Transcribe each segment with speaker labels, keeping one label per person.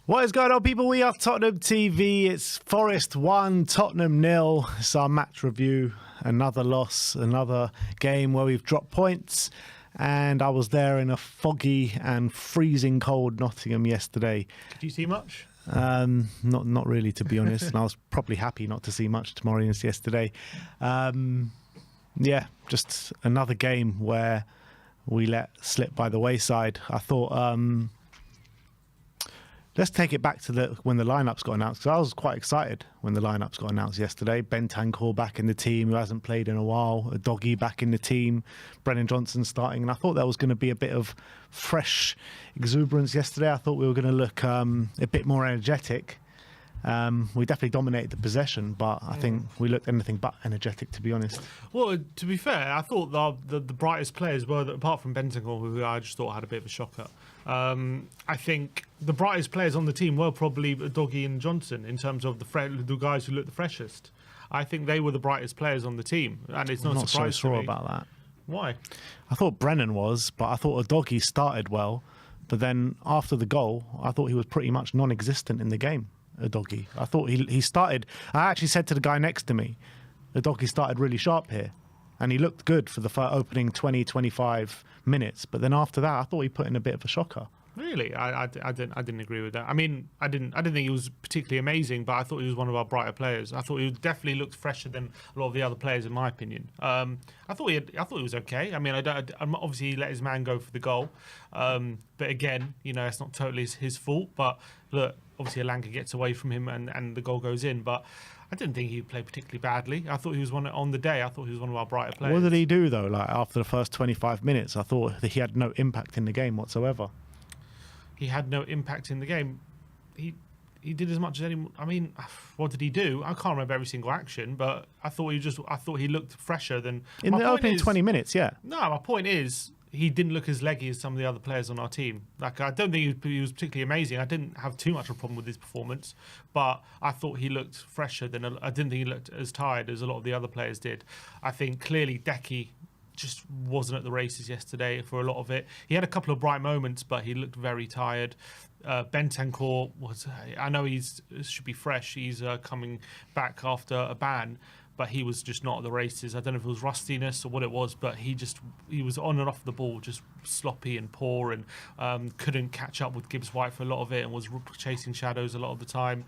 Speaker 1: What is going on, people? We are Tottenham TV. It's Forest 1, Tottenham 0. It's our match review. Another loss, another game where we've dropped points. And I was there in a foggy and freezing cold Nottingham yesterday.
Speaker 2: Did you see much?
Speaker 1: Not really, to be honest. And I was probably happy not to see much tomorrow as yesterday. Yeah, just another game where we let slip by the wayside. I thought... Let's take it back to when the lineups got announced, because I was quite excited when the lineups got announced yesterday. Bentancur back in the team, who hasn't played in a while. A Doggy back in the team. Brennan Johnson starting. And I thought there was going to be a bit of fresh exuberance yesterday. I thought we were going to look a bit more energetic. We definitely dominated the possession, but I think we looked anything but energetic, to be honest.
Speaker 2: Well, to be fair, I thought the brightest players were, apart from Bentancur, who I just thought had a bit of a shocker. I think the brightest players on the team were probably Doggy and Johnson in terms of the guys who looked the freshest. I think they were the brightest players on the team, and it's not
Speaker 1: I'm not so sure about that.
Speaker 2: Why?
Speaker 1: I thought Brennan was, but I thought Doggy started well. But then after the goal, I thought he was pretty much non-existent in the game. A Doggy. I thought he started. I actually said to the guy next to me, the Doggy started really sharp here, and he looked good for the opening 20-25 minutes. But then after that, I thought he put in a bit of a shocker.
Speaker 2: Really, I didn't agree with that. I mean, I didn't think he was particularly amazing, but I thought he was one of our brighter players. I thought he definitely looked fresher than a lot of the other players, in my opinion. I thought he was okay. I mean, obviously he let his man go for the goal, but again, it's not totally his fault. But look, obviously Alanka gets away from him and the goal goes in. But I didn't think he played particularly badly. I thought he was on the day. I thought he was one of our brighter players.
Speaker 1: What did he do though? Like after the first 25 minutes, I thought that he had no impact in the game whatsoever.
Speaker 2: He had no impact in the game. He did as much as anyone. I mean, what did he do? I can't remember every single action, but I thought he looked fresher than
Speaker 1: in the opening 20 minutes. Yeah.
Speaker 2: No, my point is he didn't look as leggy as some of the other players on our team. Like, I don't think he was particularly amazing. I didn't have too much of a problem with his performance, but I thought he looked fresher than. I didn't think he looked as tired as a lot of the other players did. I think clearly Decky just wasn't at the races yesterday for a lot of it. He had a couple of bright moments, but he looked very tired. Bentancur I know should be fresh. He's coming back after a ban, but he was just not at the races. I don't know if it was rustiness or what it was, but he was on and off the ball, just sloppy and poor, and couldn't catch up with Gibbs White for a lot of it, and was chasing shadows a lot of the time.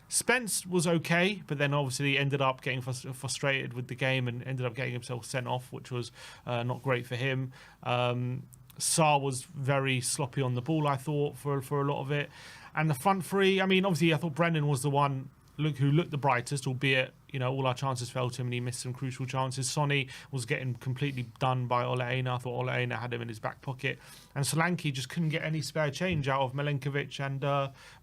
Speaker 2: Spence was okay, but then obviously he ended up getting frustrated with the game and ended up getting himself sent off, which was not great for him. Sarr was very sloppy on the ball, I thought, for a lot of it. And the front three, I mean, obviously I thought Brennan was the one who looked the brightest, albeit all our chances fell to him and he missed some crucial chances. Sonny was getting completely done by Ole Einar. I thought Ole Einar had him in his back pocket. And Solanke just couldn't get any spare change out of Milenkovic and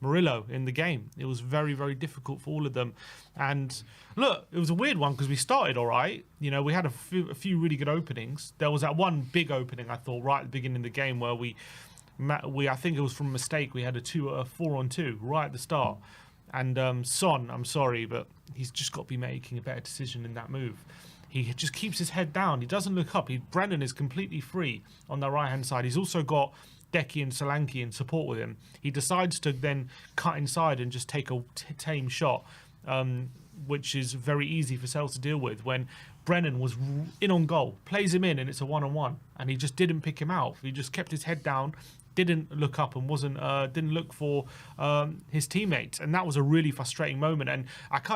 Speaker 2: Murillo in the game. It was very, very difficult for all of them. And look, it was a weird one because we started all right. We had a few really good openings. There was that one big opening, I thought, right at the beginning of the game where I think it was from a mistake. We had a 4-on-2 right at the start. And Son, I'm sorry, but he's just got to be making a better decision in that move. He just keeps his head down. He doesn't look up. Brennan is completely free on the right-hand side. He's also got Decky and Solanke in support with him. He decides to then cut inside and just take a tame shot, which is very easy for Sales to deal with. When Brennan was in on goal, plays him in, and it's a one-on-one, and he just didn't pick him out. He just kept his head down, didn't look up, and didn't look for his teammates, and that was a really frustrating moment. And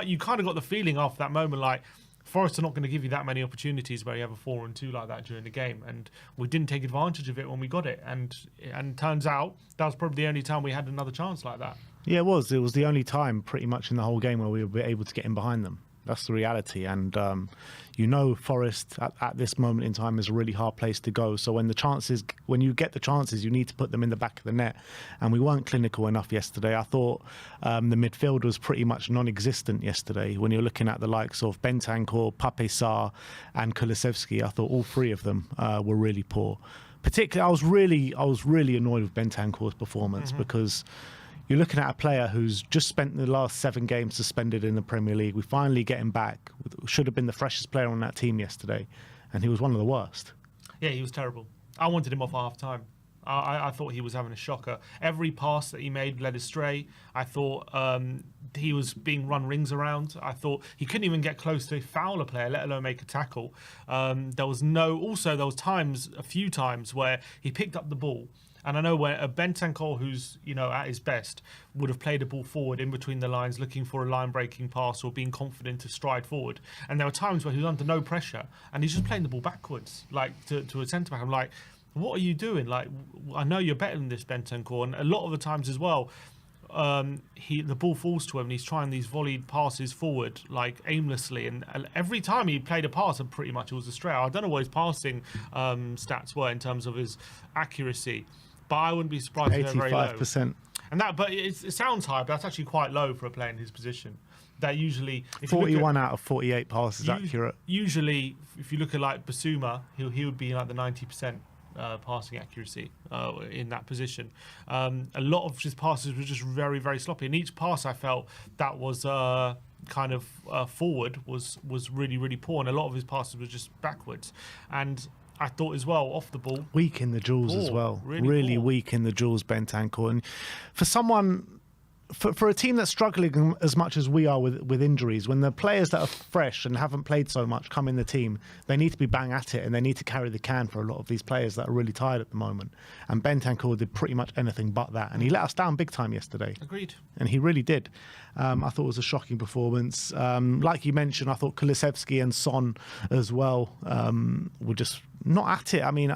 Speaker 2: you kind of got the feeling after that moment, like, Forest are not going to give you that many opportunities where you have a 4-on-2 like that during the game, and we didn't take advantage of it when we got it. And turns out that was probably the only time we had another chance like that.
Speaker 1: Yeah, it was. It was the only time pretty much in the whole game where we were able to get in behind them. That's the reality. And, Forest at this moment in time is a really hard place to go. So when you get the chances, you need to put them in the back of the net. And we weren't clinical enough yesterday. I thought the midfield was pretty much non-existent yesterday. When you're looking at the likes of Bentancur, Pape Sarr and Kulusevski, I thought all three of them were really poor. Particularly, I was really annoyed with Bentancur's performance because you're looking at a player who's just spent the last 7 games suspended in the Premier League. We finally get him back. Should have been the freshest player on that team yesterday, and he was one of the worst.
Speaker 2: Yeah, he was terrible. I wanted him off at half time. I thought he was having a shocker. Every pass that he made led astray. I thought he was being run rings around. I thought he couldn't even get close to foul a player, let alone make a tackle. There was a few times where he picked up the ball. And I know where a Bentancur, who's at his best, would have played a ball forward in between the lines, looking for a line-breaking pass or being confident to stride forward. And there were times where he was under no pressure and he's just playing the ball backwards, like to a centre back. I'm like, what are you doing? Like, I know you're better than this, Bentancur. And a lot of the times as well, the ball falls to him and he's trying these volleyed passes forward like aimlessly, and every time he played a pass pretty much it was astray. I don't know what his passing stats were in terms of his accuracy, but I wouldn't be surprised if they're very low.
Speaker 1: 85%.
Speaker 2: But it sounds high, but that's actually quite low for a player in his position. That usually
Speaker 1: 41 out of 48 passes accurate.
Speaker 2: Usually, if you look at like Basuma, he would be like the 90% passing accuracy in that position. A lot of his passes were just very, very sloppy. And each pass I felt that was forward was really, really poor. And a lot of his passes were just backwards. And I thought as well, off the ball,
Speaker 1: weak in the duels as well. Really weak in the duels, Bentancur. And for someone, for a team that's struggling as much as we are with injuries, when the players that are fresh and haven't played so much come in the team, they need to be bang at it and they need to carry the can for a lot of these players that are really tired at the moment. And Bentancur did pretty much anything but that. And he let us down big time yesterday.
Speaker 2: Agreed. And
Speaker 1: he really did. I thought it was a shocking performance. Like you mentioned, I thought Kulusevski and Son as well were just not at it. I mean,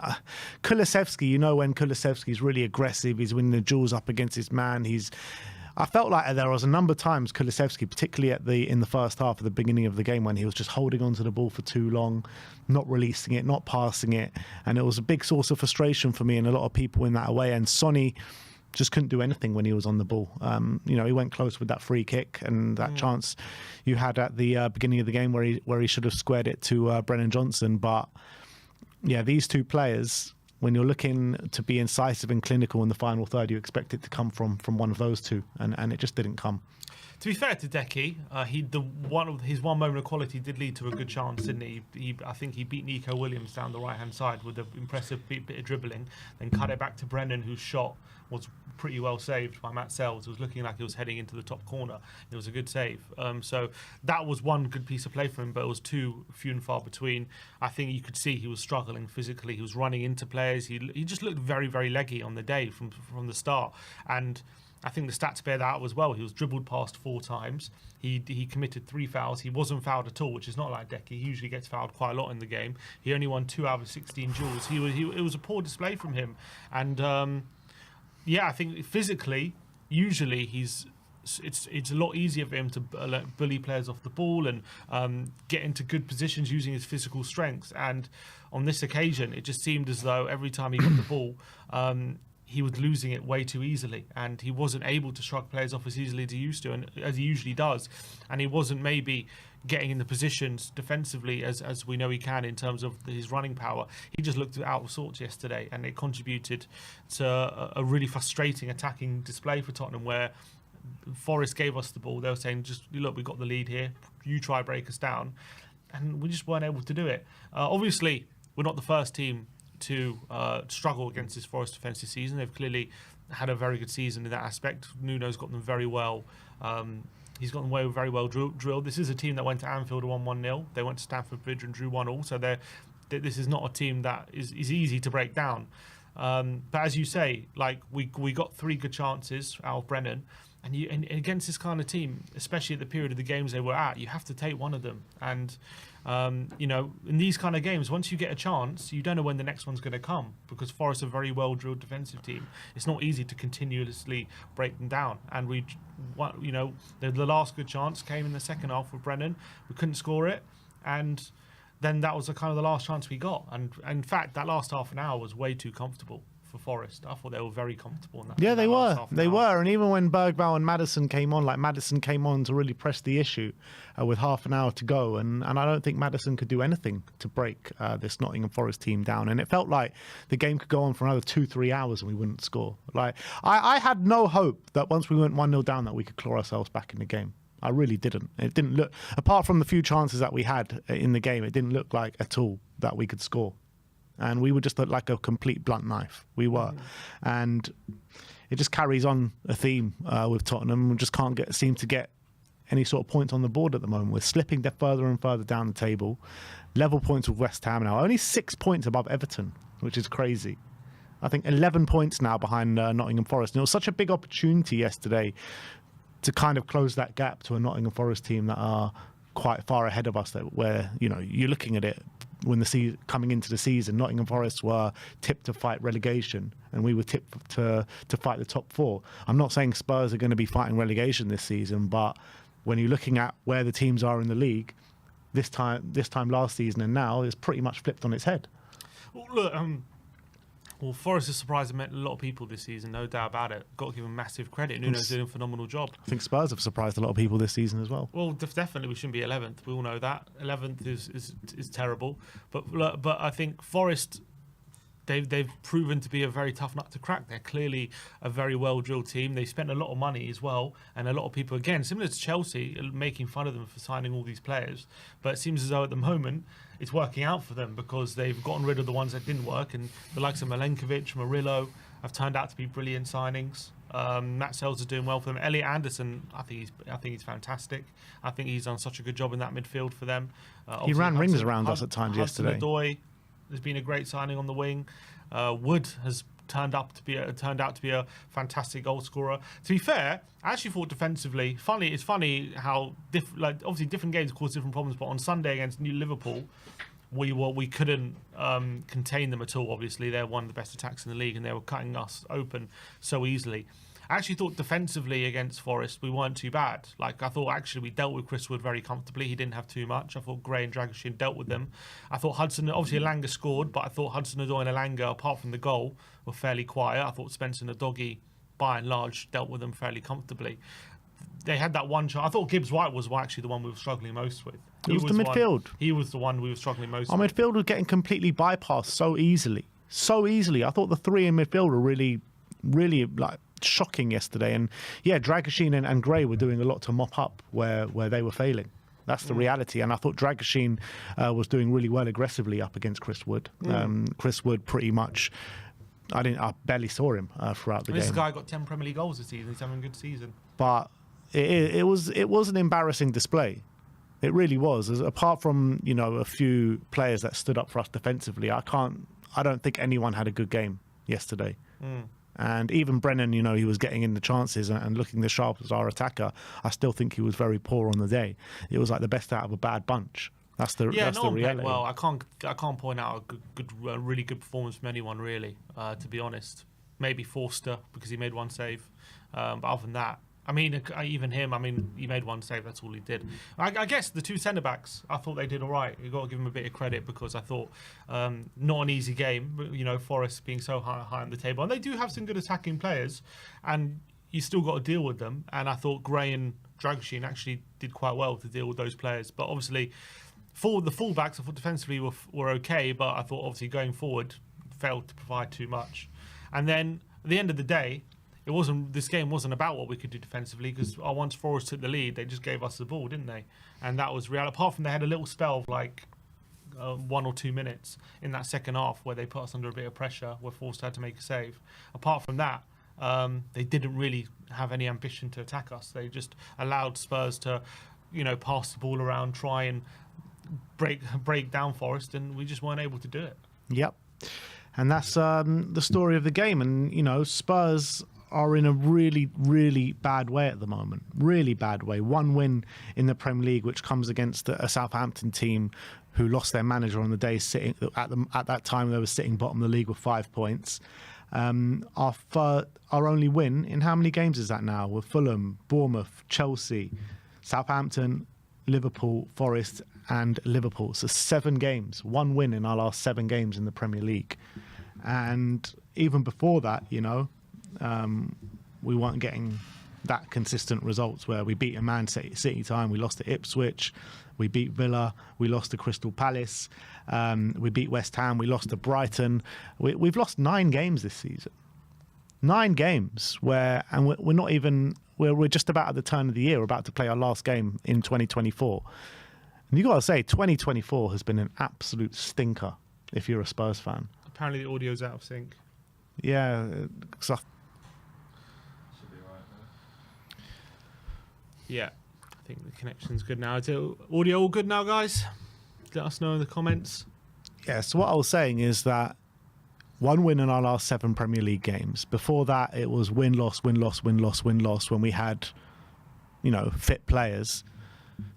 Speaker 1: Kulusevski, when Kulusevski's really aggressive, he's winning the duels up against his man. I felt like there was a number of times Kulusevski, particularly in the first half of the beginning of the game, when he was just holding onto the ball for too long, not releasing it, not passing it. And it was a big source of frustration for me and a lot of people in that way. And Sonny just couldn't do anything when he was on the ball. He went close with that free kick and that chance you had at the beginning of the game where he should have squared it to Brennan Johnson. But yeah, these two players, when you're looking to be incisive and clinical in the final third, you expect it to come from one of those two, and it just didn't come.
Speaker 2: To be fair to Decky, his one moment of quality did lead to a good chance, didn't he? I think he beat Nico Williams down the right-hand side with an impressive bit of dribbling, then cut it back to Brennan, whose shot was pretty well saved by Matt Sells. It was looking like it was heading into the top corner. It was a good save. So that was one good piece of play for him, but it was too few and far between. I think you could see he was struggling physically. He was running into players. He just looked very, very leggy on the day from the start. And I think the stats bear that out as well. He was dribbled past 4 times. He committed 3 fouls. He wasn't fouled at all, which is not like Decky. He usually gets fouled quite a lot in the game. He only won 2 out of 16 duels. It was a poor display from him. And I think physically, usually it's a lot easier for him to bully players off the ball and get into good positions using his physical strengths. And on this occasion, it just seemed as though every time he got the ball, he was losing it way too easily, and he wasn't able to shrug players off as easily as he used to, and as he usually does. And he wasn't maybe getting in the positions defensively as we know he can in terms of his running power. He just looked out of sorts yesterday, and it contributed to a really frustrating attacking display for Tottenham, where Forest gave us the ball. They were saying, just look, we got the lead here, you try break us down, and we just weren't able to do it. Obviously, we're not the first team to struggle against this Forest defence this season. They've clearly had a very good season in that aspect. Nuno's got them very well. He's got them very well drilled. This is a team that went to Anfield and won 1-0. They went to Stamford Bridge and drew 1-1. So this is not a team that is easy to break down. But as you say, like we got 3 good chances out of Brennan. And against this kind of team, especially at the period of the games they were at, you have to take one of them. And in these kind of games, once you get a chance, you don't know when the next one's going to come, because Forest are a very well-drilled defensive team. It's not easy to continuously break them down. And the last good chance came in the second half with Brennan. We couldn't score it, and then that was the last chance we got. And in fact, that last half an hour was way too comfortable for Forest. I thought they were very comfortable in that.
Speaker 1: Yeah, they were.
Speaker 2: They were.
Speaker 1: And even when Bergvall and Maddison came on, Maddison came on to really press the issue with half an hour to go. And I don't think Maddison could do anything to break this Nottingham Forest team down. And it felt like the game could go on for another 2-3 hours and we wouldn't score. I had no hope that once we went 1-0 down that we could claw ourselves back in the game. I really didn't. It didn't look, apart from the few chances that we had in the game, it didn't look like at all that we could score. and we were just like a complete blunt knife. We were, and it just carries on a theme with Tottenham. We just can't seem to get any sort of points on the board at the moment. We're slipping further and further down the table. Level points with West Ham now, only 6 points above Everton, which is crazy. I think 11 points now behind Nottingham Forest. And it was such a big opportunity yesterday to kind of close that gap to a Nottingham Forest team that are quite far ahead of us. Where you're looking at it when coming into the season, Nottingham Forest were tipped to fight relegation, and we were tipped to fight the top four. I'm not saying Spurs are going to be fighting relegation this season, but when you're looking at where the teams are in the league, this time last season and now, it's pretty much flipped on its head.
Speaker 2: Well, look, Forest has surprised a lot of people this season, no doubt about it. Got to give him massiff credit. Nuno's doing a phenomenal job.
Speaker 1: I think Spurs have surprised a lot of people this season as well.
Speaker 2: Well, definitely we shouldn't be 11th. We all know that 11th is terrible. But I think Forest, they've proven to be a very tough nut to crack. They're clearly a very well-drilled team. They spent a lot of money as well, and a lot of people, again, similar to Chelsea, making fun of them for signing all these players. But it seems as though at the moment it's working out for them because they've gotten rid of the ones that didn't work, and the likes of Milenkovic, Murillo have turned out to be brilliant signings. Matt Sells is doing well for them. Elliot Anderson, I think he's fantastic. I think he's done such a good job in that midfield for them.
Speaker 1: He ran rings around us at times yesterday.
Speaker 2: Hudson-Odoi has been a great signing on the wing. Wood has turned out to be a fantastic goal scorer. To be fair, I actually thought defensively, it's funny how obviously different games cause different problems, but on Sunday against New Liverpool, we couldn't contain them at all. Obviously, they're one of the best attacks in the league, and they were cutting us open so easily. I actually thought defensively against Forest, we weren't too bad. I thought actually we dealt with Chris Wood very comfortably. He didn't have too much. I thought Gray and Dragoshin dealt with them. I thought obviously Elanga scored, but I thought Hudson-Odoi and Elanga, apart from the goal, were fairly quiet. I thought Spencer and Udogie, by and large, dealt with them fairly comfortably. They had that one shot. I thought Gibbs-White was actually the one we were struggling most with.
Speaker 1: It was the midfield.
Speaker 2: He was the one we were struggling most with.
Speaker 1: Our midfield was getting completely bypassed so easily. So easily. I thought the three in midfield were really, really shocking yesterday. And yeah, Dragoshin and Gray were doing a lot to mop up where they were failing. That's the reality. And I thought Dragoshin was doing really well aggressively up against Chris Wood. Chris Wood pretty much, I barely saw him throughout the game.
Speaker 2: This guy got 10 Premier League goals this season. He's having a good season.
Speaker 1: But it was an embarrassing display. It really was. Apart from a few players that stood up for us defensively, I don't think anyone had a good game yesterday. And even Brennan, he was getting in the chances and looking the sharp as our attacker. I still think he was very poor on the day. It was like the best out of a bad bunch. That's the reality.
Speaker 2: Well, I can't point out a really good performance from anyone really. To be honest, maybe Forster because he made one save. But other than that, even him. He made one save. That's all he did. I guess the two centre backs, I thought they did all right. You got to give them a bit of credit because I thought not an easy game. But, Forest being so high on the table, and they do have some good attacking players, and you still got to deal with them. And I thought Gray and Dragoshin actually did quite well to deal with those players. But obviously, for the fullbacks, I thought defensively were okay. But I thought obviously going forward failed to provide too much. And then at the end of the day, this game wasn't about what we could do defensively because once Forest took the lead, they just gave us the ball, didn't they? And that was real. Apart from they had a little spell of 1 or 2 minutes in that second half where they put us under a bit of pressure, where Forest had to make a save. Apart from that, they didn't really have any ambition to attack us. They just allowed Spurs to, pass the ball around, try and break down Forest, and we just weren't able to do it.
Speaker 1: Yep. And that's the story of the game. And, Spurs are in a really, really bad way at the moment. Really bad way. One win in the Premier League, which comes against a Southampton team who lost their manager on the day. Sitting at that time, they were sitting bottom of the league with 5 points. Our only win in how many games is that now? With Fulham, Bournemouth, Chelsea, Southampton, Liverpool, Forest, and Liverpool. So 7 games. 1 win in our last 7 games in the Premier League. And even before that, we weren't getting that consistent results where we beat a Man City time, we lost to Ipswich, we beat Villa, we lost to Crystal Palace, we beat West Ham, we lost to Brighton. We've lost 9 games this season. 9 games we're just about at the turn of the year. We're about to play our last game in 2024. And you got to say, 2024 has been an absolute stinker. if you're a Spurs fan.
Speaker 2: Apparently the audio's out of sync.
Speaker 1: Yeah, 'cause
Speaker 3: Should be right now.
Speaker 2: Yeah, I think the connection's good now. Is it audio all good now, guys? Let us know in the comments.
Speaker 1: yeah. So what I was saying is that one win in our last 7 Premier League games. Before that, it was win, loss, win, loss, win, loss, win, loss when we had, fit players.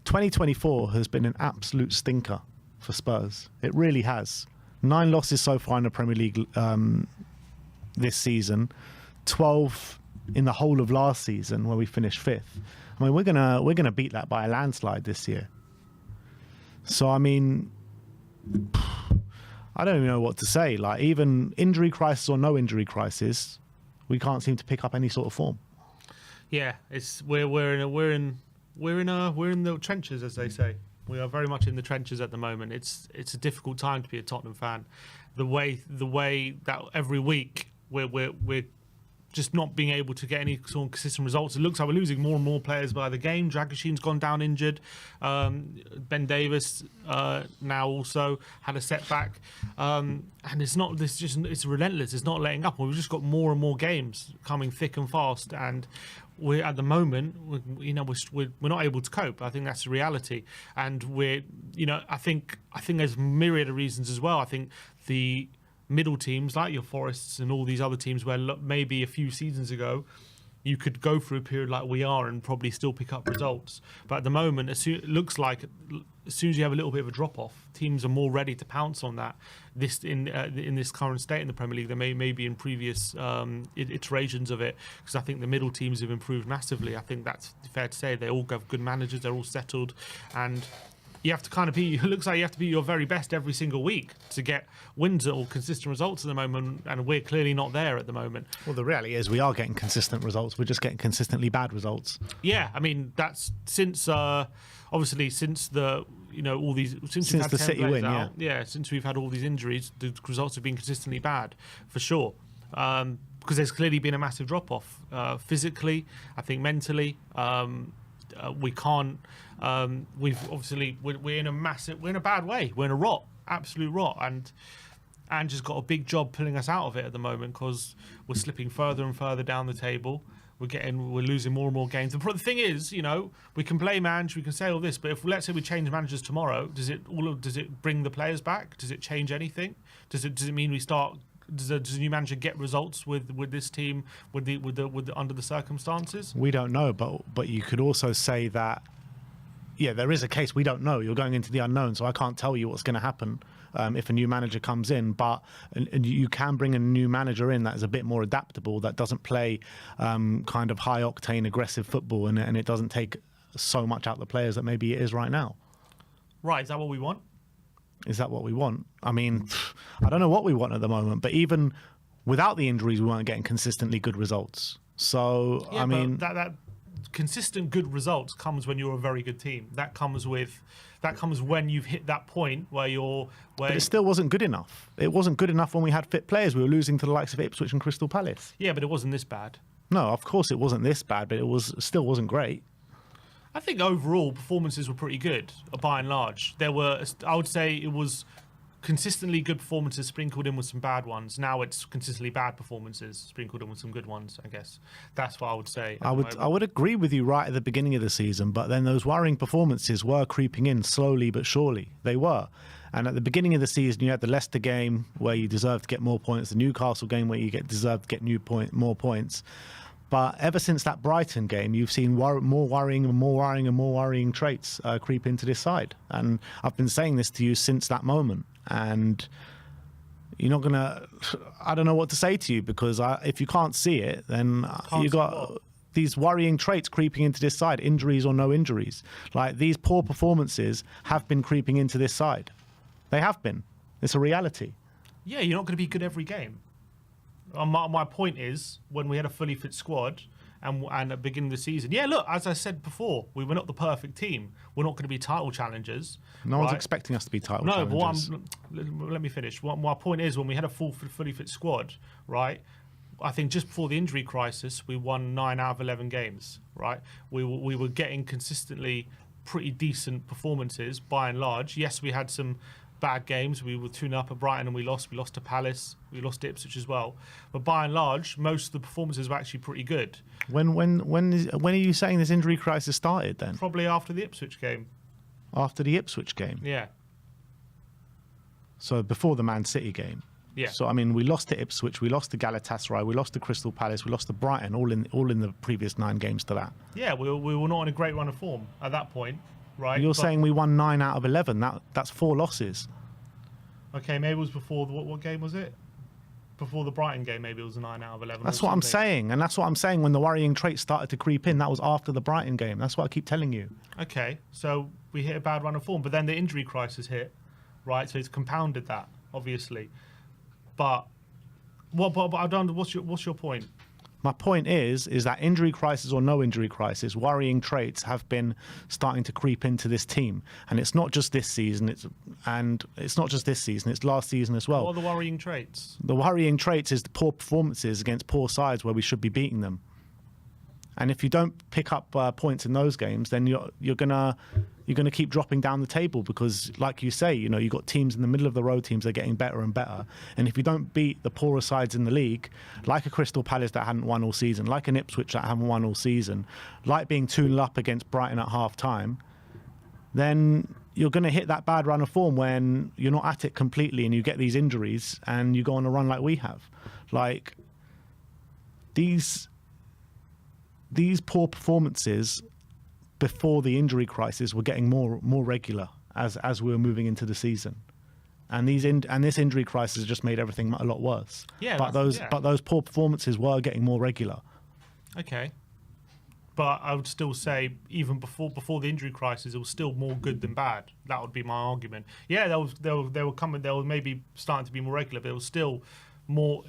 Speaker 1: 2024 has been an absolute stinker for Spurs. It really has. 9 losses so far in the Premier League this season. 12 in the whole of last season where we finished 5th. I mean, we're gonna beat that by a landslide this year. So I mean, I don't even know what to say. Like, even injury crisis or no injury crisis, we can't seem to pick up any sort of form.
Speaker 2: Yeah, it's we're in the trenches, as they say. We are very much in the trenches at the moment. It's a difficult time to be a Tottenham fan. The way that every week we're just not being able to get any sort of consistent results. It looks like we're losing more and more players by the game. Dragusin's gone down injured. Ben Davis now also had a setback, and it's relentless. It's not letting up. We've just got more and more games coming thick and fast, and we're at the moment, we're not able to cope. I think that's the reality, and I think there's myriad of reasons as well. I think the middle teams like your Forests and all these other teams where maybe a few seasons ago you could go through a period like we are and probably still pick up results, but at the moment it looks like as soon as you have a little bit of a drop off, teams are more ready to pounce on that in this current state in the Premier League than maybe in previous iterations of it, because I think the middle teams have improved massively. I think that's fair to say. They all have good managers, they're all settled, and you have to kind of it looks like you have to be your very best every single week to get wins or consistent results at the moment, and we're clearly not there at the moment.
Speaker 1: Well, the reality is we are getting consistent results. We're just getting consistently bad results.
Speaker 2: Yeah, I mean, that's since obviously since the all these since we've had
Speaker 1: the
Speaker 2: 10
Speaker 1: City
Speaker 2: players
Speaker 1: win,
Speaker 2: out, since we've had all these injuries, the results have been consistently bad for sure. Because there's clearly been a massive drop off physically, I think mentally. We can't. We're in a bad way. We're in a rot, absolute rot, and just got a big job pulling us out of it at the moment because we're slipping further and further down the table. We're losing more and more games. The thing is, we can play manage, we can say all this, but if let's say we change managers tomorrow, does it bring the players back? Does it change anything? Does it mean we start? Does a new manager get results with this team with the under the circumstances?
Speaker 1: We don't know, but you could also say that there is a case we don't know. You're going into the unknown, so I can't tell you what's going to happen if a new manager comes in. But and you can bring a new manager in that is a bit more adaptable, that doesn't play kind of high octane aggressive football, and it doesn't take so much out the players that maybe it is right now.
Speaker 2: Right? Is that what we want?
Speaker 1: Is that what we want? I mean, I don't know what we want at the moment, but even without the injuries, we weren't getting consistently good results. So,
Speaker 2: yeah,
Speaker 1: I mean,
Speaker 2: that consistent good results comes when you're a very good team. That comes when you've hit that point where but
Speaker 1: it still wasn't good enough. It wasn't good enough when we had fit players. We were losing to the likes of Ipswich and Crystal Palace.
Speaker 2: Yeah, but it wasn't this bad.
Speaker 1: No, of course it wasn't this bad, but still wasn't great.
Speaker 2: I think overall performances were pretty good, by and large. I would say it was consistently good performances sprinkled in with some bad ones. Now it's consistently bad performances sprinkled in with some good ones, I guess. That's what I would say.
Speaker 1: I would agree with you right at the beginning of the season, but then those worrying performances were creeping in slowly but surely. They were. And at the beginning of the season, you had the Leicester game where you deserved to get more points, the Newcastle game where you deserved to get more points. But ever since that Brighton game, you've seen more worrying traits creep into this side. And I've been saying this to you since that moment. And you're not going to... I don't know what to say to you, because if you can't see it, then you've got these worrying traits creeping into this side, injuries or no injuries. Like, these poor performances have been creeping into this side. They have been. It's a reality.
Speaker 2: Yeah, you're not going to be good every game. My point is, when we had a fully fit squad and at the beginning of the season, look, as I said before, we were not the perfect team. We're not going to be title challengers.
Speaker 1: No one's expecting us to be title challengers.
Speaker 2: No, but let me finish. My point is, when we had a fully fit squad, right, I think just before the injury crisis, we won 9 out of 11 games, right? We were getting consistently pretty decent performances by and large. Yes, we had some bad games. We were 2-0 at Brighton and we lost. We lost to Palace. We lost to Ipswich as well. But by and large, most of the performances were actually pretty good.
Speaker 1: When are you saying this injury crisis started then?
Speaker 2: Probably after the Ipswich game.
Speaker 1: After the Ipswich game?
Speaker 2: Yeah.
Speaker 1: So before the Man City game?
Speaker 2: Yeah.
Speaker 1: So, I mean, we lost to Ipswich, we lost to Galatasaray, we lost to Crystal Palace, we lost to Brighton, all in the previous 9 games to that.
Speaker 2: Yeah, we were not in a great run of form at that point, right?
Speaker 1: You're saying we won 9 out of 11. That's 4 losses.
Speaker 2: Okay, maybe it was before, what game was it? Before the Brighton game, maybe it was a 9 out of 11.
Speaker 1: That's what I'm saying, and that's what I'm saying when the worrying traits started to creep in. That was after the Brighton game. That's what I keep telling you. Okay,
Speaker 2: so we hit a bad run of form, but then the injury crisis hit, right? So it's compounded that, obviously. But I don't. What's your point?
Speaker 1: My point is that injury crisis or no injury crisis, worrying traits have been starting to creep into this team, and it's not just this season. It's not just this season. It's last season as well.
Speaker 2: What are the worrying traits?
Speaker 1: The worrying traits is the poor performances against poor sides where we should be beating them. And if you don't pick up points in those games, then you're gonna keep dropping down the table because, like you say, you've got teams in the middle of the road, teams that are getting better and better. And if you don't beat the poorer sides in the league, like a Crystal Palace that hadn't won all season, like an Ipswich that haven't won all season, like being 2-0 up against Brighton at half-time, then you're going to hit that bad run of form when you're not at it completely and you get these injuries and you go on a run like we have. Like, these poor performances before the injury crisis were getting more regular as we were moving into the season, and this injury crisis has just made everything a lot worse.
Speaker 2: Yeah,
Speaker 1: but those poor performances were getting more regular.
Speaker 2: Okay, but I would still say even before the injury crisis, it was still more good than bad. That would be my argument. Yeah, they were maybe starting to be more regular, but it was still more.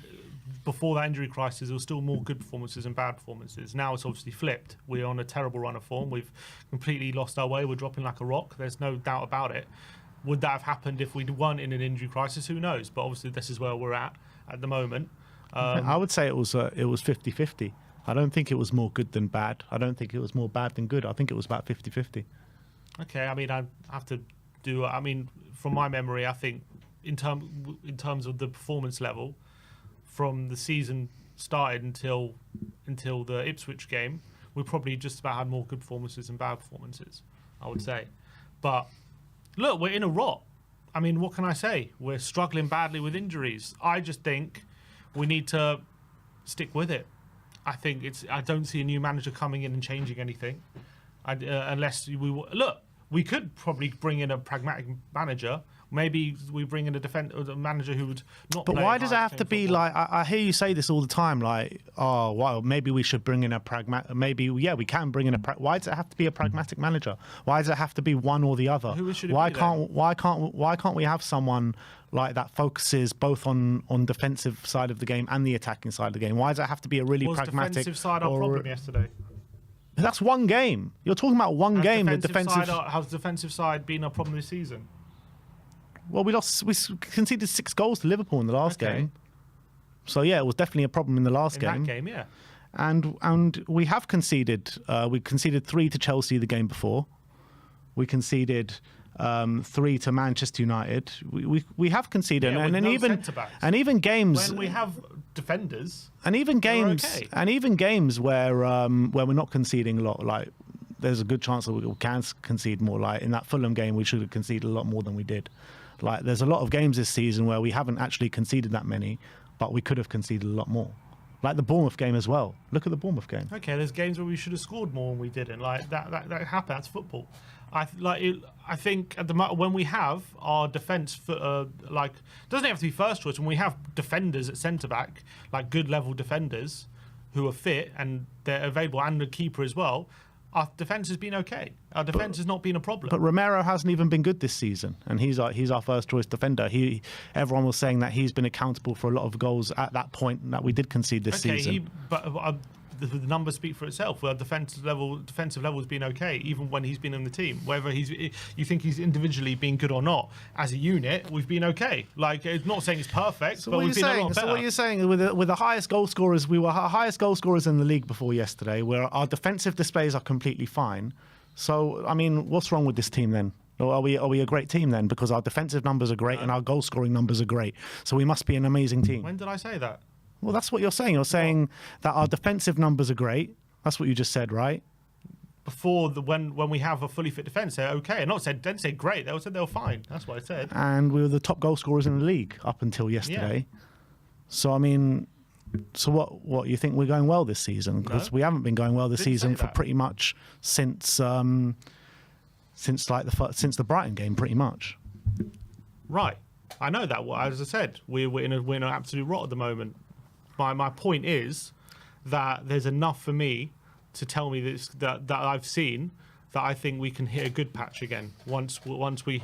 Speaker 2: Before that injury crisis, there was still more good performances and bad performances. Now it's obviously flipped. We're on a terrible run of form. We've completely lost our way. We're dropping like a rock. There's no doubt about it. Would that have happened if we weren't in an injury crisis? Who knows? But obviously this is where we're at the moment.
Speaker 1: I would say it was 50-50. I don't think it was more good than bad. I don't think it was more bad than good. I think it was about 50-50.
Speaker 2: Okay, I mean, I have to do... I mean, from my memory, I think in terms of the performance level, from the season started until the Ipswich game, we probably just about had more good performances and bad performances, I would say. But look, we're in a rot. I mean, what can I say? We're struggling badly with injuries. I just think we need to stick with it. I don't see a new manager coming in and changing anything, unless we could probably bring in a pragmatic manager. Maybe we bring in a manager who would not.
Speaker 1: But why does it have to be like? I hear you say this all the time. Like, oh, well, maybe we should bring in a pragmatic. Maybe, yeah, we can bring in why does it have to be a pragmatic manager? Why does it have to be one or the other?
Speaker 2: Who should it
Speaker 1: why
Speaker 2: be
Speaker 1: can't why can't we have someone like that focuses both on defensive side of the game and the attacking side of the game? Why does it have to be a really pragmatic?
Speaker 2: Defensive side our problem yesterday?
Speaker 1: That's one game. You're talking about one game. The defensive.
Speaker 2: How's the defensive side been a problem this season?
Speaker 1: Well, we conceded 6 goals to Liverpool in the last game. So, yeah, it was definitely a problem in the last game.
Speaker 2: In that game, yeah.
Speaker 1: And we have conceded. We conceded 3 to Chelsea the game before. We conceded 3 to Manchester United. We have conceded.
Speaker 2: Yeah,
Speaker 1: and even games...
Speaker 2: When we have defenders...
Speaker 1: And even games where we're not conceding a lot, like... There's a good chance that we can concede more. Like in that Fulham game, we should have conceded a lot more than we did. Like there's a lot of games this season where we haven't actually conceded that many, but we could have conceded a lot more. Like the Bournemouth game as well. Look at the Bournemouth game.
Speaker 2: Okay, there's games where we should have scored more and we didn't. Like that happened. That's football. I think at the when we have our defence, like doesn't have to be first choice. When we have defenders at centre back, like good level defenders who are fit and they're available, and the keeper as well. Our defence has been okay. Our defence has not been a problem. But
Speaker 1: Romero hasn't even been good this season, and he's our first choice defender. Everyone was saying that he's been accountable for a lot of goals at that point that we did concede this season.
Speaker 2: The numbers speak for itself. Our defensive level has been okay, even when he's been in the team. Whether you think he's individually been good or not, as a unit, we've been okay. Like, it's not saying it's perfect, but we've been a lot better.
Speaker 1: So what you're saying, with the highest goal scorers, we were our highest goal scorers in the league before yesterday, where our defensive displays are completely fine. So, I mean, what's wrong with this team then? Or are we a great team then? Because our defensive numbers are great and our goal scoring numbers are great. So we must be an amazing team.
Speaker 2: When did I say that?
Speaker 1: Well, that's what you're saying. You're saying that our defensive numbers are great. That's what you just said, right?
Speaker 2: Before when we have a fully fit defence, they're okay. I didn't say great. They said they were fine. That's what I said.
Speaker 1: And we were the top goal scorers in the league up until yesterday. Yeah. So I mean, what you think we're going well this season? Because we haven't been going well this season for pretty much since the Brighton game, pretty much.
Speaker 2: Right. I know that. As I said, we're in an absolute rot at the moment. My point is that there's enough for me to tell me that I've seen that I think we can hit a good patch again once we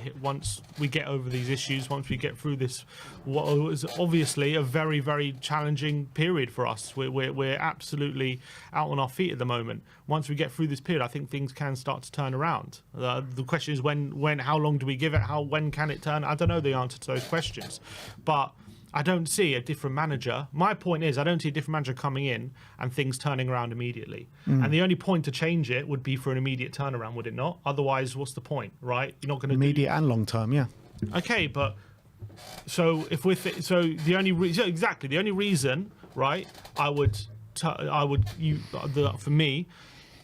Speaker 2: get over these issues, once we get through this what was obviously a very, very challenging period for us. We're absolutely out on our feet at the moment. Once we get through this period, I think things can start to turn around. The question is when, how long do we give it? When can it turn? I don't know the answer to those questions, but I don't see a different manager. My point is, I don't see a different manager coming in and things turning around immediately. And the only point to change it would be for an immediate turnaround, would it not? Otherwise, what's the point, right? You're not going to
Speaker 1: immediate and long term, yeah.
Speaker 2: Okay, but so if we're the only reason, right? For me,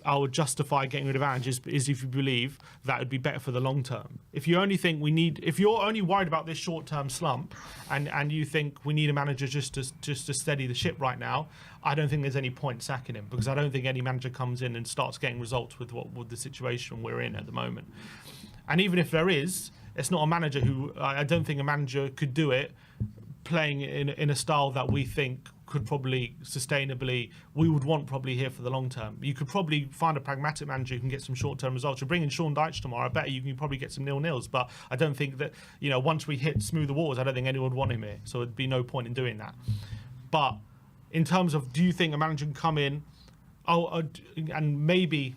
Speaker 2: I would justify getting rid of Ange is if you believe that would be better for the long term. If you only think if you're only worried about this short-term slump and you think we need a manager just to steady the ship right now, I don't think there's any point sacking him, because I don't think any manager comes in and starts getting results with the situation we're in at the moment. And even if there is, it's not a manager I don't think a manager could do it playing in a style that we think could probably sustainably, we would want probably here for the long term. You could probably find a pragmatic manager who can get some short-term results. You bring in Sean Dyche tomorrow, I bet you can probably get some 0-0s, but I don't think that, once we hit smoother waters, I don't think anyone would want him here, so there'd be no point in doing that. But in terms of, do you think a manager can come in and maybe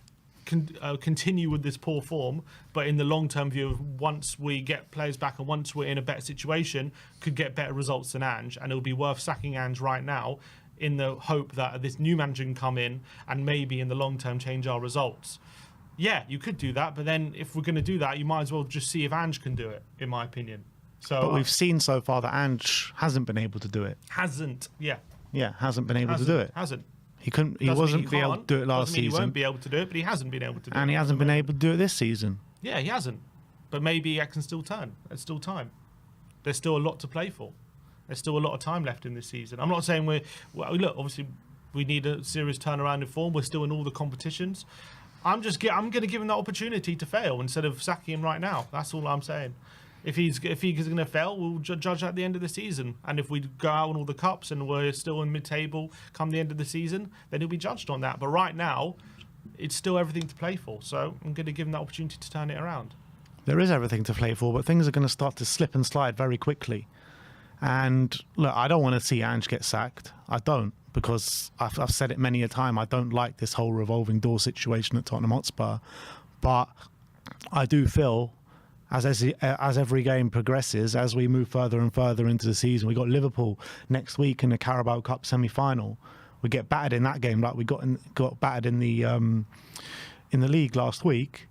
Speaker 2: continue with this poor form, but in the long-term view, once we get players back and once we're in a better situation, could get better results than Ange, and it'll be worth sacking Ange right now in the hope that this new manager can come in and maybe in the long-term change our results. Yeah, you could do that, but then if we're going to do that, you might as well just see if Ange can do it, in my opinion. But
Speaker 1: we've seen so far that Ange hasn't been able to do it.
Speaker 2: Hasn't
Speaker 1: been able to do it.
Speaker 2: Hasn't.
Speaker 1: He couldn't. He wasn't able to do it last season.
Speaker 2: He won't be able to do it, but he hasn't been able to do it.
Speaker 1: And he hasn't been able to do it this season.
Speaker 2: Yeah, he hasn't. But maybe it can still turn. There's still time. There's still a lot to play for. There's still a lot of time left in this season. I'm not saying look, obviously we need a serious turnaround in form. We're still in all the competitions. I'm going to give him that opportunity to fail instead of sacking him right now. That's all I'm saying. If he's going to fail, we'll judge at the end of the season. And if we go out on all the cups and we're still in mid-table come the end of the season, then he'll be judged on that. But right now, it's still everything to play for. So I'm going to give him that opportunity to turn it around.
Speaker 1: There is everything to play for, but things are going to start to slip and slide very quickly. And look, I don't want to see Ange get sacked. I don't, because I've said it many a time. I don't like this whole revolving door situation at Tottenham Hotspur. But I do feel, as every game progresses, as we move further and further into the season, we got Liverpool next week in the Carabao Cup semi-final. We get battered in that game like we got battered in the league last week.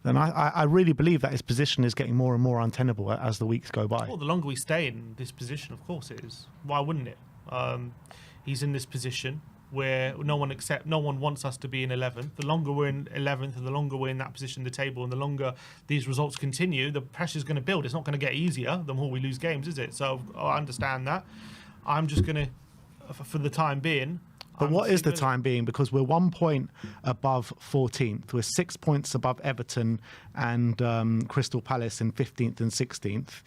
Speaker 1: And I really believe that his position is getting more and more untenable as the weeks go by.
Speaker 2: Well, the longer we stay in this position, of course it is. Why wouldn't it? He's in this position where no one wants us to be in 11th. The longer we're in 11th and the longer we're in that position in the table and the longer these results continue, the pressure's going to build. It's not going to get easier the more we lose games, is it? So I understand that. I'm just going to, for the time being...
Speaker 1: But what is the time being? Because we're 1 point above 14th. We're 6 points above Everton and Crystal Palace in 15th and 16th.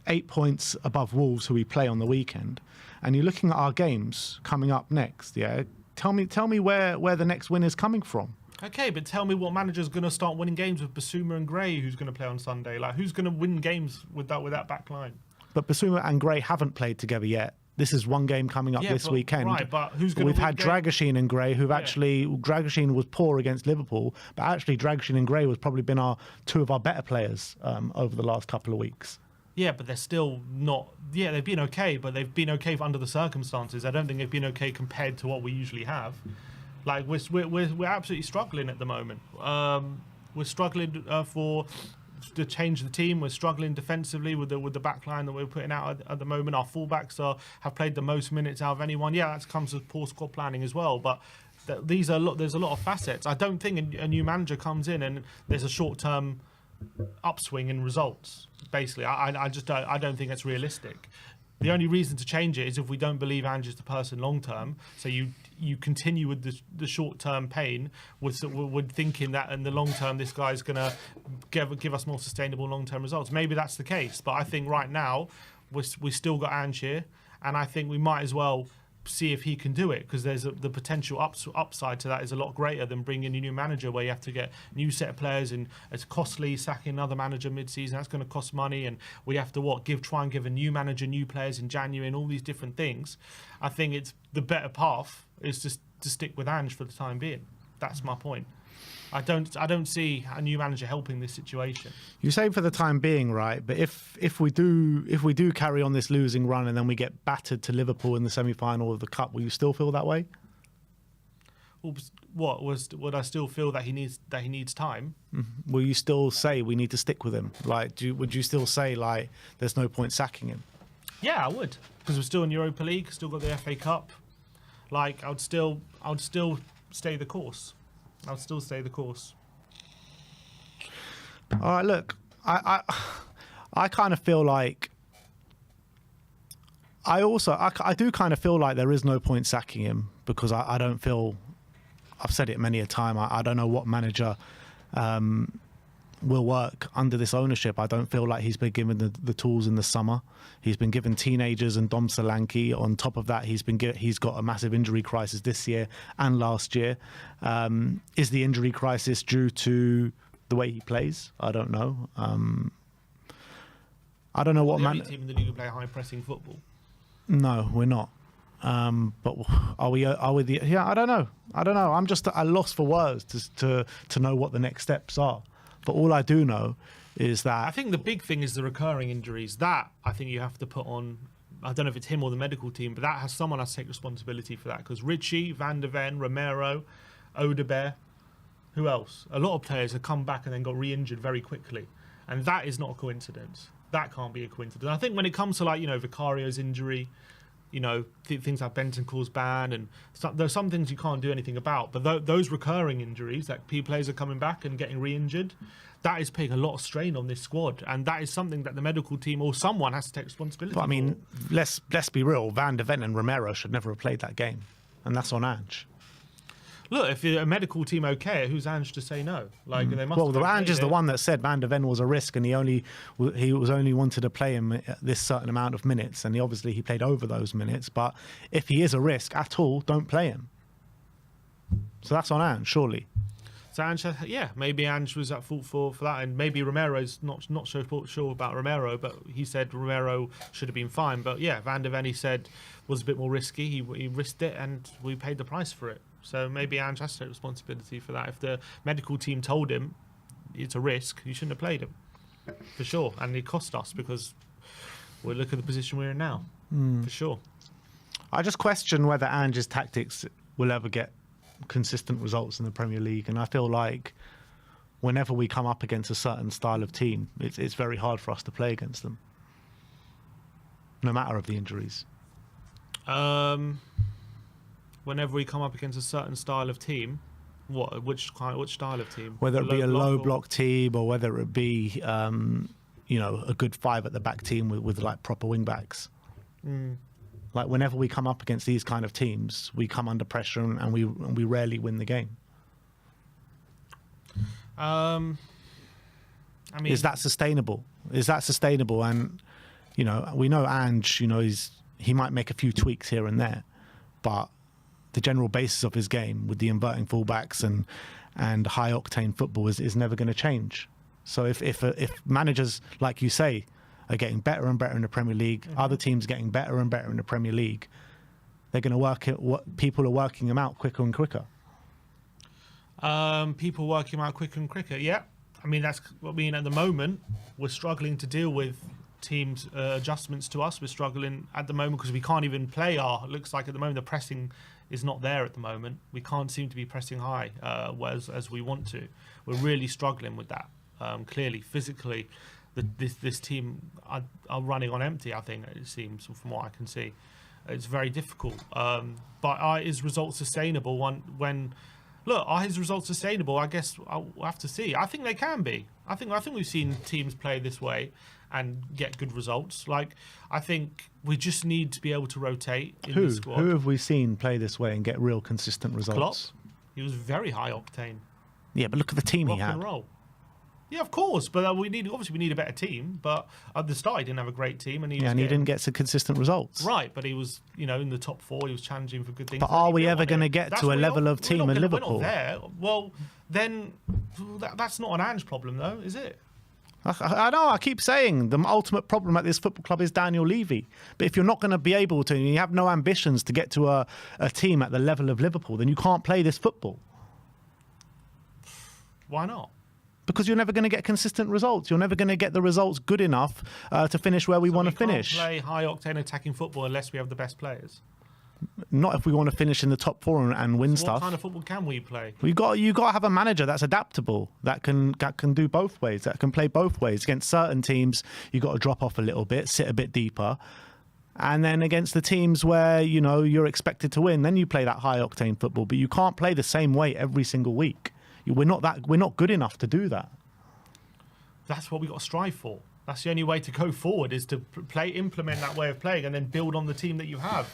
Speaker 1: 8 points above Wolves, who we play on the weekend. And you're looking at our games coming up next. Yeah, tell me where the next win is coming from.
Speaker 2: Okay, but tell me what manager's going to start winning games with Basuma and Gray, who's going to play on Sunday. Like, who's going to win games with that back line? But
Speaker 1: Basuma and Gray haven't played together yet. This is one game coming up this weekend.
Speaker 2: Right, but who's going to
Speaker 1: We've had Dragoshin and Gray, Dragoshin was poor against Liverpool, but actually Dragoshin and Gray was probably been two of our better players over the last couple of weeks.
Speaker 2: Yeah, but they're still not... Yeah, they've been okay, but they've been okay under the circumstances. I don't think they've been okay compared to what we usually have. Like, we're absolutely struggling at the moment. We're struggling to change the team. We're struggling defensively with the back line that we're putting out at the moment. Our fullbacks have played the most minutes out of anyone. Yeah, that comes with poor squad planning as well. But there's a lot of facets. I don't think a new manager comes in and there's a short-term upswing in results. Basically, I don't think it's realistic. The only reason to change it is if we don't believe Ange is the person long term. So you continue with the short term pain with thinking that in the long term this guy's going to give us more sustainable long term results. Maybe that's the case, but I think right now we still got Ange here, and I think we might as well see if he can do it, because there's the potential upside to that is a lot greater than bringing a new manager where you have to get a new set of players, and it's costly. Sacking another manager mid-season, that's going to cost money, and we have to try and give a new manager new players in January and all these different things. I think it's the better path is just to stick with Ange for the time being. That's my point. I don't see a new manager helping this situation.
Speaker 1: You say for the time being, right? But if we do carry on this losing run and then we get battered to Liverpool in the semi-final of the Cup, will you still feel that way?
Speaker 2: Would I still feel that he needs time?
Speaker 1: Mm-hmm. Will you still say we need to stick with him? Like, would you still say like there's no point sacking him?
Speaker 2: Yeah, I would, because we're still in Europa League, still got the FA Cup. Like, I would still stay the course. I'll still stay the course.
Speaker 1: All right, look, I kind of feel like I do kind of feel like there is no point sacking him, because I don't feel, I've said it many a time, I don't know what manager will work under this ownership. I don't feel like he's been given the tools in the summer. He's been given teenagers and Dom Solanke. On top of that, he's got a massive injury crisis this year and last year. Is the injury crisis due to the way he plays? I don't know. I don't know what
Speaker 2: the only team in the league who play high pressing football.
Speaker 1: No, we're not. But are we? Yeah, I don't know. I'm just at a loss for words to know what the next steps are. But all I do know is that
Speaker 2: I think the big thing is the recurring injuries. That I think you have to put on. I don't know if it's him or the medical team, but someone has to take responsibility for that. Because Richie, Van de Ven, Romero, Odebear, who else? A lot of players have come back and then got re-injured very quickly, and that is not a coincidence. That can't be a coincidence. I think when it comes to Vicario's injury, things like Bentancur's ban, and there's some things you can't do anything about. But those recurring injuries, that players are coming back and getting re-injured, that is putting a lot of strain on this squad, and that is something that the medical team or someone has to take responsibility for.
Speaker 1: I mean, let's be real. Van de Ven and Romero should never have played that game, and that's on Ange.
Speaker 2: Look, if you're a medical team okay, who's Ange to say no? They must.
Speaker 1: Well, the Ange is the one that said Van de Ven was a risk, and he was only wanted to play him this certain amount of minutes, and he played over those minutes. But if he is a risk at all, don't play him. So that's on Ange, surely.
Speaker 2: So Ange, maybe Ange was at fault for that, and maybe Romero's not so sure about Romero, but he said Romero should have been fine. But yeah, Van de Ven, he said, was a bit more risky. He risked it, and we paid the price for it. So maybe Ange has to take responsibility for that. If the medical team told him it's a risk, you shouldn't have played him, for sure. And it cost us, because we look at the position we're in now, for sure.
Speaker 1: I just question whether Ange's tactics will ever get consistent results in the Premier League, and I feel like whenever we come up against a certain style of team, it's very hard for us to play against them, no matter of the injuries.
Speaker 2: Whenever we come up against a certain style of team, which style of team?
Speaker 1: Whether it be a low block team, or whether it be a good five at the back team with like proper wing backs. Like whenever we come up against these kind of teams, we come under pressure and we rarely win the game.
Speaker 2: I mean,
Speaker 1: is that sustainable? And we know Ange. He might make a few tweaks here and there, but the general basis of his game with the inverting fullbacks and high octane football is never going to change. So if managers, like you say, are getting better and better in the Premier League, other teams getting better and better in the Premier League, they're going to work it. What people are working them out quicker and quicker.
Speaker 2: People working out quicker and quicker. Yeah, I mean at the moment we're struggling to deal with teams' adjustments to us. We're struggling at the moment because we can't even play our. It looks like at the moment the pressing is not there at the moment. We can't seem to be pressing high as we want to. We're really struggling with that. Clearly, physically, this team are running on empty. I think it seems from what I can see, it's very difficult. But are his results sustainable? Are his results sustainable? I guess I'll have to see. I think they can be. I think we've seen teams play this way and get good results. Like, I think we just need to be able to rotate in the squad.
Speaker 1: Who have we seen play this way and get real consistent results?
Speaker 2: Klopp. He was very high octane.
Speaker 1: Yeah, but look at the team he had.
Speaker 2: Rock and roll. Yeah, of course, but we need a better team. But at the start, he didn't have a great team, and he
Speaker 1: didn't get some consistent results.
Speaker 2: Right, but he was, in the top 4. He was challenging for good things.
Speaker 1: But are we ever going to get to a level of team at Liverpool?
Speaker 2: We're not there. Well, then that's not an Ange problem, though, is it?
Speaker 1: I know. I keep saying the ultimate problem at this football club is Daniel Levy. But if you're not going to be able to, and you have no ambitions to get to a team at the level of Liverpool, then you can't play this football.
Speaker 2: Why not?
Speaker 1: Because you're never going to get consistent results. You're never going to get the results good enough to finish where we want to finish.
Speaker 2: We can't play high-octane attacking football unless we have the best players.
Speaker 1: Not if we want to finish in the top 4 and win stuff.
Speaker 2: What kind of football can we play?
Speaker 1: You got to have a manager that's adaptable, that can do both ways, that can play both ways. Against certain teams, you got to drop off a little bit, sit a bit deeper. And then against the teams where, you're expected to win, then you play that high-octane football. But you can't play the same way every single week. We're not good enough to do that.
Speaker 2: That's what we got to strive for. That's the only way to go forward, is to implement that way of playing, and then build on the team that you have.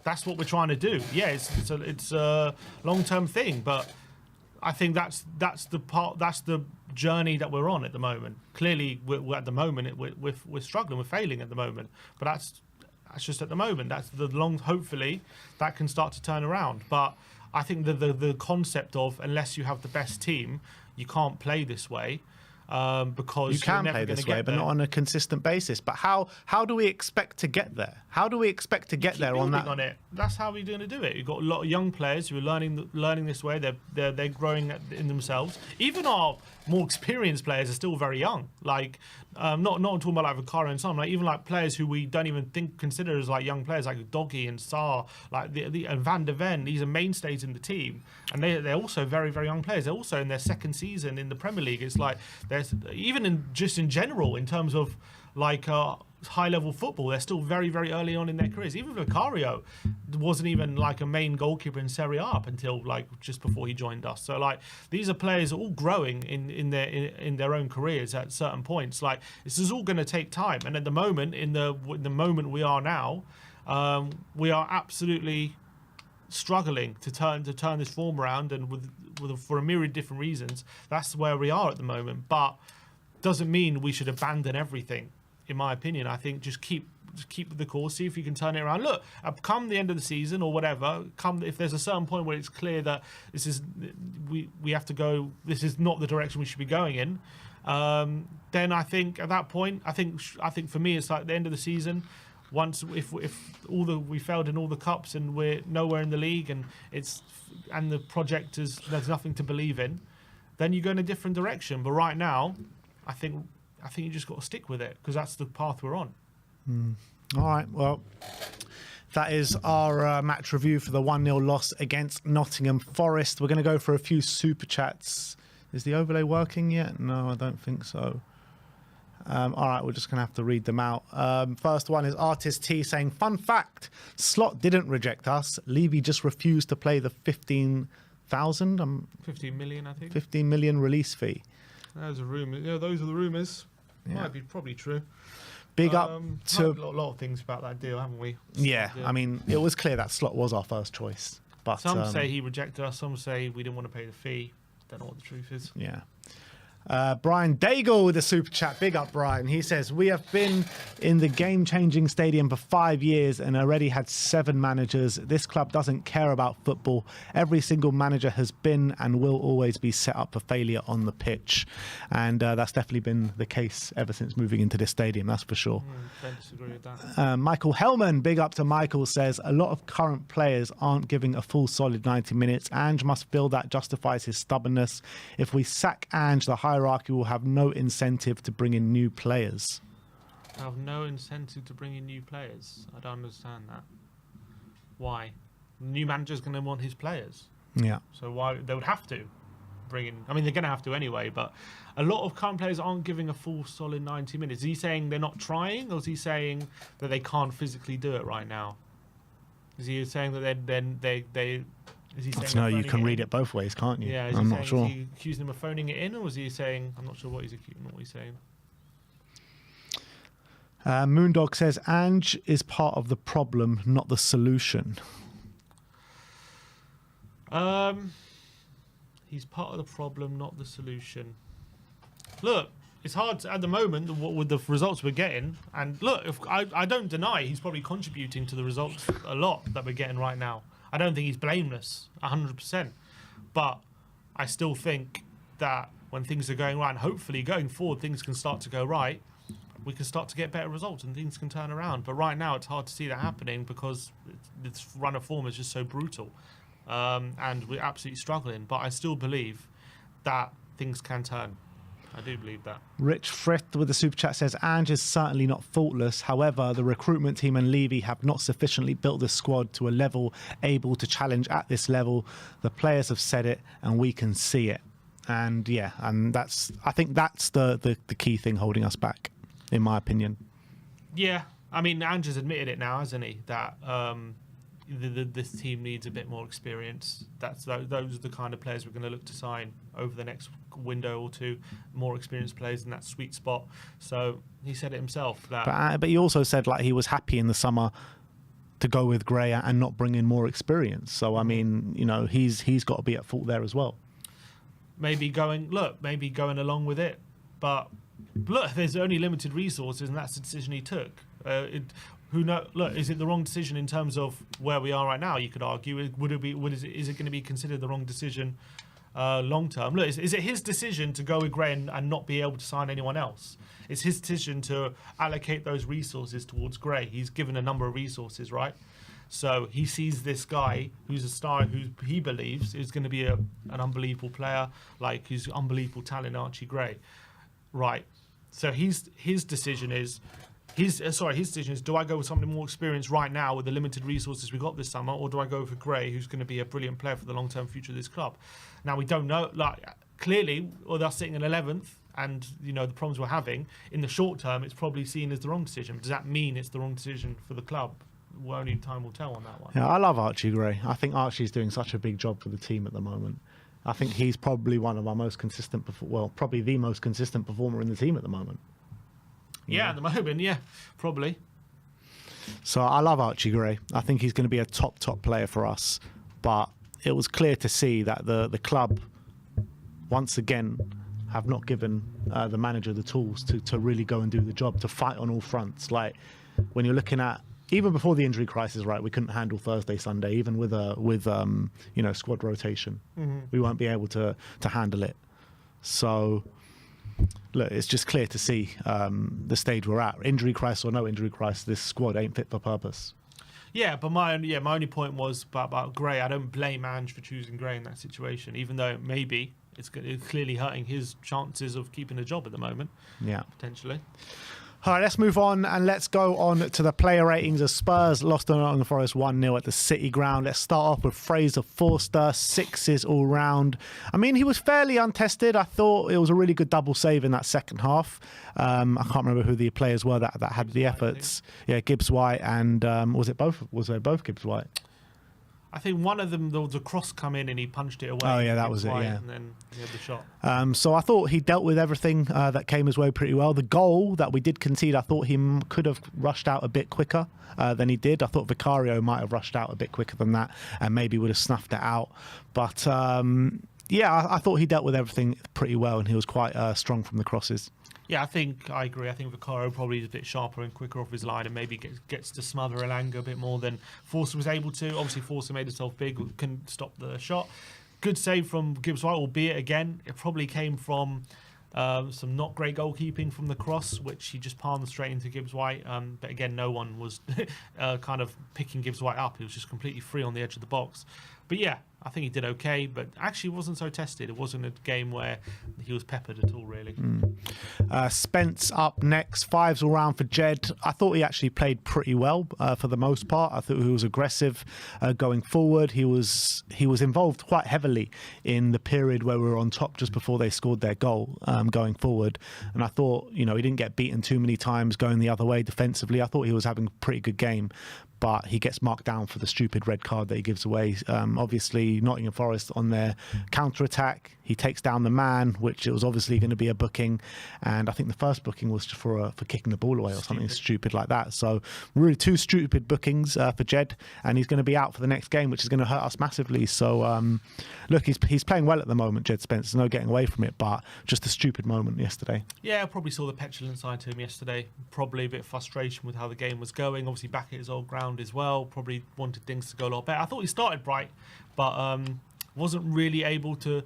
Speaker 2: That's what we're trying to do. Yeah, it's a long-term thing, but I think that's the journey that we're on at the moment. Clearly, we're at the moment we're struggling, we're failing at the moment, but that's just at the moment. That's the long. Hopefully, that can start to turn around, but. I think the concept of, unless you have the best team, you can't play this way, because
Speaker 1: you can play this way, but not on a consistent basis. But how do we expect to get there? How do we expect to get there on that?
Speaker 2: On it. That's how we're going to do it. You've got a lot of young players who are learning this way. They're growing in themselves. Even our more experienced players are still very young. Like, not talking about like Vicario and some, like even like players who we don't even consider as like young players, like Doggy and Sarr, like and Van de Ven. These are mainstays in the team, and they're also very, very young players. They're also in their second season in the Premier League. It's like there's even in general in terms of like high-level football, they're still very, very early on in their careers. Even Vicario wasn't even like a main goalkeeper in Serie A up until like just before he joined us. So like these are players all growing in their own careers at certain points. Like this is all going to take time, and at the moment, in the moment we are now, we are absolutely struggling to turn this form around, and for a myriad of different reasons, that's where we are at the moment. But doesn't mean we should abandon everything. In my opinion, I think just keep the course, see if you can turn it around. Look, come the end of the season or whatever, if there's a certain point where it's clear that this is we have to go, this is not the direction we should be going in, then I think at that point, I think for me it's like the end of the season. Once if we failed in all the cups and we're nowhere in the league and the project there's nothing to believe in, then you go in a different direction. But right now, I think you just got to stick with it because that's the path we're on.
Speaker 1: All right, well, that is our match review for the 1-0 loss against Nottingham Forest. We're going to go for a few super chats. Is the overlay working yet? No, I don't think so. All right, we're just going to have to read them out. First one is Artist T saying, fun fact, Slot didn't reject us. Levy just refused to play the 15,000?
Speaker 2: 15 million, I think.
Speaker 1: 15 million release fee.
Speaker 2: There's a rumour. Yeah, those are the rumours.
Speaker 1: Yeah.
Speaker 2: Might be probably true.
Speaker 1: Big up to
Speaker 2: a lot of things about that deal, haven't we?
Speaker 1: Yeah, I mean, it was clear that Slot was our first choice. But
Speaker 2: some say he rejected us. Some say we didn't want to pay the fee. Don't know what the truth is.
Speaker 1: Yeah. Brian Daigle with a super chat. Big up, Brian. He says, we have been in the game-changing stadium for 5 years and already had 7 managers. This club doesn't care about football. Every single manager has been and will always be set up for failure on the pitch. And that's definitely been the case ever since moving into this stadium, that's for sure.
Speaker 2: Don't disagree with that.
Speaker 1: Michael Hellman, big up to Michael, says, a lot of current players aren't giving a full solid 90 minutes. Ange must feel that justifies his stubbornness. If we sack Ange, the hierarchy will have no incentive to bring in new players.
Speaker 2: have no incentive to bring in new players. I don't understand that. Why? The new manager's going to want his players.
Speaker 1: Yeah.
Speaker 2: So why they would have to bring in? I mean, they're going to have to anyway. But a lot of current players aren't giving a full solid 90 minutes. Is he saying they're not trying, or is he saying that they can't physically do it right now? Is he saying that they? Is he saying
Speaker 1: No,
Speaker 2: they're
Speaker 1: you
Speaker 2: phoning
Speaker 1: can
Speaker 2: it
Speaker 1: read
Speaker 2: in?
Speaker 1: it both ways, can't you?
Speaker 2: Yeah,
Speaker 1: I'm not sure.
Speaker 2: Is he accusing them of phoning it in, or is he saying? I'm not sure what he's saying.
Speaker 1: Moondog says Ange is part of the problem, not the solution.
Speaker 2: He's part of the problem, not the solution. Look, it's hard at the moment with the results we're getting. And look, if I don't deny he's probably contributing to the results a lot that we're getting right now. I don't think he's blameless 100%. But I still think that when things are going right, and hopefully going forward things can start to go right, we can start to get better results and things can turn around. But right now it's hard to see that happening because this run of form is just so brutal. And we're absolutely struggling. But I still believe that things can turn. I do believe that.
Speaker 1: Rich Frith with the super chat says Ange is certainly not faultless. However, the recruitment team and Levy have not sufficiently built the squad to a level able to challenge at this level. The players have said it and we can see it. And yeah, and I think that's the key thing holding us back, in my opinion.
Speaker 2: Yeah, I mean, Ange has admitted it now, hasn't he? That this team needs a bit more experience. Those are the kind of players we're going to look to sign over the next window or two. More experienced players in that sweet spot. So he said it himself. That
Speaker 1: But he also said like he was happy in the summer to go with Gray and not bring in more experience. So I mean, you know, he's got to be at fault there as well.
Speaker 2: Maybe going along with it, but look, there's only limited resources, and that's the decision he took. Who know? Look, is it the wrong decision in terms of where we are right now? You could argue. Is it going to be considered the wrong decision long term? Look, is it his decision to go with Gray and not be able to sign anyone else? It's his decision to allocate those resources towards Gray. He's given a number of resources, right? So he sees this guy who's a star, who he believes is going to be an unbelievable player, like who's unbelievable talent, Archie Gray, right? So his decision is. His decision is: do I go with somebody more experienced right now with the limited resources we got this summer, or do I go for Gray, who's going to be a brilliant player for the long-term future of this club? Now we don't know. Like clearly, or they're sitting in 11th, and you know the problems we're having in the short term, it's probably seen as the wrong decision. Does that mean it's the wrong decision for the club? Well, only time will tell on that one.
Speaker 1: Yeah, I love Archie Gray. I think Archie's doing such a big job for the team at the moment. I think he's probably one of our most consistent, probably the most consistent performer in the team at the moment.
Speaker 2: Yeah, at the moment, yeah, probably.
Speaker 1: So I love Archie Gray. I think he's going to be a top player for us. But it was clear to see that the club, once again, have not given the manager the tools to really go and do the job, to fight on all fronts. Like when you're looking at, even before the injury crisis, right, we couldn't handle Thursday, Sunday, even with squad rotation. Mm-hmm. We won't be able to handle it. So look, it's just clear to see the stage we're at. Injury crisis or no injury crisis, this squad ain't fit for purpose.
Speaker 2: Yeah, but my only point was about Gray. I don't blame Ange for choosing Gray in that situation, even though maybe it's clearly hurting his chances of keeping a job at the moment. Yeah, potentially.
Speaker 1: All right, let's move on and let's go on to the player ratings. As Spurs lost to Nottingham Forest 1-0 at the City Ground. Let's start off with Fraser Forster, 6s all round. I mean, he was fairly untested. I thought it was a really good double save in that second half. I can't remember who the players were that had the efforts. Yeah, Gibbs White and was it both? Was they both Gibbs White?
Speaker 2: I think one of them, there was a cross come in and he punched it away.
Speaker 1: Oh, yeah, that was it, yeah.
Speaker 2: And then he had the shot.
Speaker 1: So I thought he dealt with everything that came his way pretty well. The goal that we did concede, I thought he could have rushed out a bit quicker than he did. I thought Vicario might have rushed out a bit quicker than that and maybe would have snuffed it out. But, I thought he dealt with everything pretty well and he was quite strong from the crosses.
Speaker 2: Yeah, I agree. I think Vicario probably is a bit sharper and quicker off his line and maybe gets to smother Elanga a bit more than Forster was able to. Obviously, Forster made himself big, couldn't stop the shot. Good save from Gibbs White, albeit again, it probably came from Some not great goalkeeping from the cross, which he just palmed straight into Gibbs White. But again, no one was kind of picking Gibbs White up. He was just completely free on the edge of the box. But yeah, I think he did okay, but actually wasn't so tested. It wasn't a game where he was peppered at all, really.
Speaker 1: Spence up next, 5s all round for Jed. I thought he actually played pretty well for the most part. I thought he was aggressive going forward. He was involved quite heavily in the period where we were on top just before they scored their goal going forward. And I thought, he didn't get beaten too many times going the other way defensively. I thought he was having a pretty good game, but he gets marked down for the stupid red card that he gives away. Obviously, Nottingham Forest on their counter-attack, he takes down the man, which it was obviously going to be a booking. And I think the first booking was for kicking the ball away or something stupid like that. So really 2 stupid bookings for Jed, and he's going to be out for the next game, which is going to hurt us massively. So look, he's playing well at the moment, Jed Spence. There's no getting away from it, but just a stupid moment yesterday.
Speaker 2: Yeah, I probably saw the petulant side to him yesterday. Probably a bit of frustration with how the game was going. Obviously back at his old ground as well. Probably wanted things to go a lot better. I thought he started bright, but wasn't really able to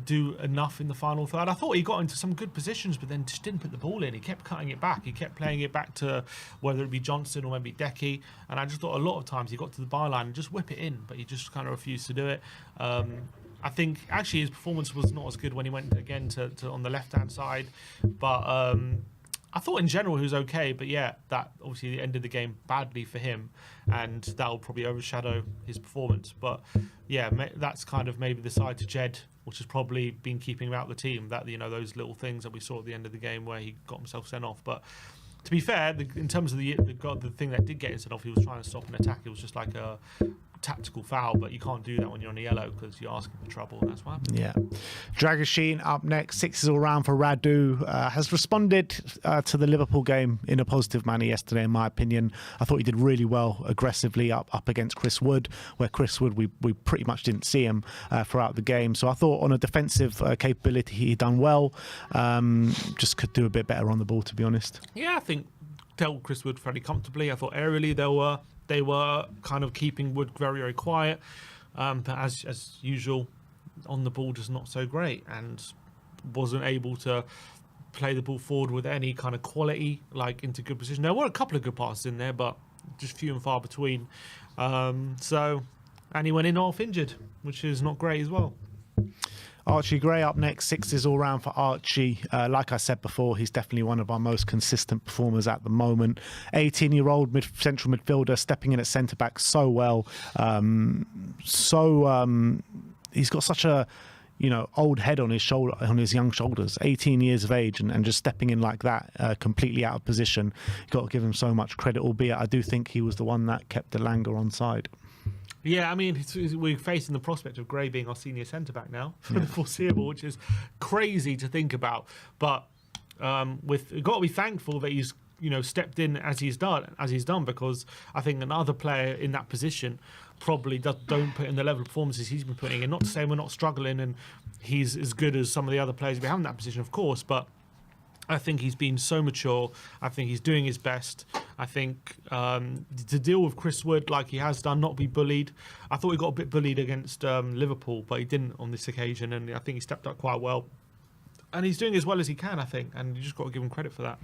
Speaker 2: do enough in the final third. I thought he got into some good positions, but then just didn't put the ball in. He kept cutting it back. He kept playing it back to whether it be Johnson or maybe Decky. And I just thought a lot of times he got to the byline and just whip it in, but he just kind of refused to do it. I think actually his performance was not as good when he went again to on the left-hand side. But I thought in general he was okay, but yeah, that obviously ended the game badly for him, and that will probably overshadow his performance. But yeah, that's kind of maybe the side to Jed, which has probably been keeping him out of the team. That those little things that we saw at the end of the game where he got himself sent off. But to be fair, in terms of the thing that did get him sent off, he was trying to stop an attack. It was just like a tactical foul, but you can't do that when you're on a yellow because you're asking for trouble, and that's what happened.
Speaker 1: Yeah. Dragoshin up next, 6s all round for Radu. Has responded to the Liverpool game in a positive manner yesterday, in my opinion. I thought he did really well aggressively up against Chris Wood, where Chris Wood, we pretty much didn't see him throughout the game. So I thought on a defensive capability, he done well. Just could do a bit better on the ball, to be honest.
Speaker 2: Yeah, I think dealt Chris Wood fairly comfortably. I thought aerially they were kind of keeping Wood very, very quiet. But as usual, on the ball, just not so great, and wasn't able to play the ball forward with any kind of quality, like into good position. There were a couple of good passes in there, but just few and far between. And he went in half injured, which is not great as well.
Speaker 1: Archie Gray up next, 6s all round for Archie. Like I said before, he's definitely one of our most consistent performers at the moment. 18-year-old central midfielder stepping in at centre-back so well. He's got such a old head on his young shoulders, 18 years of age, and just stepping in like that, completely out of position. You've got to give him so much credit, albeit I do think he was the one that kept Elanga on side.
Speaker 2: Yeah, I mean, we're facing the prospect of Gray being our senior centre-back now for the foreseeable, which is crazy to think about. But we've got to be thankful that he's stepped in as he's done, because I think another player in that position probably don't put in the level of performances he's been putting in. Not to say we're not struggling and he's as good as some of the other players we have in that position, of course, but I think he's been so mature. I think he's doing his best. I think to deal with Chris Wood like he has done, not be bullied. I thought he got a bit bullied against Liverpool, but he didn't on this occasion, and I think he stepped up quite well. And he's doing as well as he can, I think, and you just got to give him credit for that.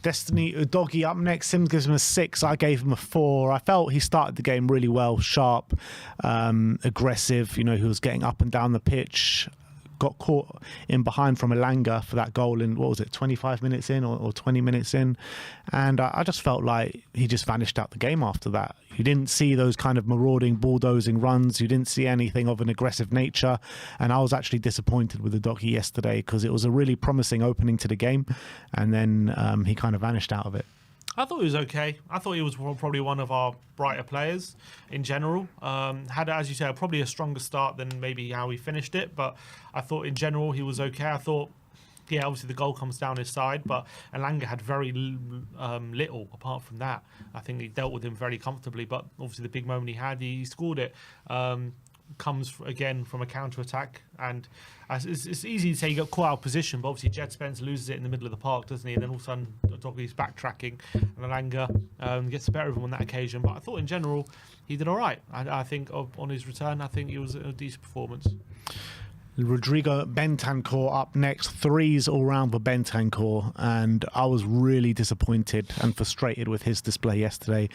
Speaker 1: Destiny Udogie up next. Sim gives him a 6. I gave him a 4. I felt he started the game really well, sharp, aggressive. He was getting up and down the pitch. Got caught in behind from Elanga for that goal in, 25 minutes in or 20 minutes in. And I just felt like he just vanished out the game after that. You didn't see those kind of marauding, bulldozing runs. You didn't see anything of an aggressive nature. And I was actually disappointed with Udogie yesterday because it was a really promising opening to the game. And then he kind of vanished out of it.
Speaker 2: I thought he was okay. I thought he was probably one of our brighter players in general. Had, as you said, probably a stronger start than maybe how he finished it. But I thought in general he was okay. I thought, yeah, obviously the goal comes down his side, but Elanga had very little apart from that. I think he dealt with him very comfortably. But obviously the big moment he had, he scored it. Comes again from a counter-attack, and it's easy to say he got caught out of position, but obviously Jed Spence loses it in the middle of the park, doesn't he? And then all of a sudden Udoggie's backtracking, and Elanga gets the better of him on that occasion. But I thought in general he did all right. I think on his return, I think it was a decent performance.
Speaker 1: Rodrigo Bentancur up next. Threes all round for Bentancur, and I was really disappointed and frustrated with his display yesterday.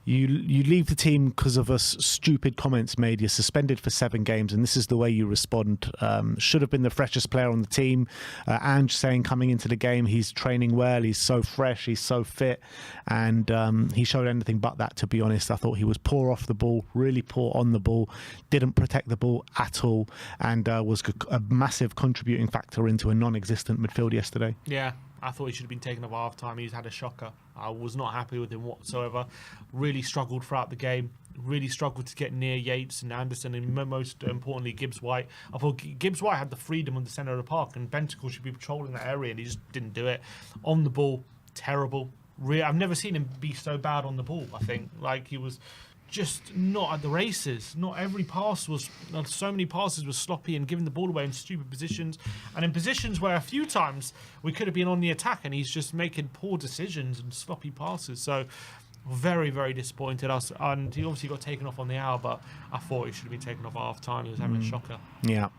Speaker 1: You leave the team because of stupid comments made. You're suspended for 7 games, and this is the way you respond. Should have been the freshest player on the team. Ange saying coming into the game, he's training well, he's so fresh, he's so fit, and he showed anything but that, to be honest. I thought he was poor off the ball, really poor on the ball, didn't protect the ball at all, and was a massive contributing factor into a non-existent midfield yesterday.
Speaker 2: Yeah, I thought he should have been taken off half time. He's had a shocker. I was not happy with him whatsoever. Really struggled throughout the game. Really struggled to get near Yates and Anderson, and most importantly, Gibbs-White. I thought Gibbs-White had the freedom on the centre of the park, and Bentancur should be patrolling that area, and he just didn't do it. On the ball, terrible. I've never seen him be so bad on the ball, I think. Like, he was just not at the races. Not every pass was... So many passes were sloppy and giving the ball away in stupid positions. And in positions where a few times we could have been on the attack, and he's just making poor decisions and sloppy passes. So very, very disappointed. And he obviously got taken off on the hour, but I thought he should have been taken off half time. He was having a shocker.
Speaker 1: Yeah.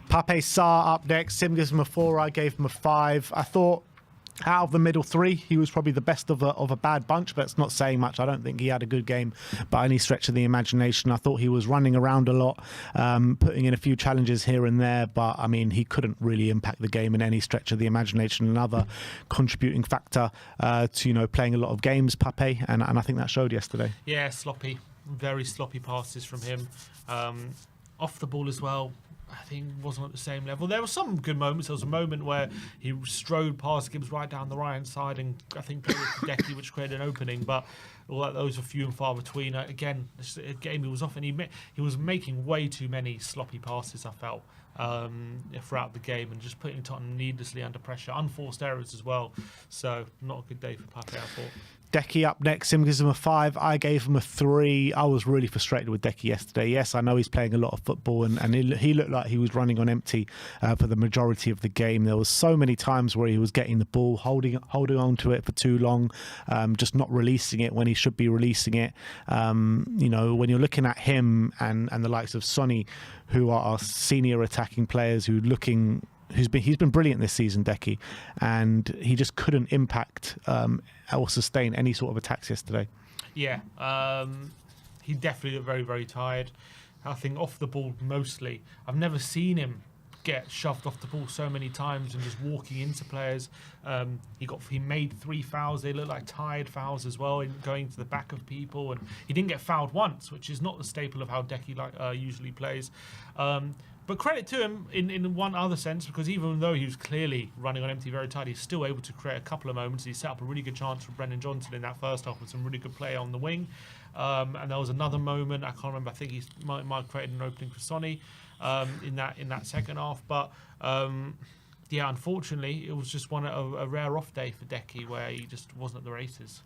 Speaker 1: Pape Sarr up next. Sim gives him a 4. I gave him a 5. I thought, out of the middle 3, he was probably the best of a bad bunch, but it's not saying much. I don't think he had a good game by any stretch of the imagination. I thought he was running around a lot, putting in a few challenges here and there, but I mean, he couldn't really impact the game in any stretch of the imagination. Another contributing factor to playing a lot of games, Pape, and I think that showed yesterday.
Speaker 2: Yeah, sloppy, very sloppy passes from him. Off the ball as well, I think wasn't at the same level. There were some good moments. There was a moment where he strode past Gibbs right down the right-hand side, and I think played with Decky, which created an opening, but all that, those were few and far between. Again, a game he was off, and he was making way too many sloppy passes, I felt, throughout the game, and just putting Tottenham needlessly under pressure. Unforced errors as well. So not a good day for Pape, I thought.
Speaker 1: Decky up next. Sim gives him a 5. I gave him a 3. I was really frustrated with Decky yesterday. Yes, I know he's playing a lot of football, and he looked like he was running on empty for the majority of the game. There was so many times where he was getting the ball, holding on to it for too long, just not releasing it when he should be releasing it. When you're looking at him and the likes of Sonny, who are our senior attacking players, he's been brilliant this season, Decky, and he just couldn't impact or sustain any sort of attacks yesterday.
Speaker 2: Yeah, he definitely looked very, very tired. I think off the ball mostly. I've never seen him get shoved off the ball so many times and just walking into players. He made 3 fouls. They looked like tired fouls as well, in going to the back of people, and he didn't get fouled once, which is not the staple of how Decky usually plays. But credit to him in one other sense, because even though he was clearly running on empty very tight, he's still able to create a couple of moments. He set up a really good chance for Brennan Johnson in that first half with some really good play on the wing. And there was another moment, I can't remember, I think he might have created an opening for Sonny in that second half. But unfortunately, it was just a rare off day for Decky, where he just wasn't at the races.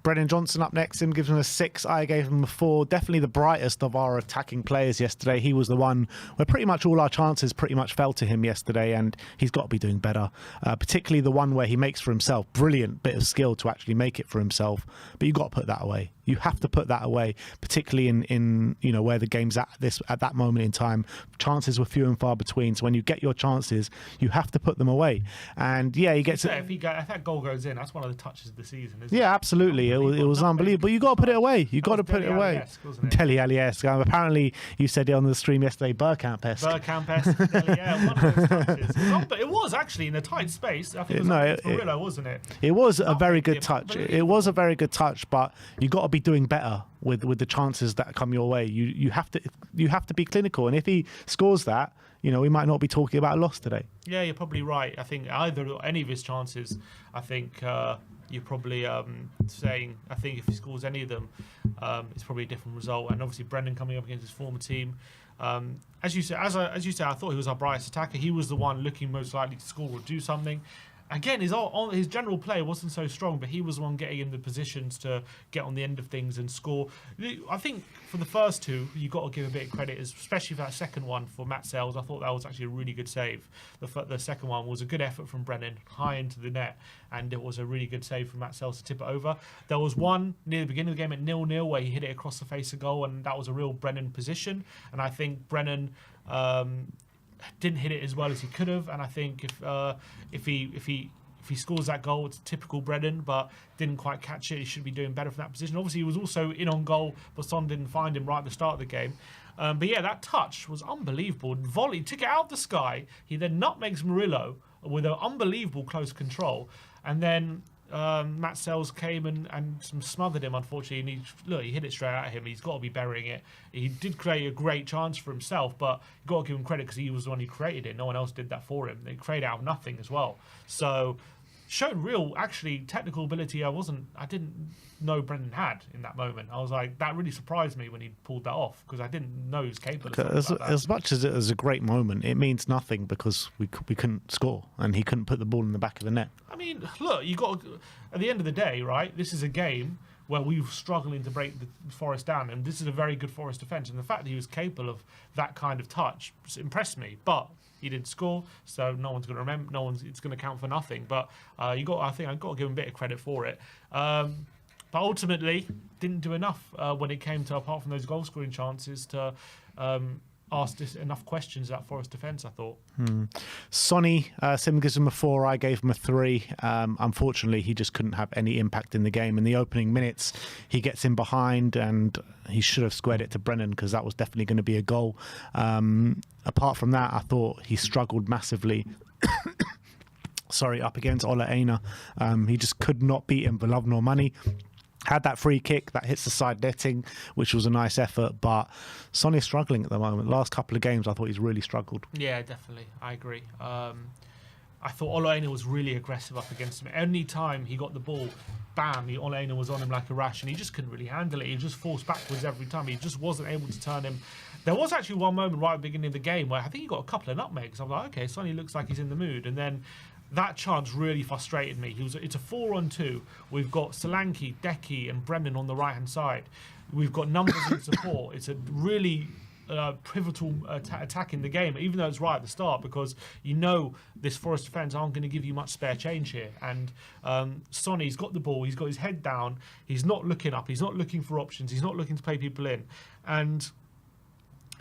Speaker 1: Brennan Johnson up next. Him gives him a 6. I gave him a 4. Definitely the brightest of our attacking players yesterday. He was the one where pretty much all our chances pretty much fell to him yesterday, and he's got to be doing better. Particularly the one where he makes for himself. Brilliant bit of skill to actually make it for himself, but you've got to put that away. You have to put that away, particularly in where the game's at that moment in time. Chances were few and far between. So when you get your chances, you have to put them away. And yeah, he gets it.
Speaker 2: If that goal goes in, that's one of the touches of the season, isn't it?
Speaker 1: Yeah, absolutely. It was unbelievable. You got to put it away. You got to put it away. Dele Alli-esque. Apparently, you said it on the stream yesterday. Bergkamp-esque.
Speaker 2: Bergkamp-esque. Yeah, one of those touches. But it was actually in a tight space. I think it was Murillo, wasn't it?
Speaker 1: It was a very good touch. It was a very good touch, but you got to be doing better with the chances that come your way. You have to be clinical, and if he scores that, we might not be talking about a loss today.
Speaker 2: Yeah, you're probably right. I think any of his chances, I think you're probably saying, I think if he scores any of them, it's probably a different result. And obviously Brendan coming up against his former team, as you said, I thought he was our brightest attacker. He was the one looking most likely to score or do something. Again, his general play wasn't so strong, but he was the one getting in the positions to get on the end of things and score. I think for the first 2, you've got to give a bit of credit, especially for that second one for Matt Sells. I thought that was actually a really good save. The second one was a good effort from Brennan, high into the net, and it was a really good save from Matt Sells to tip it over. There was one near the beginning of the game at 0-0 where he hit it across the face of goal, and that was a real Brennan position. And I think Brennan didn't hit it as well as he could have. And I think if he scores that goal, it's typical Brennan, but didn't quite catch it. He should be doing better from that position. Obviously, he was also in on goal, but Son didn't find him right at the start of the game. But yeah, that touch was unbelievable. Volley, took it out of the sky. He then nutmegs Murillo with an unbelievable close control. And then Matt Sells came and smothered him, unfortunately. And he hit it straight at him. He's got to be burying it. He did create a great chance for himself, but you've got to give him credit because he was the one who created it. No one else did that for him. They created out of nothing as well. So showed real, actually, technical ability I didn't know Brendan had in that moment. I was like, that really surprised me when he pulled that off because I didn't know he was capable of something like that.
Speaker 1: As much as it was a great moment, it means nothing because we couldn't score and he couldn't put the ball in the back of the net.
Speaker 2: I mean, look, you got at the end of the day, right? This is a game where we were struggling to break the Forest down, and this is a very good Forest defence. And the fact that he was capable of that kind of touch impressed me. But he didn't score, so no one's going to remember. It's going to count for nothing. But I think I've got to give him a bit of credit for it. But ultimately, didn't do enough when it came to, apart from those goal scoring chances, to asked enough questions about Forest defence, I thought.
Speaker 1: Sonny, Sim gives him a 4, I gave him a 3. Unfortunately, he just couldn't have any impact in the game. In the opening minutes, he gets in behind and he should have squared it to Brennan because that was definitely going to be a goal. Apart from that, I thought he struggled massively. Up against Ola Aina. He just could not beat him for love nor money. Had that free kick that hits the side netting, which was a nice effort, but Son is struggling at the moment. Last couple of games, I thought he's really struggled.
Speaker 2: Yeah, definitely. I agree. I thought Ola Aina was really aggressive up against him. Any time he got the ball, bam, Ola Aina was on him like a rash, and he just couldn't really handle it. He just forced backwards every time. He just wasn't able to turn him. There was actually one moment right at the beginning of the game where I think he got a couple of nutmegs. I'm like, okay, Sonny looks like he's in the mood. And then that chance really frustrated me. It's a 4-on-2. We've got Solanke, Decky, and Brennan on the right-hand side. We've got numbers in support. It's a really pivotal attack in the game, even though it's right at the start, because you know this Forest defence aren't going to give you much spare change here. And Sonny's got the ball. He's got his head down. He's not looking up. He's not looking for options. He's not looking to play people in. And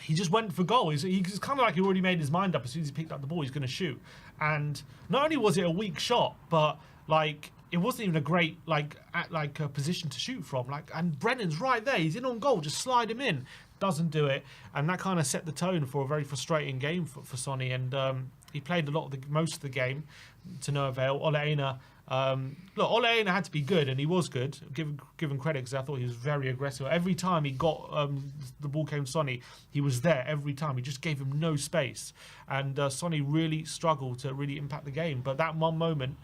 Speaker 2: he just went for goal. He's kind of like he already made his mind up. As soon as he picked up the ball, he's going to shoot. And not only was it a weak shot, but like it wasn't even a great a position to shoot from. And Brennan's right there. He's in on goal. Just slide him in. Doesn't do it. And that kind of set the tone for a very frustrating game for Sonny. And he played most of the game to no avail. Ola Aina. Ola Aina had to be good, and he was good. Give him credit because I thought he was very aggressive. Every time he got the ball came to Sonny, he was there every time. He just gave him no space, and Sonny really struggled to really impact the game. But that one moment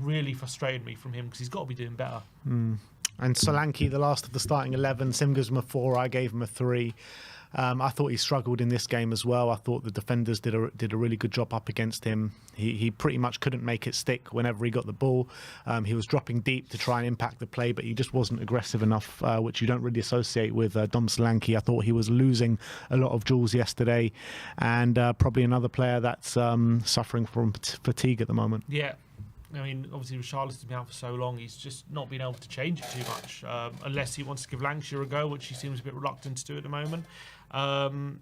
Speaker 2: really frustrated me from him because he's got to be doing better.
Speaker 1: And Solanke, the last of the starting 11, Sim gives him a 4, I gave him a 3. I thought he struggled in this game as well. I thought the defenders did a really good job up against him. He pretty much couldn't make it stick whenever he got the ball. He was dropping deep to try and impact the play, but he just wasn't aggressive enough, which you don't really associate with Dom Solanke. I thought he was losing a lot of duels yesterday, and probably another player that's suffering from fatigue at the moment.
Speaker 2: Yeah. I mean, obviously, Richarlison's been out for so long, he's just not been able to change it too much, unless he wants to give Lancashire a go, which he seems a bit reluctant to do at the moment. And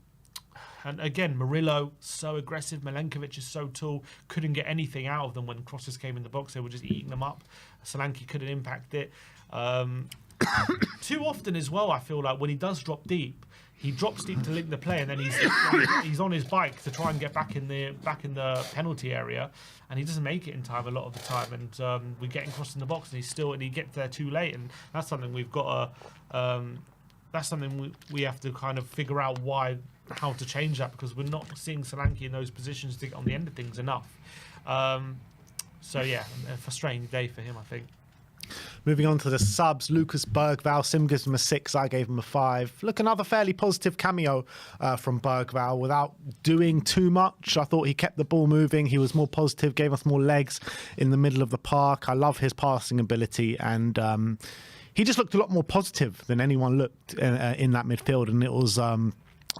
Speaker 2: again, Murillo, so aggressive. Milenkovic is so tall, couldn't get anything out of them when crosses came in the box. They were just eating them up. Solanke couldn't impact it. Too often as well, I feel like when he does drop deep, he drops deep to link the play, and then he's on his bike to try and get back in the penalty area, and he doesn't make it in time a lot of the time. And we're getting crossed in the box, and he gets there too late, and that's something we've got to. That's something we have to kind of figure out how to change that, because we're not seeing Solanke in those positions to get on the end of things enough. So yeah, a frustrating day for him, I think.
Speaker 1: Moving on to the subs, Lucas Bergvall. Sim gives him a 6, I gave him a 5. Look, another fairly positive cameo from Bergvall without doing too much. I thought he kept the ball moving. He was more positive, gave us more legs in the middle of the park. I love his passing ability, and he just looked a lot more positive than anyone looked in that midfield, and it was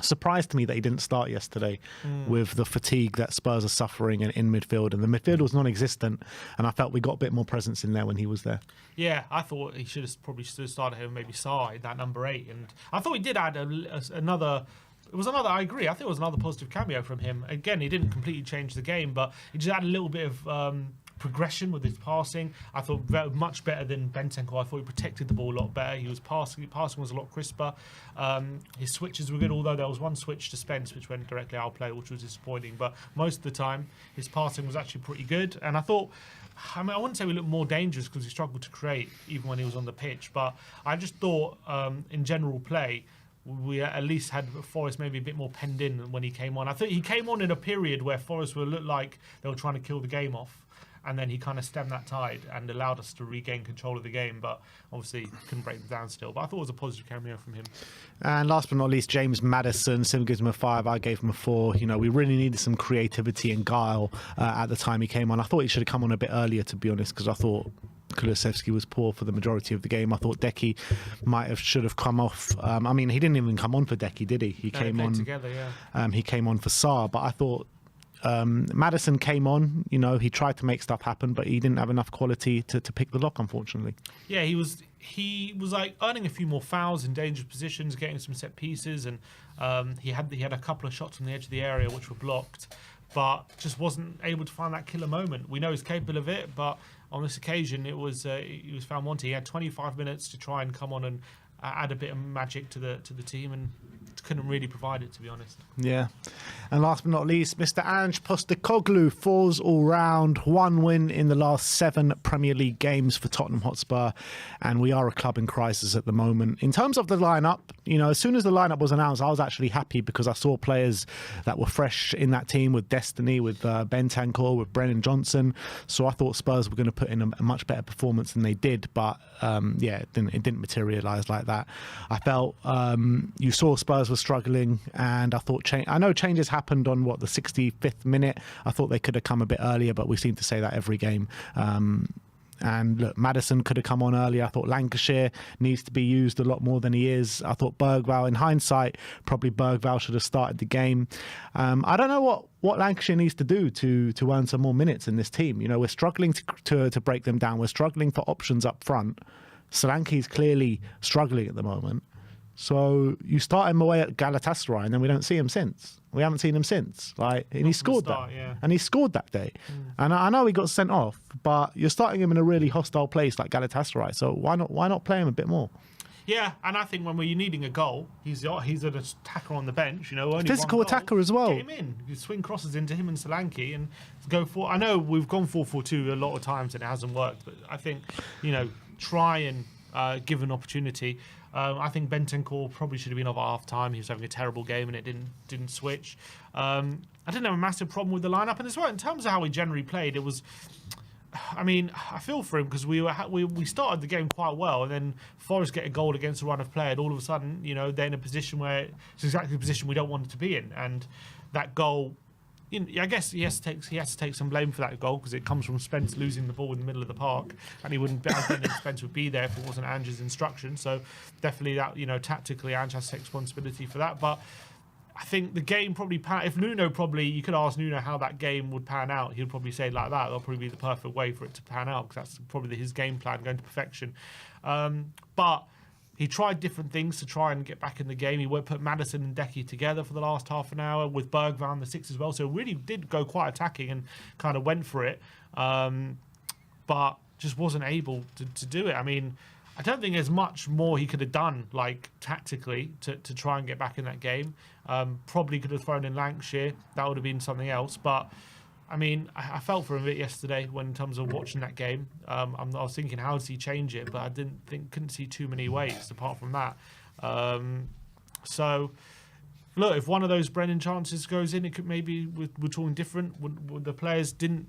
Speaker 1: surprised to me that he didn't start yesterday with the fatigue that Spurs are suffering in midfield, and the midfield was non-existent, and I felt we got a bit more presence in there when he was there.
Speaker 2: Yeah, I thought he should have started him, maybe Sarr in that number 8, and I thought he did add another it was another. I agree. I think it was another positive cameo from him. Again, he didn't completely change the game, but he just had a little bit of progression with his passing. I thought much better than Bentancur. I thought he protected the ball a lot better. He was passing was a lot crisper. His switches were good, although there was one switch to Spence which went directly out of play, which was disappointing. But most of the time, his passing was actually pretty good. And I thought, I mean, I wouldn't say we looked more dangerous because we struggled to create even when he was on the pitch. But I just thought, in general play, we at least had Forest maybe a bit more penned in when he came on. I think he came on in a period where Forest looked like they were trying to kill the game off. And then he kind of stemmed that tide and allowed us to regain control of the game, but obviously couldn't break them down still. But I thought it was a positive cameo from him.
Speaker 1: And last but not least, James Maddison. Sim gives him a 5. I gave him a 4. You know, we really needed some creativity and guile at the time he came on. I thought he should have come on a bit earlier, to be honest, because I thought Kulusevski was poor for the majority of the game. I thought Decky should have come off. I mean, he didn't even come on for Decky, did he? He came on
Speaker 2: together, yeah.
Speaker 1: He came on for Sarr, but I thought Maddison came on. You know, he tried to make stuff happen, but he didn't have enough quality to pick the lock, unfortunately.
Speaker 2: Yeah, he was like earning a few more fouls in dangerous positions, getting some set pieces, and he had a couple of shots from the edge of the area which were blocked, but just wasn't able to find that killer moment. We know he's capable of it, but on this occasion he was found wanting. He had 25 minutes to try and come on and add a bit of magic to the team, and couldn't really provide it, to be honest.
Speaker 1: Yeah. And last but not least, Mr. Ange Postecoglou, 4s all round, 1 win in the last 7 Premier League games for Tottenham Hotspur, and we are a club in crisis at the moment. In terms of the lineup, you know, as soon as the lineup was announced, I was actually happy because I saw players that were fresh in that team with Destiny, with Bentancur, with Brennan Johnson. So I thought Spurs were going to put in a much better performance than they did, but yeah, it didn't materialise like that. I felt you saw Spurs were struggling, and I thought I know changes happened on the 65th minute. I thought they could have come a bit earlier, but we seem to say that every game. And look, Maddison could have come on earlier. I thought Lancashire needs to be used a lot more than he is. I thought Bergvall, in hindsight, probably Bergvall should have started the game. I don't know what Lancashire needs to do to earn some more minutes in this team. You know, we're struggling to break them down. We're struggling for options up front. Solanke's clearly struggling at the moment. So you start him away at Galatasaray, and then we don't see him since. We haven't seen him since. And he scored that. Yeah. And he scored that day. And I know he got sent off, but you're starting him in a really hostile place like Galatasaray. So why not play him a bit more?
Speaker 2: Yeah, and I think when we're needing a goal, he's an attacker on the bench. You know, only
Speaker 1: physical attacker as well.
Speaker 2: Get him in. You swing crosses into him and Solanke and go for. I know we've gone 4-4-2 a lot of times and it hasn't worked, but I think, you know, try and give an opportunity. I think Bentancur probably should have been off at half time. He was having a terrible game and it didn't switch. I didn't have a massive problem with the lineup, and as well in terms of how we generally played, it was. I mean, I feel for him because we started the game quite well, and then Forest get a goal against a run of play, and all of a sudden, you know, they're in a position where it's exactly the position we don't want it to be in, and that goal. I guess he has to take some blame for that goal because it comes from Spence losing the ball in the middle of the park, and he wouldn't. I don't think Spence would be there if it wasn't Ange's instruction. So definitely that, you know, tactically Ange has to take responsibility for that. But I think the game probably if you could ask Nuno how that game would pan out, he'd probably say like that. That'll probably be the perfect way for it to pan out because that's probably his game plan going to perfection. But he tried different things to try and get back in the game. He put Maddison and Decky together for the last half an hour with Bergvall on the 6 as well. So really did go quite attacking and kind of went for it, but just wasn't able to do it. I mean, I don't think there's much more he could have done, like tactically, to try and get back in that game. Probably could have thrown in Lancashire. That would have been something else. But I mean, I felt for him a bit yesterday in terms of watching that game. I was thinking, how does he change it? But I couldn't see too many ways apart from that. So, look, if one of those Brennan chances goes in, it could maybe we're talking different. Would the players didn't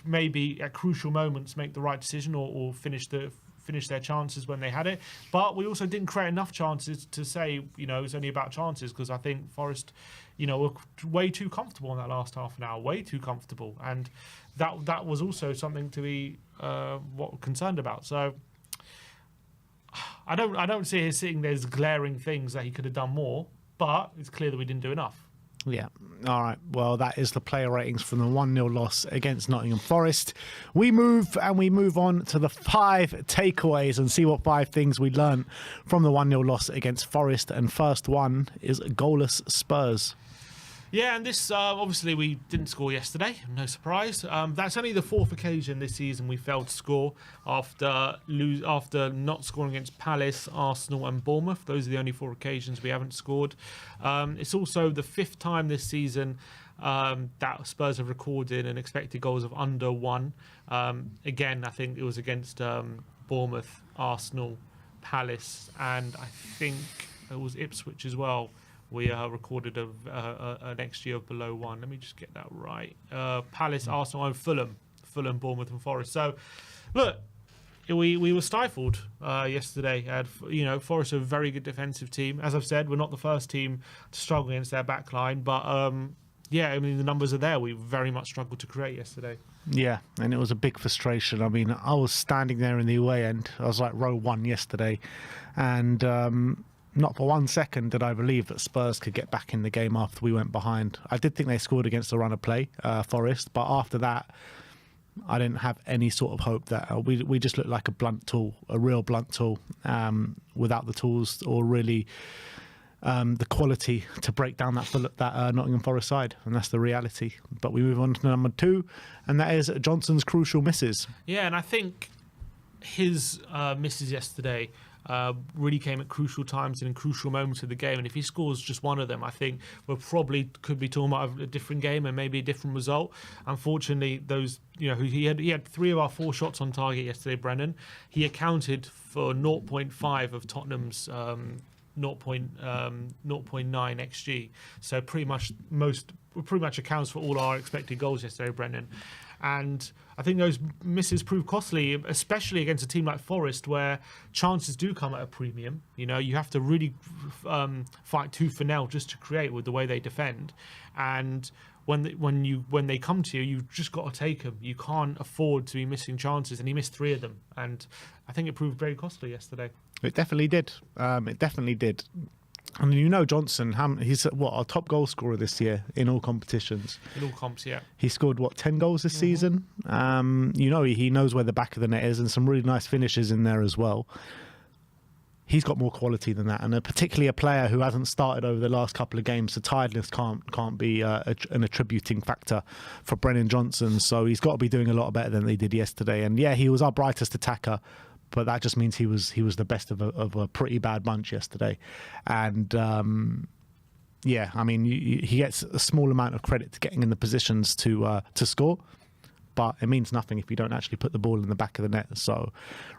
Speaker 2: maybe at crucial moments make the right decision or finish their chances when they had it. But we also didn't create enough chances to say, you know, it's only about chances, because I think Forest, you know, were way too comfortable in that last half an hour, way too comfortable. And that was also something to be concerned about. So I don't see him sitting there as glaring things that he could have done more, but it's clear that we didn't do enough.
Speaker 1: Yeah. All right. Well, that is the player ratings from the 1-0 loss against Nottingham Forest. We move on to the 5 takeaways and see what 5 things we learned from the 1-0 loss against Forest. And first one is goalless Spurs.
Speaker 2: Yeah, and this, obviously, we didn't score yesterday. No surprise. That's only the 4th occasion this season we failed to score after not scoring against Palace, Arsenal and Bournemouth. Those are the only 4 occasions we haven't scored. It's also the 5th time this season that Spurs have recorded an expected goals of under 1. Again, I think it was against Bournemouth, Arsenal, Palace, and I think it was Ipswich as well. We recorded an XG of below 1. Let me just get that right. Palace, Arsenal, and Fulham, Bournemouth, and Forest. So, look, we were stifled yesterday. And, Forest are a very good defensive team. As I've said, we're not the first team to struggle against their back line, but the numbers are there. We very much struggled to create yesterday.
Speaker 1: Yeah, and it was a big frustration. I mean, I was standing there in the away end. I was like row 1 yesterday, and not for 1 second did I believe that Spurs could get back in the game after we went behind. I did think they scored against the run of play, Forest, but after that, I didn't have any sort of hope that we just looked like a blunt tool, a real blunt tool, without the tools or really the quality to break down that Nottingham Forest side, and that's the reality. But we move on to number 2, and that is Johnson's crucial misses.
Speaker 2: Yeah, and I think his misses yesterday really came at crucial times and in crucial moments of the game. And if he scores just one of them, I think we probably could be talking about a different game and maybe a different result. Unfortunately, those he had 3 of our 4 shots on target yesterday, Brennan. He accounted for 0.5 of Tottenham's 0.9 XG. So pretty much accounts for all our expected goals yesterday, Brennan. And I think those misses prove costly, especially against a team like Forest, where chances do come at a premium. You have to really fight tooth and nail just to create with the way they defend. And when they come to you, you've just got to take them. You can't afford to be missing chances, and he missed 3 of them. And I think it proved very costly yesterday.
Speaker 1: It definitely did. And Johnson, he's our top goal scorer this year in all competitions.
Speaker 2: In all comps, yeah.
Speaker 1: He scored 10 goals this season. He knows where the back of the net is, and some really nice finishes in there as well. He's got more quality than that, and particularly a player who hasn't started over the last couple of games. So tiredness can't be an attributing factor for Brennan Johnson. So he's got to be doing a lot better than they did yesterday. And yeah, he was our brightest attacker, but that just means he was the best of a pretty bad bunch yesterday. And he gets a small amount of credit to getting in the positions to score, but it means nothing if you don't actually put the ball in the back of the net. So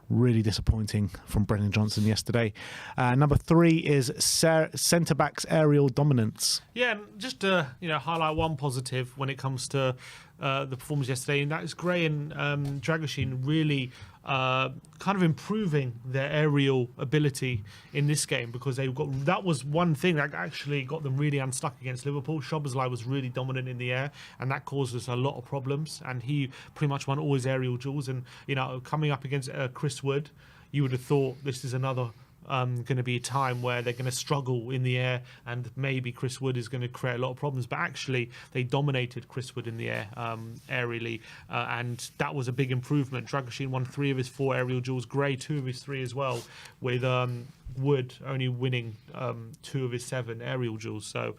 Speaker 1: really disappointing from Brennan Johnson yesterday. Number 3 is centre-backs aerial dominance.
Speaker 2: Yeah, and just to highlight one positive when it comes to the performance yesterday, and that is Gray and Dragoshin really kind of improving their aerial ability in this game, because that was one thing that actually got them really unstuck against Liverpool. Szoboszlai was really dominant in the air, and that caused us a lot of problems, and he pretty much won all his aerial duels. And coming up against Chris Wood, you would have thought this is another going to be a time where they're going to struggle in the air, and maybe Chris Wood is going to create a lot of problems. But actually, they dominated Chris Wood in the air aerially, and that was a big improvement. Dragoshin won 3 of his 4 aerial duels, Gray 2 of his 3 as well, with Wood only winning 2 of his 7 aerial duels. So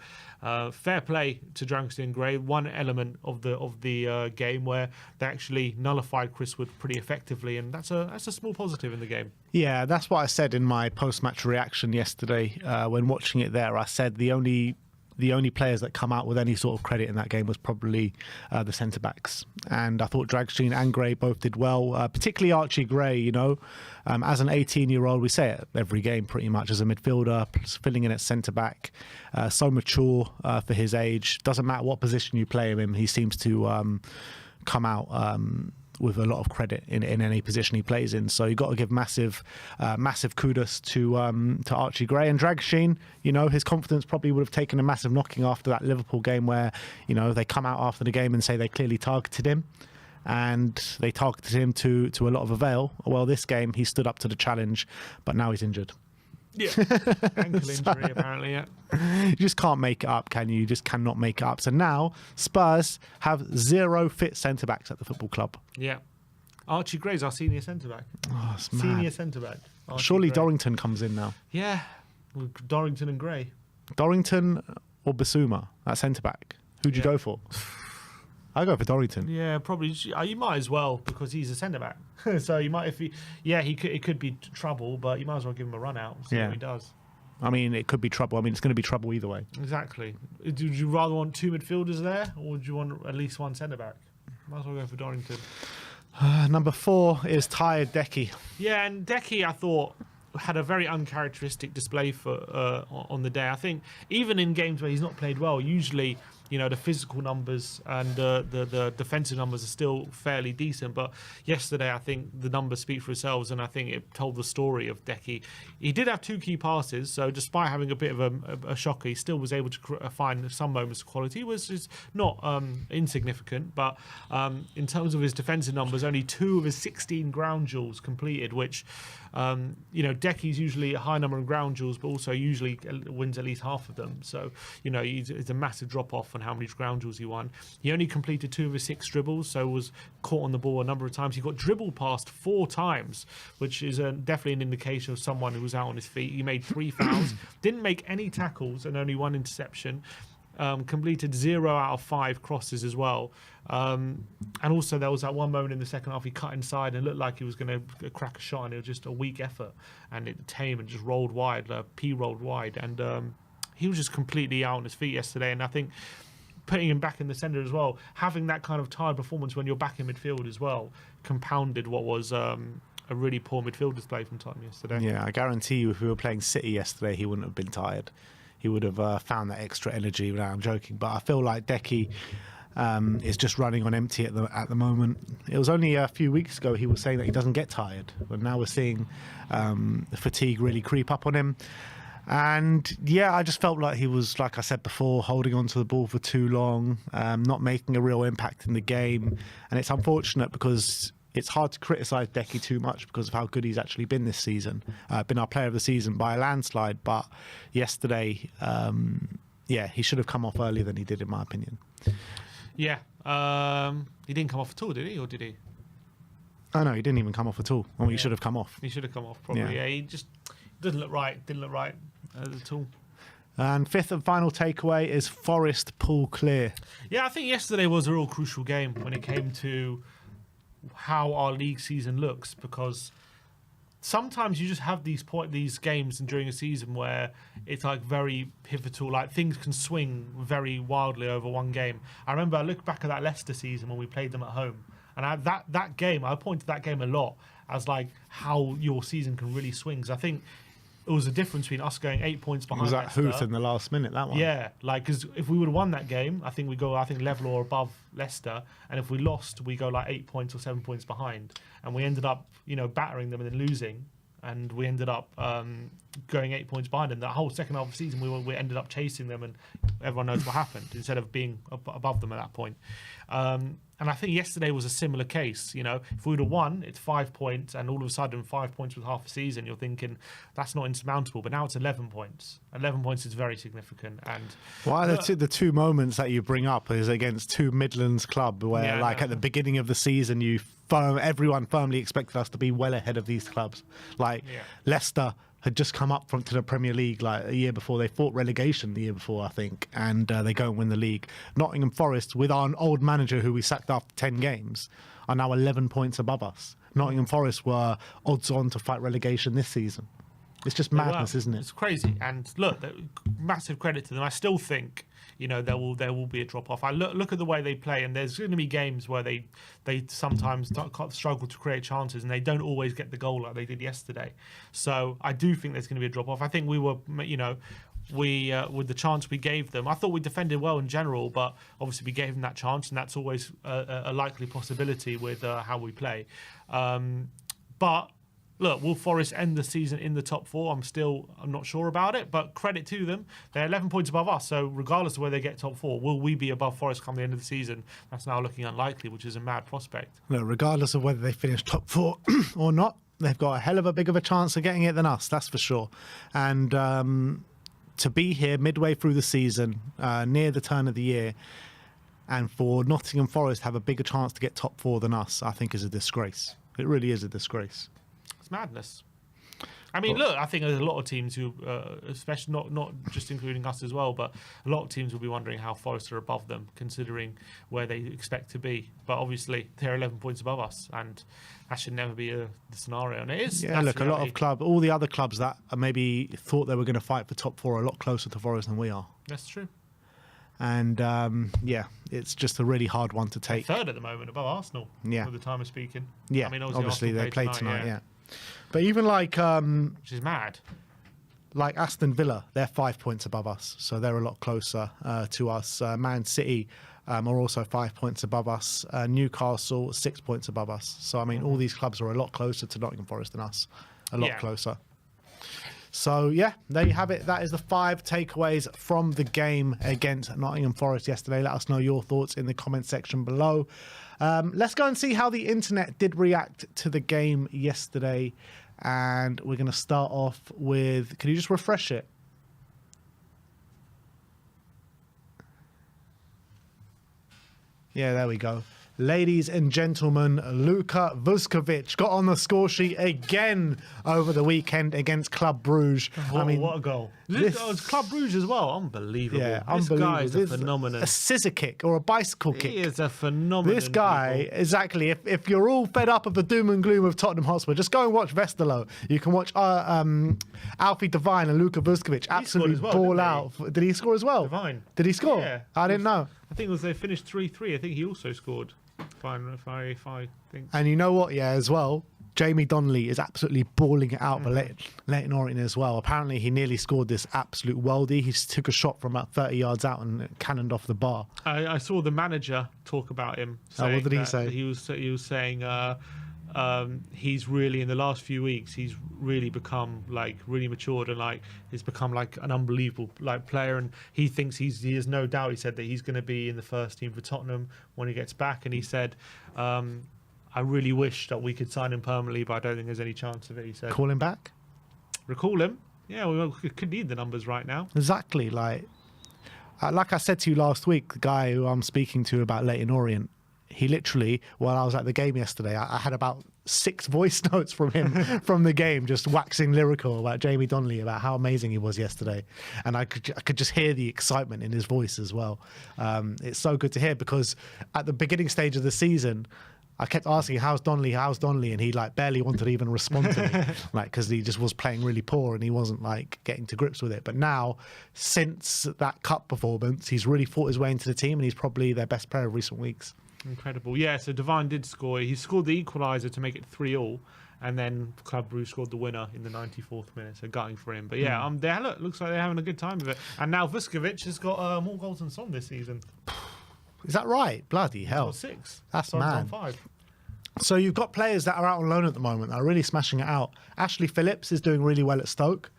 Speaker 2: fair play to Dragoshin and Gray. One element of the game where they actually nullified Chris Wood pretty effectively, and that's a small positive in the game.
Speaker 1: Yeah, that's what I said in my post-match reaction yesterday when watching it there. I said the only players that come out with any sort of credit in that game was probably the centre-backs. And I thought Dragoshin and Gray both did well, particularly Archie Gray, as an 18-year-old, we say it every game pretty much, as a midfielder, filling in at centre-back, so mature for his age. Doesn't matter what position you play him in, he seems to come out with a lot of credit in any position he plays in. So you've got to give massive kudos to Archie Gray. And Dragoshin, his confidence probably would have taken a massive knocking after that Liverpool game where, they come out after the game and say they clearly targeted him. And they targeted him to a lot of avail. Well, this game, he stood up to the challenge, but now he's injured.
Speaker 2: Yeah, ankle injury apparently. Yeah.
Speaker 1: You just can't make it up, can you? You just cannot make it up. So now Spurs have 0 fit centre-backs at the football club.
Speaker 2: Yeah. Archie Gray's our senior centre-back.
Speaker 1: Oh, it's mad.
Speaker 2: Senior centre-back. Archie
Speaker 1: Surely
Speaker 2: Gray.
Speaker 1: Dorrington comes in now.
Speaker 2: Yeah. With Dorrington and Gray.
Speaker 1: Dorrington or Basuma at centre-back? Who'd you go for? I go for Dorrington.
Speaker 2: Yeah, probably. You might as well because he's a centre back. So you might, it could be trouble, but you might as well give him a run out. See what he does.
Speaker 1: I mean, it could be trouble. I mean, it's going to be trouble either way.
Speaker 2: Exactly. Would you rather want 2 midfielders there, or would you want at least 1 centre back? Might as well go for Dorrington.
Speaker 1: Number 4 is tired Decky.
Speaker 2: Yeah, and Decky, I thought, had a very uncharacteristic display for on the day. I think even in games where he's not played well, usually, you know, the physical numbers and the defensive numbers are still fairly decent. But yesterday, I think the numbers speak for themselves, and I think it told the story of Decky. He did have 2 key passes, so despite having a bit of a shocker, he still was able to find some moments of quality, which is not insignificant. But in terms of his defensive numbers, only 2 of his 16 ground duels completed, which, you know, Decky's usually a high number of ground duels, but also usually wins at least half of them. So, you know, it's a massive drop-off on how many ground duels he won. He only completed 2 of his 6 dribbles, so was caught on the ball a number of times. He got dribbled past 4 times, which is definitely an indication of someone who was out on his feet. He made 3 fouls, didn't make any tackles, and only 1 interception. Completed 0 out of 5 crosses as well. And also there was that one moment in the second half he cut inside and looked like he was going to crack a shot, and it was just a weak effort, and it came and just rolled wide. P rolled wide, and he was just completely out on his feet yesterday. And I think putting him back in the centre as well, having that kind of tired performance when you're back in midfield as well, compounded what was a really poor midfield display from Tottenham yesterday.
Speaker 1: Yeah, I guarantee you if we were playing City yesterday, he wouldn't have been tired. He would have found that extra energy. Now I'm joking, but I feel like Decky is just running on empty at the moment. It was only a few weeks ago he was saying that he doesn't get tired, but now we're seeing the fatigue really creep up on him. And yeah, I just felt like he was, like I said before, holding on to the ball for too long, not making a real impact in the game. And it's unfortunate because it's hard to criticise Decky too much because of how good he's actually been this season. Been our player of the season by a landslide. But yesterday, he should have come off earlier than he did, in my opinion.
Speaker 2: Yeah. He didn't come off at all, did he? Or did he?
Speaker 1: Oh, no, he didn't even come off at all. Well, he should have come off.
Speaker 2: He should have come off, probably. Yeah, he just didn't look right. Didn't look right at all.
Speaker 1: And 5th and final takeaway is Forest pull clear.
Speaker 2: Yeah, I think yesterday was a real crucial game when it came to how our league season looks, because sometimes you just have these games during a season where it's like very pivotal, like things can swing very wildly over one game. I remember I look back at that Leicester season when we played them at home, and that game, I point to that game a lot as like how your season can really swing. 'Cause I think it was a difference between us going 8 points behind.
Speaker 1: Was that
Speaker 2: Leicester.
Speaker 1: Huth in the last minute, that one?
Speaker 2: Yeah, like, because if we would have won that game, I think we go, level or above Leicester, and if we lost, we go like 8 points or 7 points behind, and we ended up, battering them and then losing, and we ended up going 8 points behind, and the whole second half of the season we ended up chasing them, and everyone knows what happened instead of being above them at that point. And I think yesterday was a similar case. If we would have won, it's 5 points, and all of a sudden 5 points with half a season, you're thinking that's not insurmountable. But now it's 11 points. 11 points is very significant. And
Speaker 1: the two moments that you bring up is against 2 Midlands club where, at the beginning of the season, everyone firmly expected us to be well ahead of these clubs. Leicester had just come up to the Premier League a year before. They fought relegation the year before, I think, and they go and win the league. Nottingham Forest, with our old manager who we sacked after 10 games, are now 11 points above us. Nottingham Forest were odds on to fight relegation this season. It's just madness, isn't it?
Speaker 2: It's crazy. And look, massive credit to them. I still think there will be a drop off. I look at the way they play, and there's going to be games where they sometimes struggle to create chances, and they don't always get the goal like they did yesterday. So I do think there's going to be a drop off. I think we were, with the chance we gave them, I thought we defended well in general, but obviously we gave them that chance, and that's always a likely possibility with how we play. But look, will Forest end the season in the top 4? I'm not sure about it, but credit to them. They're 11 points above us, so regardless of where they get top 4, will we be above Forest come the end of the season? That's now looking unlikely, which is a mad prospect.
Speaker 1: No, regardless of whether they finish top 4 or not, they've got a hell of a big of a chance of getting it than us, that's for sure. And to be here midway through the season, near the turn of the year, and for Nottingham Forest to have a bigger chance to get top 4 than us, I think is a disgrace. It really is a disgrace.
Speaker 2: It's madness. I mean, look, I think there's a lot of teams who, especially not just including us as well, but a lot of teams will be wondering how Forest are above them, considering where they expect to be. But obviously, they're 11 points above us, and that should never be the scenario. And it is.
Speaker 1: Yeah, look, a lot of all the other clubs that maybe thought they were going to fight for top 4 are a lot closer to Forest than we are.
Speaker 2: That's true.
Speaker 1: And yeah, it's just a really hard one to take.
Speaker 2: Third at the moment, above Arsenal.
Speaker 1: Yeah.
Speaker 2: At the time of speaking.
Speaker 1: Yeah,
Speaker 2: I mean,
Speaker 1: obviously they played tonight. Yeah. But even
Speaker 2: which is mad.
Speaker 1: Like Aston Villa, they're 5 points above us, so they're a lot closer to us. Man City are also 5 points above us. Newcastle 6 points above us. So I mean, all these clubs are a lot closer to Nottingham Forest than us. A lot closer. So yeah, there you have it. That is the 5 takeaways from the game against Nottingham Forest yesterday. Let us know your thoughts in the comment section below. Let's go and see how the internet did react to the game yesterday. And we're going to start off with, can you just refresh it? Yeah, there we go. Ladies and gentlemen, Luka Vuskovic got on the score sheet again over the weekend against Club Bruges.
Speaker 2: I mean, what a goal. It's Club Bruges as well. Unbelievable.
Speaker 1: Yeah,
Speaker 2: this guy is a phenomenon.
Speaker 1: A scissor kick or a bicycle kick.
Speaker 2: He is a phenomenon.
Speaker 1: This guy, exactly. If you're all fed up of the doom and gloom of Tottenham Hotspur, just go and watch Westerlo. You can watch Alfie Devine and Luka Vuskovic absolutely ball out. Did he score as well?
Speaker 2: Devine.
Speaker 1: Did he score?
Speaker 2: Yeah.
Speaker 1: I didn't know.
Speaker 2: I think they finished 3-3. I think he also scored. If I think.
Speaker 1: And you know what? Yeah, as well, Jamie Donnelly is absolutely balling it out for Leyton Orient as well. Apparently, he nearly scored this absolute worldie. He took a shot from about 30 yards out and cannoned off the bar.
Speaker 2: I saw the manager talk about him.
Speaker 1: What did he say?
Speaker 2: He was saying he's really, in the last few weeks, he's really become really matured and he's become an unbelievable player, and he thinks he has no doubt. He said that he's going to be in the first team for Tottenham when he gets back, and he said, I really wish that we could sign him permanently, but I don't think there's any chance of it. He said,
Speaker 1: call him back,
Speaker 2: recall him. Yeah, we could need the numbers right now.
Speaker 1: Exactly. Like I said to you last week, the guy who I'm speaking to about Leyton Orient, he literally, while I was at the game yesterday, I had about 6 voice notes from him from the game, just waxing lyrical about Jamie Donnelly, about how amazing he was yesterday. And I could just hear the excitement in his voice as well. It's so good to hear, because at the beginning stage of the season, I kept asking, how's Donnelly? And he barely wanted to even respond to me, because he just was playing really poor and he wasn't getting to grips with it. But now, since that cup performance, he's really fought his way into the team, and he's probably their best player of recent weeks.
Speaker 2: Incredible. Yeah, so Devine did score. He scored the equaliser to make it 3-3, and then Club Brugge scored the winner in the 94th minute, so gutting for him. But yeah, looks like they're having a good time with it. And now Vuskovic has got more goals than Son this season.
Speaker 1: Is that right? Bloody hell.
Speaker 2: 6.
Speaker 1: That's
Speaker 2: Son's
Speaker 1: mad.
Speaker 2: on 5.
Speaker 1: So you've got players that are out on loan at the moment that are really smashing it out. Ashley Phillips is doing really well at Stoke.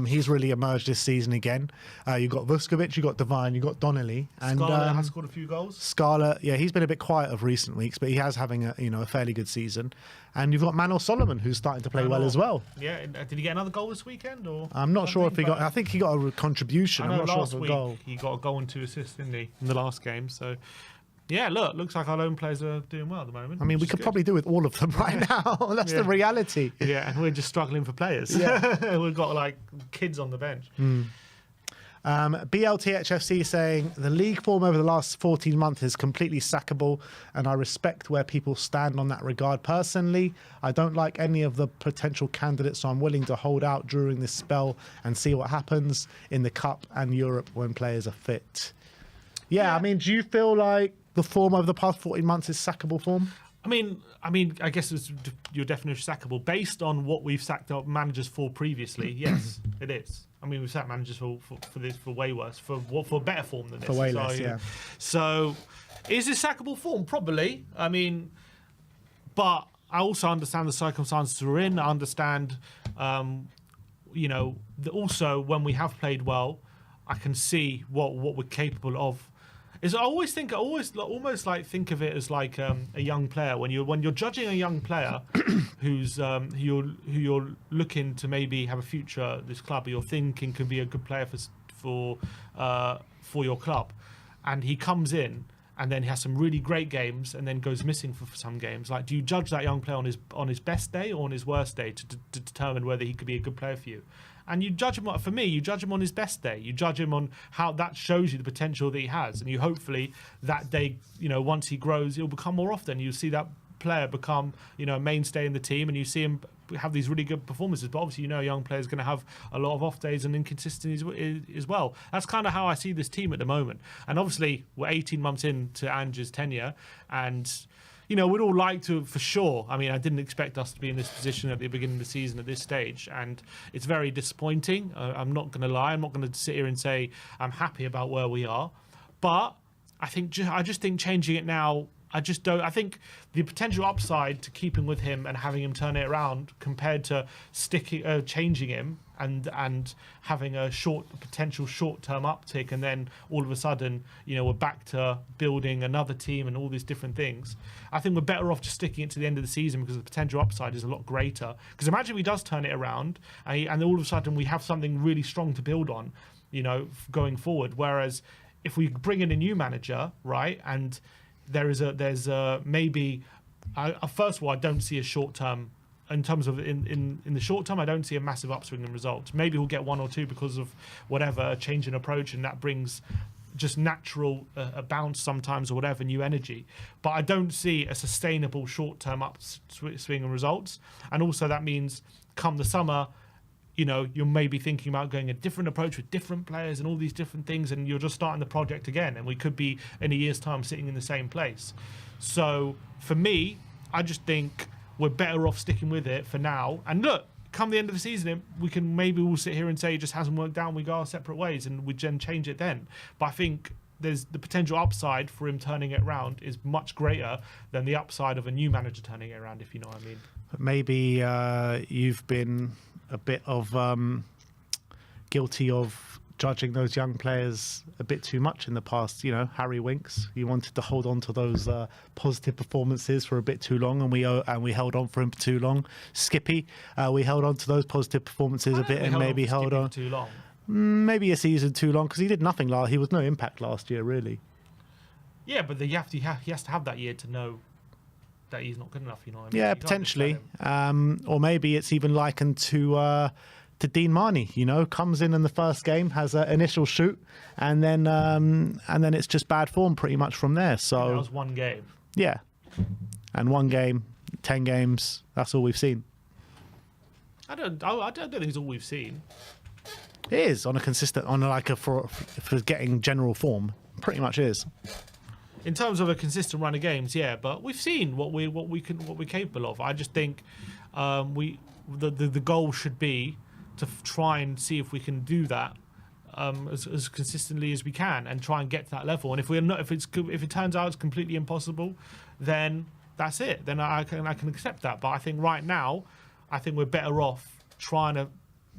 Speaker 1: He's really emerged this season again. You've got Vuskovic, you've got Devine, you've got Donnelly. And
Speaker 2: Scarlett has scored a few goals.
Speaker 1: Scarlett, yeah, he's been a bit quiet of recent weeks, but he has having a fairly good season. And you've got Manuel Solomon, who's starting to play well as well.
Speaker 2: Yeah, did he get another goal this weekend? Or
Speaker 1: I'm not sure if he got. I think he got a contribution. I'm not sure if a goal.
Speaker 2: He got a goal and 2 assists, didn't he, in the last game? So. Yeah, looks like our loan players are doing well at the moment.
Speaker 1: I mean, we could probably do with all of them right now. That's the reality.
Speaker 2: Yeah, and we're just struggling for players.
Speaker 1: Yeah.
Speaker 2: We've got kids on the bench.
Speaker 1: BLTHFC saying the league form over the last 14 months is completely sackable, and I respect where people stand on that regard. Personally, I don't like any of the potential candidates, so I'm willing to hold out during this spell and see what happens in the Cup and Europe when players are fit. Yeah, I mean, do you feel like the form over the past 14 months is sackable form?
Speaker 2: I mean, I guess it's your definition of sackable based on what we've sacked up managers for previously. Yes, it is. I mean, we've sacked managers for way worse, for better form than this.
Speaker 1: For way less, yeah.
Speaker 2: So, is this sackable form? Probably. I mean, but I also understand the circumstances we're in. I understand, also when we have played well, I can see what we're capable of. is I always almost like think of it as like a young player when you're judging a young player who's who you're looking to maybe have a future at this club, or you're thinking could be a good player for your club, and he comes in and then he has some really great games and then goes missing for some games. Like, do you judge that young player on his best day or on his worst day to determine whether he could be a good player for you? And you judge him, for me, you judge him on his best day. You judge him on how that shows you the potential that he has. And you hopefully that day, once he grows, he'll become more often. You see that player become, a mainstay in the team, and you see him have these really good performances. But obviously, a young player is going to have a lot of off days and inconsistencies as well. That's kind of how I see this team at the moment. And obviously, we're 18 months into Ange's tenure, and we'd all like to, for sure. I mean, I didn't expect us to be in this position at the beginning of the season at this stage, and it's very disappointing. I'm not going to lie. I'm not going to sit here and say I'm happy about where we are, but I just think changing it now, I just don't. I think the potential upside to keeping with him and having him turn it around compared to changing him and having a potential short-term uptick, and then all of a sudden, we're back to building another team and all these different things. I think we're better off just sticking it to the end of the season because the potential upside is a lot greater. Because imagine if he does turn it around and all of a sudden we have something really strong to build on, going forward. Whereas if we bring in a new manager, right, and there's maybe, first of all, I don't see a short-term. In terms of in the short term, I don't see a massive upswing in results. Maybe we'll get one or two because of whatever, a change in approach, and that brings just natural a bounce sometimes or whatever, new energy. But I don't see a sustainable short-term upswing in results. And also that means come the summer, you're maybe thinking about going a different approach with different players and all these different things, and you're just starting the project again, and we could be in a year's time sitting in the same place. So for me, I just think we're better off sticking with it for now. And look, come the end of the season, we'll sit here and say it just hasn't worked out and we go our separate ways, and we then change it then. But I think there's the potential upside for him turning it around is much greater than the upside of a new manager turning it around, if you know what I mean.
Speaker 1: But maybe you've been a bit of guilty of judging those young players a bit too much in the past. Harry Winks, you wanted to hold on to those positive performances for a bit too long, and we held on for him for too long. Skippy, we held on to those positive perperformances a bit, and maybe held on
Speaker 2: too long.
Speaker 1: Maybe a season too long, because he did nothing he was no impact last year, really.
Speaker 2: Yeah, but he has to have that year to know that he's not good enough. You know what I mean?
Speaker 1: Yeah, potentially. Or maybe it's even likened to Dean Marney, comes in the first game, has an initial shoot, and then it's just bad form pretty much from there. So
Speaker 2: that was one game.
Speaker 1: Yeah, and one game, 10 games. That's all we've seen.
Speaker 2: I don't think it's all we've seen.
Speaker 1: It is on a consistent, for getting general form. Pretty much is.
Speaker 2: In terms of a consistent run of games, yeah, but we've seen what we're capable of. I just think the goal should be to try and see if we can do that as consistently as we can, and try and get to that level. And if it turns out it's completely impossible, then that's it. Then I can accept that. But I think right now, I think we're better off trying to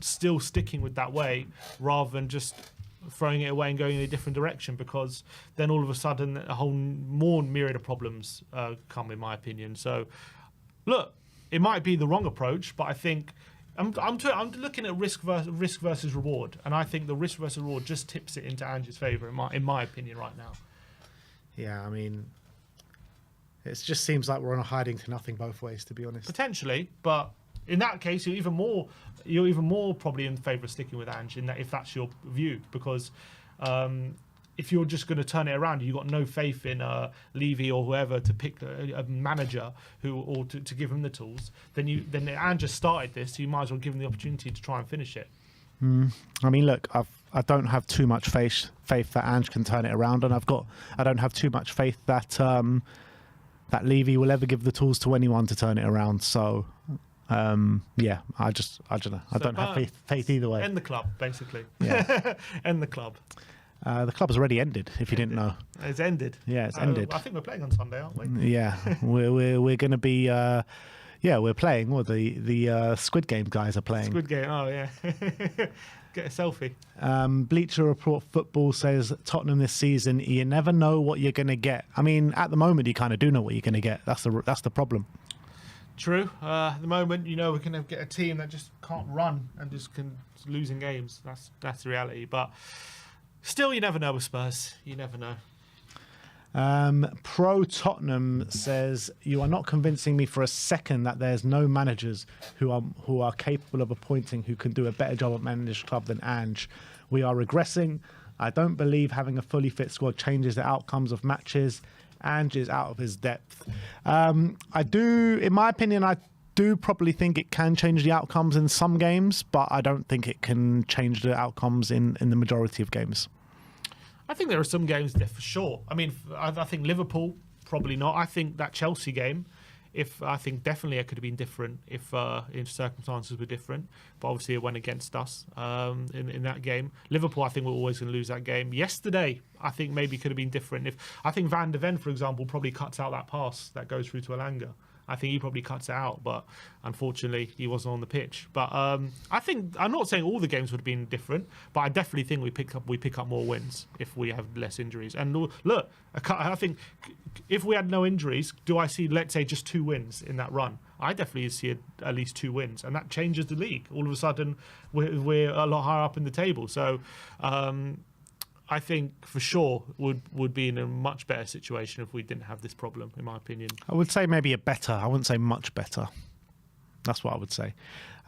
Speaker 2: still sticking with that way rather than just throwing it away and going in a different direction, because then all of a sudden a whole more myriad of problems come, in my opinion. So look, it might be the wrong approach, but I think I'm looking at risk versus reward, and I think the risk versus reward just tips it into Ange's favour in my opinion right now.
Speaker 1: Yeah, I mean, it just seems like we're on a hiding to nothing both ways, to be honest.
Speaker 2: Potentially, but in that case, you're even more probably in favour of sticking with Ange, if that's your view, because if you're just going to turn it around, you've got no faith in Levy or whoever to pick a manager or to give him the tools. Then Ange just started this, so you might as well give him the opportunity to try and finish it.
Speaker 1: I mean, look, I don't have too much faith that Ange can turn it around, and I don't have too much faith that that Levy will ever give the tools to anyone to turn it around. So. Yeah, I don't know. I don't have faith either way.
Speaker 2: End the club, basically.
Speaker 1: Yeah.
Speaker 2: End the club.
Speaker 1: The club's already ended, if you didn't know.
Speaker 2: It's ended.
Speaker 1: Yeah, it's ended.
Speaker 2: I think we're playing on Sunday, aren't we?
Speaker 1: Yeah, we're going to be Yeah, we're playing. Well, the Squid Game guys are playing.
Speaker 2: Squid Game. Oh yeah. Get a selfie.
Speaker 1: Bleacher Report Football says Tottenham this season, you never know what you're going to get. I mean, at the moment, you kind of do know what you're going to get. That's the problem.
Speaker 2: True. At the moment, we're going to get a team that just can't run and just can losing games. That's the reality. But still, you never know with Spurs. You never know.
Speaker 1: Pro Tottenham says, you are not convincing me for a second that there's no managers who are capable of appointing who can do a better job at managing club than Ange. We are regressing. I don't believe having a fully fit squad changes the outcomes of matches. Ange is out of his depth. I do, in my opinion, I do probably think it can change the outcomes in some games, but I don't think it can change the outcomes in the majority of games.
Speaker 2: I think there are some games there for sure. I mean, I think Liverpool, probably not. I think that Chelsea game, I think definitely it could have been different if circumstances were different. But obviously it went against us in that game. Liverpool, I think we're always going to lose that game. Yesterday, I think maybe could have been different. I think Van de Ven, for example, probably cuts out that pass that goes through to Elanga. I think he probably cuts it out, but unfortunately he wasn't on the pitch. But I think I'm not saying all the games would have been different, but I definitely think we pick up more wins if we have less injuries. And look, I think if we had no injuries, do I see, let's say, just 2 wins in that run? I definitely see at least 2 wins, and that changes the league. All of a sudden, we're a lot higher up in the table. So. I think for sure would be in a much better situation if we didn't have this problem, in my opinion.
Speaker 1: I would say maybe a better. I wouldn't say much better. That's what I would say.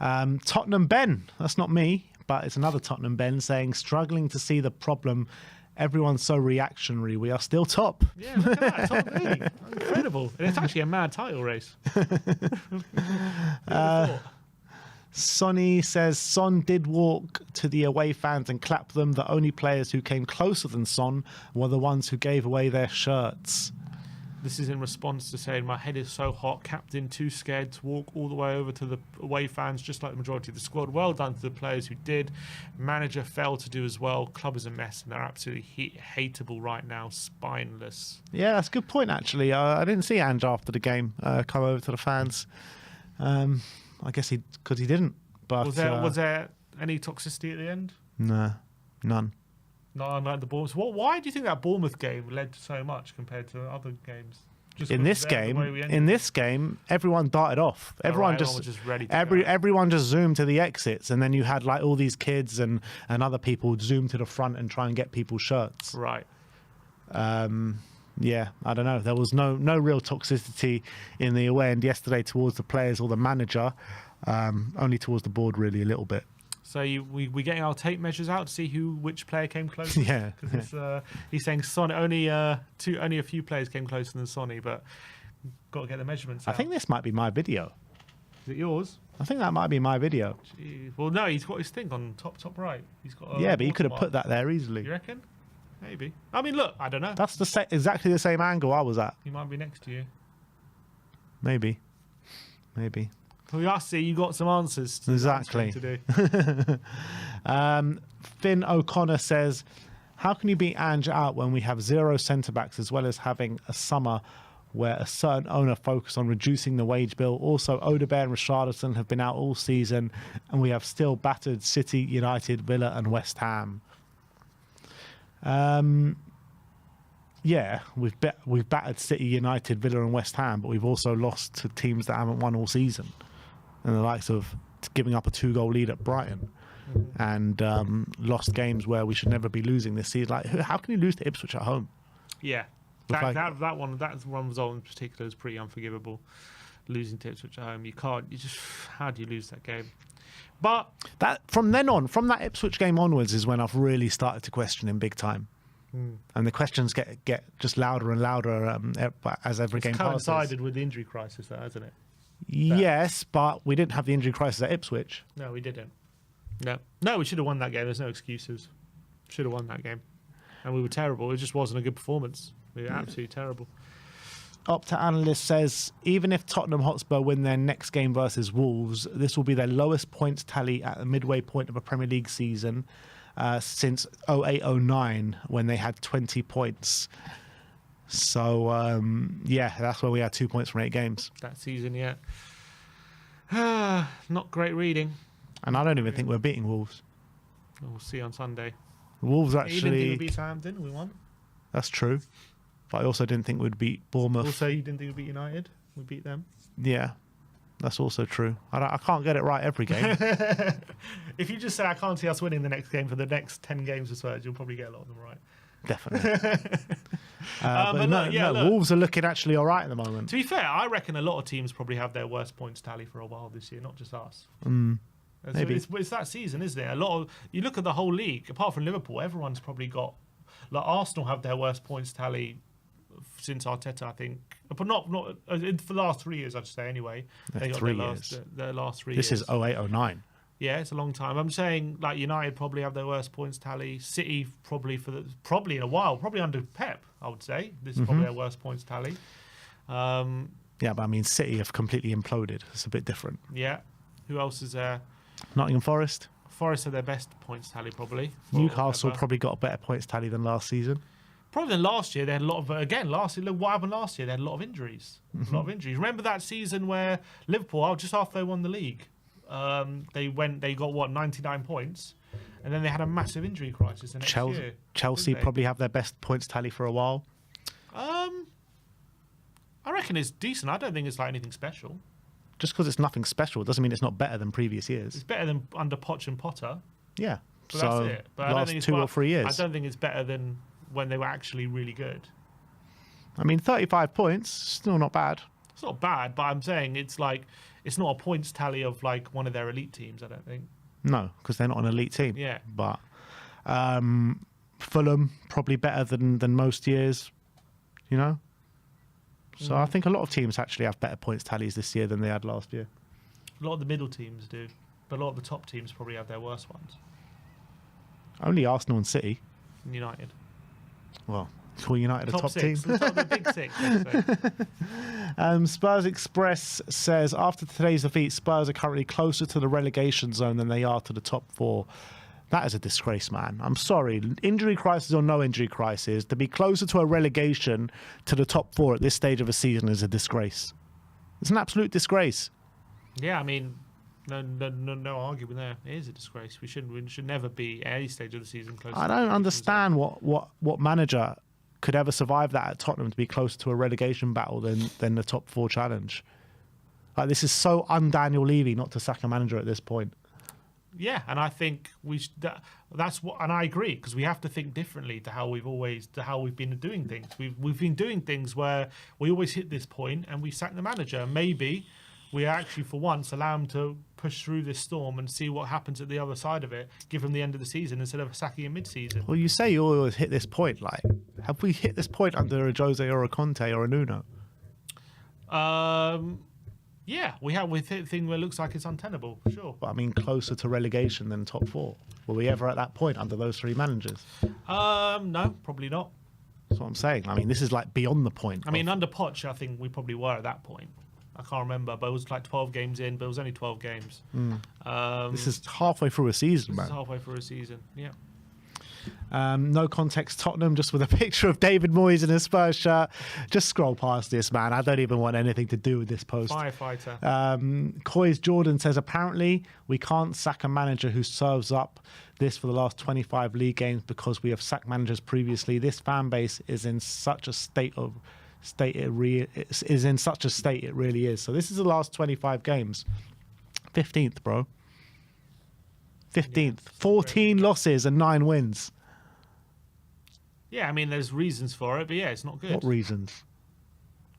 Speaker 1: Tottenham Ben, that's not me, but it's another Tottenham Ben saying, struggling to see the problem. Everyone's so reactionary. We are still top.
Speaker 2: Yeah, look at that. Top league. Incredible. And it's actually a mad title race.
Speaker 1: Sonny says Son did walk to the away fans and clap them. The only players who came closer than Son were the ones who gave away their shirts.
Speaker 2: This is in response to saying, my head is so hot, captain too scared to walk all the way over to the away fans, just like the majority of the squad. Well done to the players who did. Manager failed to do as well. Club is a mess and they're absolutely hateable right now. Spineless.
Speaker 1: Yeah, that's a good point, actually. I didn't see Ange after the game come over to the fans. I guess because he didn't. But
Speaker 2: was there any toxicity at the end?
Speaker 1: No, none.
Speaker 2: No, not the Bournemouth. Why do you think that Bournemouth game led to so much compared to other games?
Speaker 1: In this game, everyone darted off. Everyone
Speaker 2: was just ready.
Speaker 1: Everyone just zoomed to the exits, and then you had like all these kids and other people zoom to the front and try and get people's shirts.
Speaker 2: Right.
Speaker 1: Yeah, I don't know. There was no real toxicity in the away end yesterday towards the players or the manager, only towards the board really a little bit.
Speaker 2: So we getting our tape measures out to see which player came closer.
Speaker 1: Yeah,
Speaker 2: because he's saying Son only a few players came closer than Sonny, but got to get the measurements out.
Speaker 1: I think this might be my video.
Speaker 2: Is it yours?
Speaker 1: I think that might be my video.
Speaker 2: Jeez. Well, no, he's got his thing on top right. He's got.
Speaker 1: Yeah, but he could have put that there easily.
Speaker 2: You reckon? Maybe. I mean, look, I don't know.
Speaker 1: That's exactly the same angle I was at.
Speaker 2: He might be next to you.
Speaker 1: Maybe.
Speaker 2: We are see you got some answers.
Speaker 1: Exactly.
Speaker 2: To do.
Speaker 1: Finn O'Connor says, how can you beat Ange out when we have 0 centre-backs as well as having a summer where a certain owner focused on reducing the wage bill? Also, Odegaard and Richarlison have been out all season and we have still battered City, United, Villa and West Ham. Yeah, we've battered City, United, Villa and West Ham, but we've also lost to teams that haven't won all season. And the likes of giving up a 2-goal lead at Brighton and lost games where we should never be losing this season. Like, how can you lose to Ipswich at home?
Speaker 2: Yeah, that one result in particular is pretty unforgivable. Losing to Ipswich at home, how do you lose that game? But
Speaker 1: from that Ipswich game onwards is when I've really started to question him big time. And the questions get just louder and louder as every game passes.
Speaker 2: Coincided with the injury crisis, though, hasn't it?
Speaker 1: Yes, but we didn't have the injury crisis at Ipswich.
Speaker 2: No, we didn't. No, we should have won that game. There's no excuses. Should have won that game. And we were terrible. It just wasn't a good performance. We were absolutely terrible.
Speaker 1: Opta Analyst says, even if Tottenham Hotspur win their next game versus Wolves, this will be their lowest points tally at the midway point of a Premier League season since 08-09 when they had 20 points. So, yeah, that's where we had 2 points from 8 games.
Speaker 2: That season, yeah. Not great reading.
Speaker 1: And I don't even think we're beating Wolves.
Speaker 2: We'll see on Sunday.
Speaker 1: Wolves
Speaker 2: You didn't think
Speaker 1: actually.
Speaker 2: we'd beat Southampton? We won.
Speaker 1: That's true. But I also didn't think we'd beat Bournemouth.
Speaker 2: Also, you didn't think we'd beat United? We beat them.
Speaker 1: Yeah, that's also true. I can't get it right every game.
Speaker 2: If you just say, I can't see us winning the next game for the next 10 games or so, you'll probably get a lot of them right.
Speaker 1: Definitely.
Speaker 2: But look.
Speaker 1: Wolves are looking actually all right at the moment.
Speaker 2: To be fair, I reckon a lot of teams probably have their worst points tally for a while this year, not just us.
Speaker 1: Maybe.
Speaker 2: It's that season, isn't it? You look at the whole league, apart from Liverpool, everyone's probably got. Like Arsenal have their worst points tally since Arteta, I think, but not for the last 3 years, I'd say anyway. They got
Speaker 1: 3 years.
Speaker 2: Their last 3
Speaker 1: This
Speaker 2: years.
Speaker 1: is 08-09.
Speaker 2: Yeah, it's a long time. I'm saying like United probably have their worst points tally. City probably probably in a while, probably under Pep, I would say. This is probably their worst points tally.
Speaker 1: Yeah, but I mean, City have completely imploded. It's a bit different.
Speaker 2: Yeah. Who else is there?
Speaker 1: Nottingham Forest.
Speaker 2: Forest are their best points tally probably.
Speaker 1: Newcastle
Speaker 2: Ever.
Speaker 1: probably got a better points tally than last season.
Speaker 2: Probably than last year. They had a lot of look what happened last year. They had a lot of injuries. A lot of injuries. Remember that season where Liverpool, just after they won the league, they got 99 points, and then they had a massive injury crisis the next year.
Speaker 1: Chelsea
Speaker 2: didn't they?
Speaker 1: probably have their best points tally for a while.
Speaker 2: I reckon it's decent. I don't think it's like anything special.
Speaker 1: Just because it's nothing special doesn't mean it's not better than previous years.
Speaker 2: It's better than under Poch and Potter.
Speaker 1: Yeah.
Speaker 2: But
Speaker 1: so
Speaker 2: that's it. But I don't
Speaker 1: last
Speaker 2: think it's
Speaker 1: 2 or 3 years.
Speaker 2: I don't think it's better than when they were actually really good.
Speaker 1: I mean, 35 points, still not bad.
Speaker 2: It's not bad, but I'm saying it's like it's not a points tally of like one of their elite teams. I don't think.
Speaker 1: No, because they're not an elite team.
Speaker 2: Yeah.
Speaker 1: But Fulham probably better than most years, you know. So I think a lot of teams actually have better points tallies this year than they had last year.
Speaker 2: A lot of the middle teams do, but a lot of the top teams probably have their worst ones.
Speaker 1: Only Arsenal and City.
Speaker 2: And United.
Speaker 1: Well, call United a top team.
Speaker 2: six. The big six. I'd say.
Speaker 1: Spurs Express says, after today's defeat, Spurs are currently closer to the relegation zone than they are to the top 4. That is a disgrace, man. I'm sorry. Injury crisis or no injury crisis, to be closer to a relegation to the top 4 at this stage of a season is a disgrace. It's an absolute disgrace.
Speaker 2: Yeah, I mean, no argument there. It is a disgrace. We should never be at any stage of the season close.
Speaker 1: I don't understand what manager could ever survive that at Tottenham to be closer to a relegation battle than the top 4 challenge. Like, this is so un-Daniel Levy not to sack a manager at this point.
Speaker 2: Yeah, and I think that's what, and I agree, because we have to think differently to how we've been doing things. We've been doing things where we always hit this point and we sack the manager. Maybe we actually, for once, allow him to push through this storm and see what happens at the other side of it. Give him the end of the season instead of sacking him mid-season.
Speaker 1: Well, you say you always hit this point. Like, have we hit this point under a Jose or a Conte or a Nuno?
Speaker 2: Yeah, we have. We've hit a thing where it looks like it's untenable, for sure.
Speaker 1: But I mean, closer to relegation than top 4. Were we ever at that point under those 3 managers?
Speaker 2: No, probably not.
Speaker 1: That's what I'm saying. I mean, this is like beyond the point.
Speaker 2: I mean, under Poch, I think we probably were at that point. I can't remember, but it was like 12 games in, but it was only 12 games.
Speaker 1: This is halfway through a season, man.
Speaker 2: This is halfway through a season, yeah.
Speaker 1: No context Tottenham, just with a picture of David Moyes in a Spurs shirt. Just scroll past this, man. I don't even want anything to do with this post.
Speaker 2: Firefighter.
Speaker 1: Coys Jordan says, apparently we can't sack a manager who serves up this for the last 25 league games because we have sacked managers previously. This fan base is in such a state it really is. So this is the last 25 games. 15th, bro. 15th.
Speaker 2: Yeah,
Speaker 1: 14 losses and 9 wins.
Speaker 2: Yeah, I mean, there's reasons for it, but yeah, it's not good.
Speaker 1: What reasons?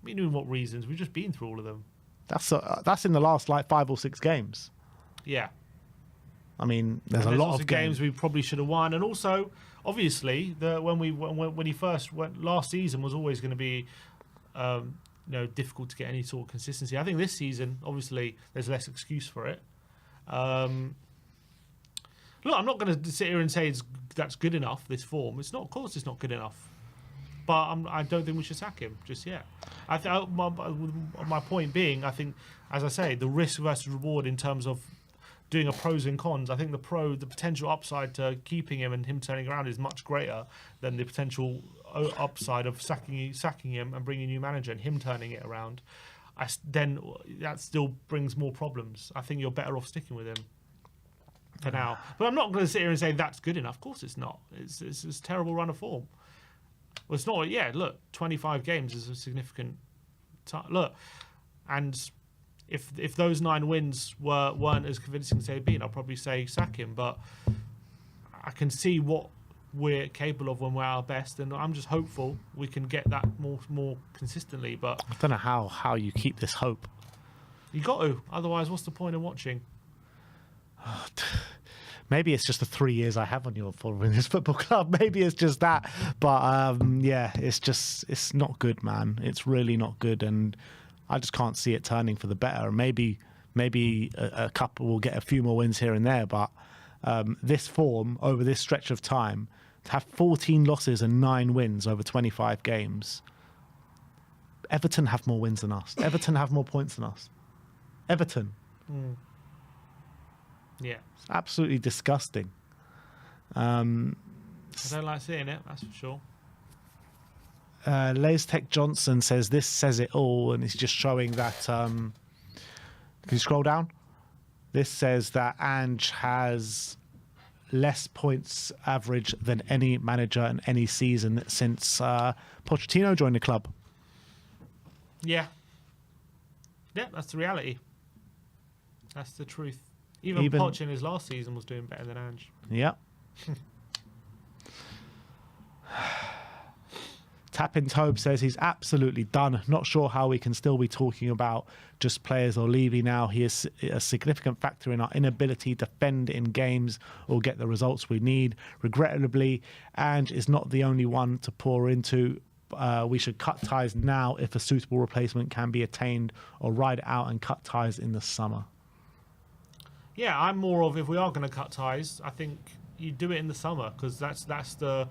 Speaker 2: I mean, what reasons? We've just been through all of them.
Speaker 1: That's in the last like 5 or 6 games.
Speaker 2: Yeah.
Speaker 1: I mean, there's a lot of
Speaker 2: games we probably should have won, and also, obviously, when he first went last season was always going to be, difficult to get any sort of consistency. I think this season, obviously, there's less excuse for it. Look, I'm not going to sit here and say that's good enough. This form, it's not. Of course, it's not good enough. But I don't think we should sack him just yet. My point being, I think, as I say, the risk versus reward in terms of doing a pros and cons. I think the potential upside to keeping him and him turning around is much greater than the potential upside of sacking him and bringing a new manager and him turning it around. then that still brings more problems. I think you're better off sticking with him for now. But I'm not going to sit here and say that's good enough. Of course it's not. It's a terrible run of form. Well, it's not. Yeah, look, 25 games is a significant time. Look, and if those 9 wins weren't as convincing as they've been, I'll probably say sack him. But I can see what we're capable of when we're our best, and I'm just hopeful we can get that more consistently. But
Speaker 1: I don't know how you keep this hope.
Speaker 2: You got to. Otherwise, what's the point of watching?
Speaker 1: Maybe it's just the 3 years I have on your following this football club. Maybe it's just that. But yeah, it's not good, man. It's really not good, and I just can't see it turning for the better. Maybe a couple will get a few more wins here and there, but this form over this stretch of time, to have 14 losses and 9 wins over 25 games. Everton have more wins than us. Everton have more points than us. Everton.
Speaker 2: Yeah.
Speaker 1: It's absolutely disgusting.
Speaker 2: I don't like seeing it, that's for sure.
Speaker 1: Les Tech Johnson says this says it all, and it's just showing that. Can you scroll down? This says that Ange has less points average than any manager in any season since Pochettino joined the club.
Speaker 2: Yeah. Yeah, that's the reality. That's the truth. Even Poch in his last season was doing better than Ange.
Speaker 1: Yeah. Tappin Tobe says he's absolutely done. Not sure how we can still be talking about just players or Levy now. He is a significant factor in our inability to defend in games or get the results we need. Regrettably, Ange is not the only one to pour into. We should cut ties now if a suitable replacement can be attained, or ride it out and cut ties in the summer.
Speaker 2: Yeah, I'm more of, if we are going to cut ties, I think you do it in the summer, because that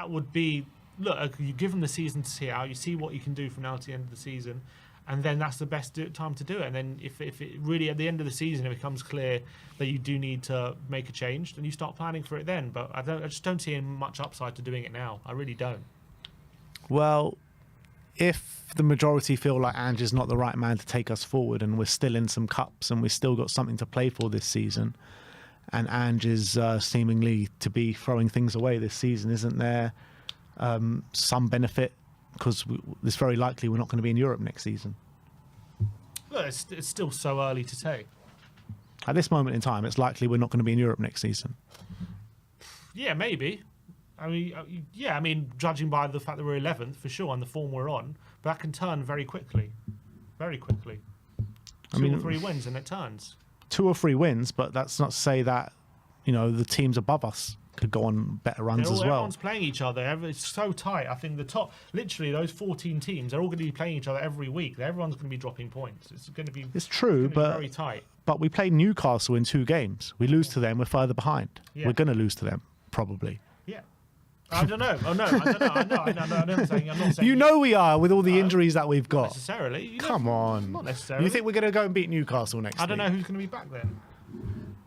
Speaker 2: would be, look, you give them the season to see out, you see what you can do from now to the end of the season, and then that's the best time to do it. And then if it really, at the end of the season, it becomes clear that you do need to make a change, then you start planning for it then. But I just don't see much upside to doing it now. I really don't.
Speaker 1: Well, if the majority feel like Ange is not the right man to take us forward, and we're still in some cups and we've still got something to play for this season, and Ange is seemingly to be throwing things away this season, isn't there some benefit? Because it's very likely we're not going to be in Europe next season.
Speaker 2: Look, it's still so early to say.
Speaker 1: At this moment in time, it's likely we're not going to be in Europe next season.
Speaker 2: Yeah, maybe. I mean, judging by the fact that we're 11th, for sure, and the form we're on, but that can turn very quickly. Very quickly. Two or 3 wins and it turns.
Speaker 1: 2 or 3 wins, but that's not to say that, the teams above us could go on better runs as well.
Speaker 2: Everyone's playing each other. It's so tight. I think the top, literally those 14 teams, they're all going to be playing each other every week. Everyone's going to be dropping points. It's going to be.
Speaker 1: It's true, but
Speaker 2: very tight.
Speaker 1: But we played Newcastle in 2 games. We lose to them. We're further behind. Yeah. We're going to lose to them probably.
Speaker 2: Yeah. I don't know. Oh no, I don't know. I know. I'm not saying.
Speaker 1: We are with all the injuries that we've got.
Speaker 2: Not necessarily.
Speaker 1: Come on.
Speaker 2: Not necessarily.
Speaker 1: You think we're going to go and beat Newcastle next week?
Speaker 2: I don't know who's going to be back then.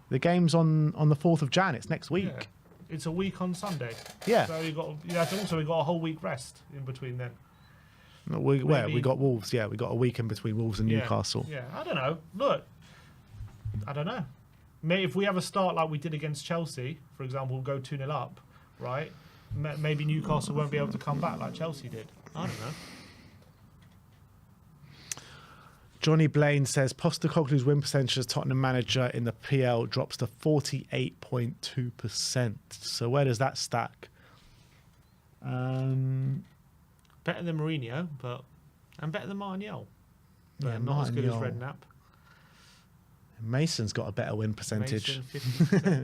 Speaker 1: The game's on the 4th of Jan. It's next week.
Speaker 2: Yeah. It's a week on Sunday.
Speaker 1: Yeah.
Speaker 2: So we got a whole week rest in between then.
Speaker 1: We got Wolves. Yeah, we got a week in between Wolves and Newcastle.
Speaker 2: Yeah. I don't know. Look, I don't know. Maybe if we have a start like we did against Chelsea, for example, we'll go 2-0 up, right? Maybe Newcastle won't be able to come back like Chelsea did. I don't know.
Speaker 1: Johnny Blaine says Postecoglou's win percentage as Tottenham manager in the PL drops to 48.2%. So where does that stack?
Speaker 2: Better than Mourinho, and better than Martial.
Speaker 1: Yeah,
Speaker 2: not as good as Redknapp.
Speaker 1: Mason's got a better win percentage.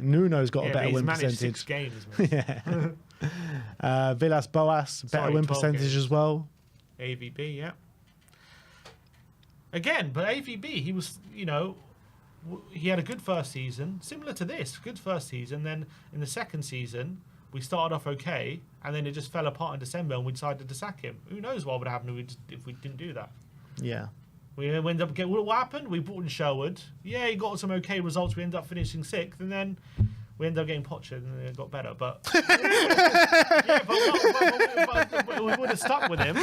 Speaker 1: Nuno's got a better win percentage.
Speaker 2: 6 games. Yeah.
Speaker 1: Villas Boas, better win percentage games as well.
Speaker 2: AVB, yeah. Again, but AVB, he was, he had a good first season, similar to this, good first season. Then in the second season, we started off okay, and then it just fell apart in December, and we decided to sack him. Who knows what would happen if we didn't do that?
Speaker 1: Yeah.
Speaker 2: We ended up what happened? We brought in Sherwood. Yeah, he got some okay results. We ended up finishing 6th, and then We ended up getting Poch and it got better, but yeah, but we would have stuck with him.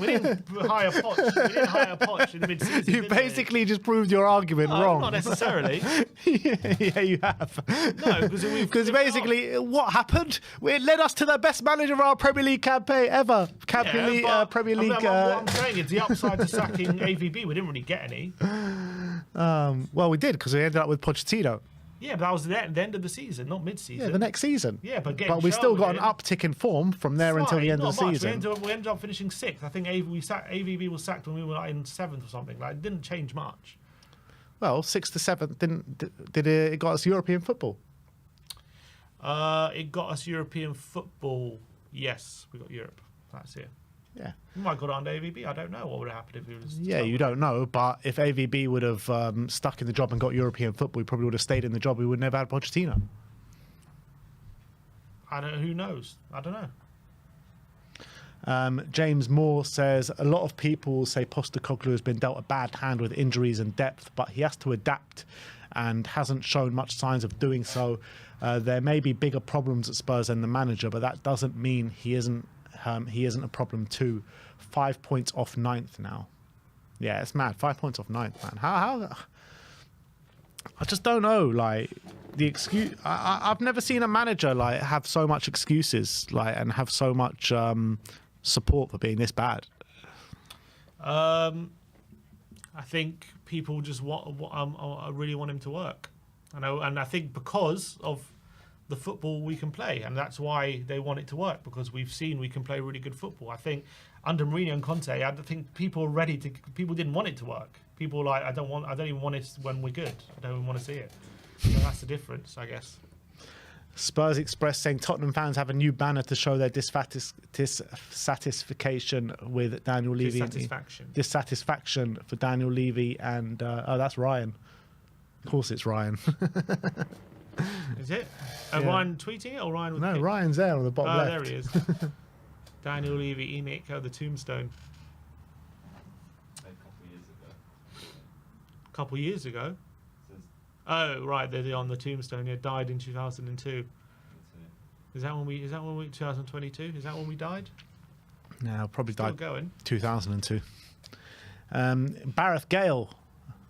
Speaker 2: We didn't hire Poch in mid-season.
Speaker 1: You basically just proved your argument wrong.
Speaker 2: Not necessarily.
Speaker 1: Yeah, you have.
Speaker 2: No,
Speaker 1: because basically, what happened? It led us to the best manager of our Premier League campaign ever. Premier League.
Speaker 2: What I'm saying is the upside to sacking AVB. We didn't really get any.
Speaker 1: Well, we did because we ended up with Pochettino.
Speaker 2: Yeah, but that was the end of the season, not mid-season.
Speaker 1: Yeah, the next season.
Speaker 2: Yeah, but
Speaker 1: we still got an uptick in form from there until the end of the season.
Speaker 2: We ended up finishing 6th. I think AVB was sacked when we were in 7th or something. Like, it didn't change much.
Speaker 1: Well, 6th to 7th did it got us European football?
Speaker 2: It got us European football. Yes, we got Europe. That's it.
Speaker 1: Yeah.
Speaker 2: We might have got on to AVB. I don't know what would have happened if we was.
Speaker 1: Yeah, you don't know. But if AVB would have stuck in the job and got European football, we probably would have stayed in the job. We would never have had Pochettino.
Speaker 2: I don't know. Who knows? I don't know.
Speaker 1: James Moore says a lot of people say Postecoglou has been dealt a bad hand with injuries and depth, but he has to adapt and hasn't shown much signs of doing so. There may be bigger problems at Spurs than the manager, but that doesn't mean he isn't a problem too. 5 points off 9th now. Yeah, it's mad. 5 points off 9th, man. How? I just don't know. Like the excuse. I've never seen a manager like have so much excuses, like, and have so much support for being this bad.
Speaker 2: I think people just really want him to work. I know, and I think because of the football we can play, and that's why they want it to work, because we've seen we can play really good football. I think under Mourinho and Conte, I think people are ready to. People didn't want it to work. People were like, I don't even want it when we're good. I don't even want to see it. So that's the difference, I guess.
Speaker 1: Spurs Express saying Tottenham fans have a new banner to show their dissatisfaction with Daniel Levy. Dissatisfaction for Daniel Levy and that's Ryan. Of course, it's Ryan.
Speaker 2: Is it?
Speaker 1: Yeah.
Speaker 2: Ryan tweeting it or Ryan?
Speaker 1: No, Ryan's there on the bottom left.
Speaker 2: There he is. Daniel Levy, Enoch, the tombstone.
Speaker 3: A couple of years ago.
Speaker 2: A couple of years ago? Oh, right, they're on the tombstone. Yeah, died in 2002. Is that when we 2022? Is that when we died?
Speaker 1: No, probably
Speaker 2: Still
Speaker 1: died
Speaker 2: going.
Speaker 1: 2002. Bareth Gale.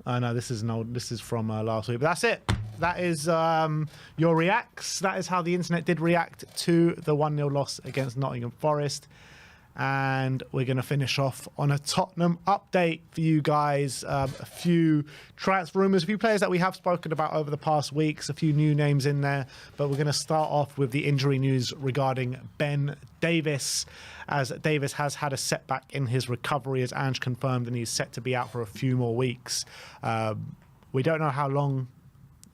Speaker 1: Oh no, this is from last week. But that's it. That is your reacts. That is how the internet did react to the 1-0 loss against Nottingham Forest. And we're going to finish off on a Tottenham update for you guys. A few transfer rumours, a few players that we have spoken about over the past weeks, a few new names in there. But we're going to start off with the injury news regarding Ben Davies, as Davies has had a setback in his recovery, as Ange confirmed, and he's set to be out for a few more weeks. We don't know how long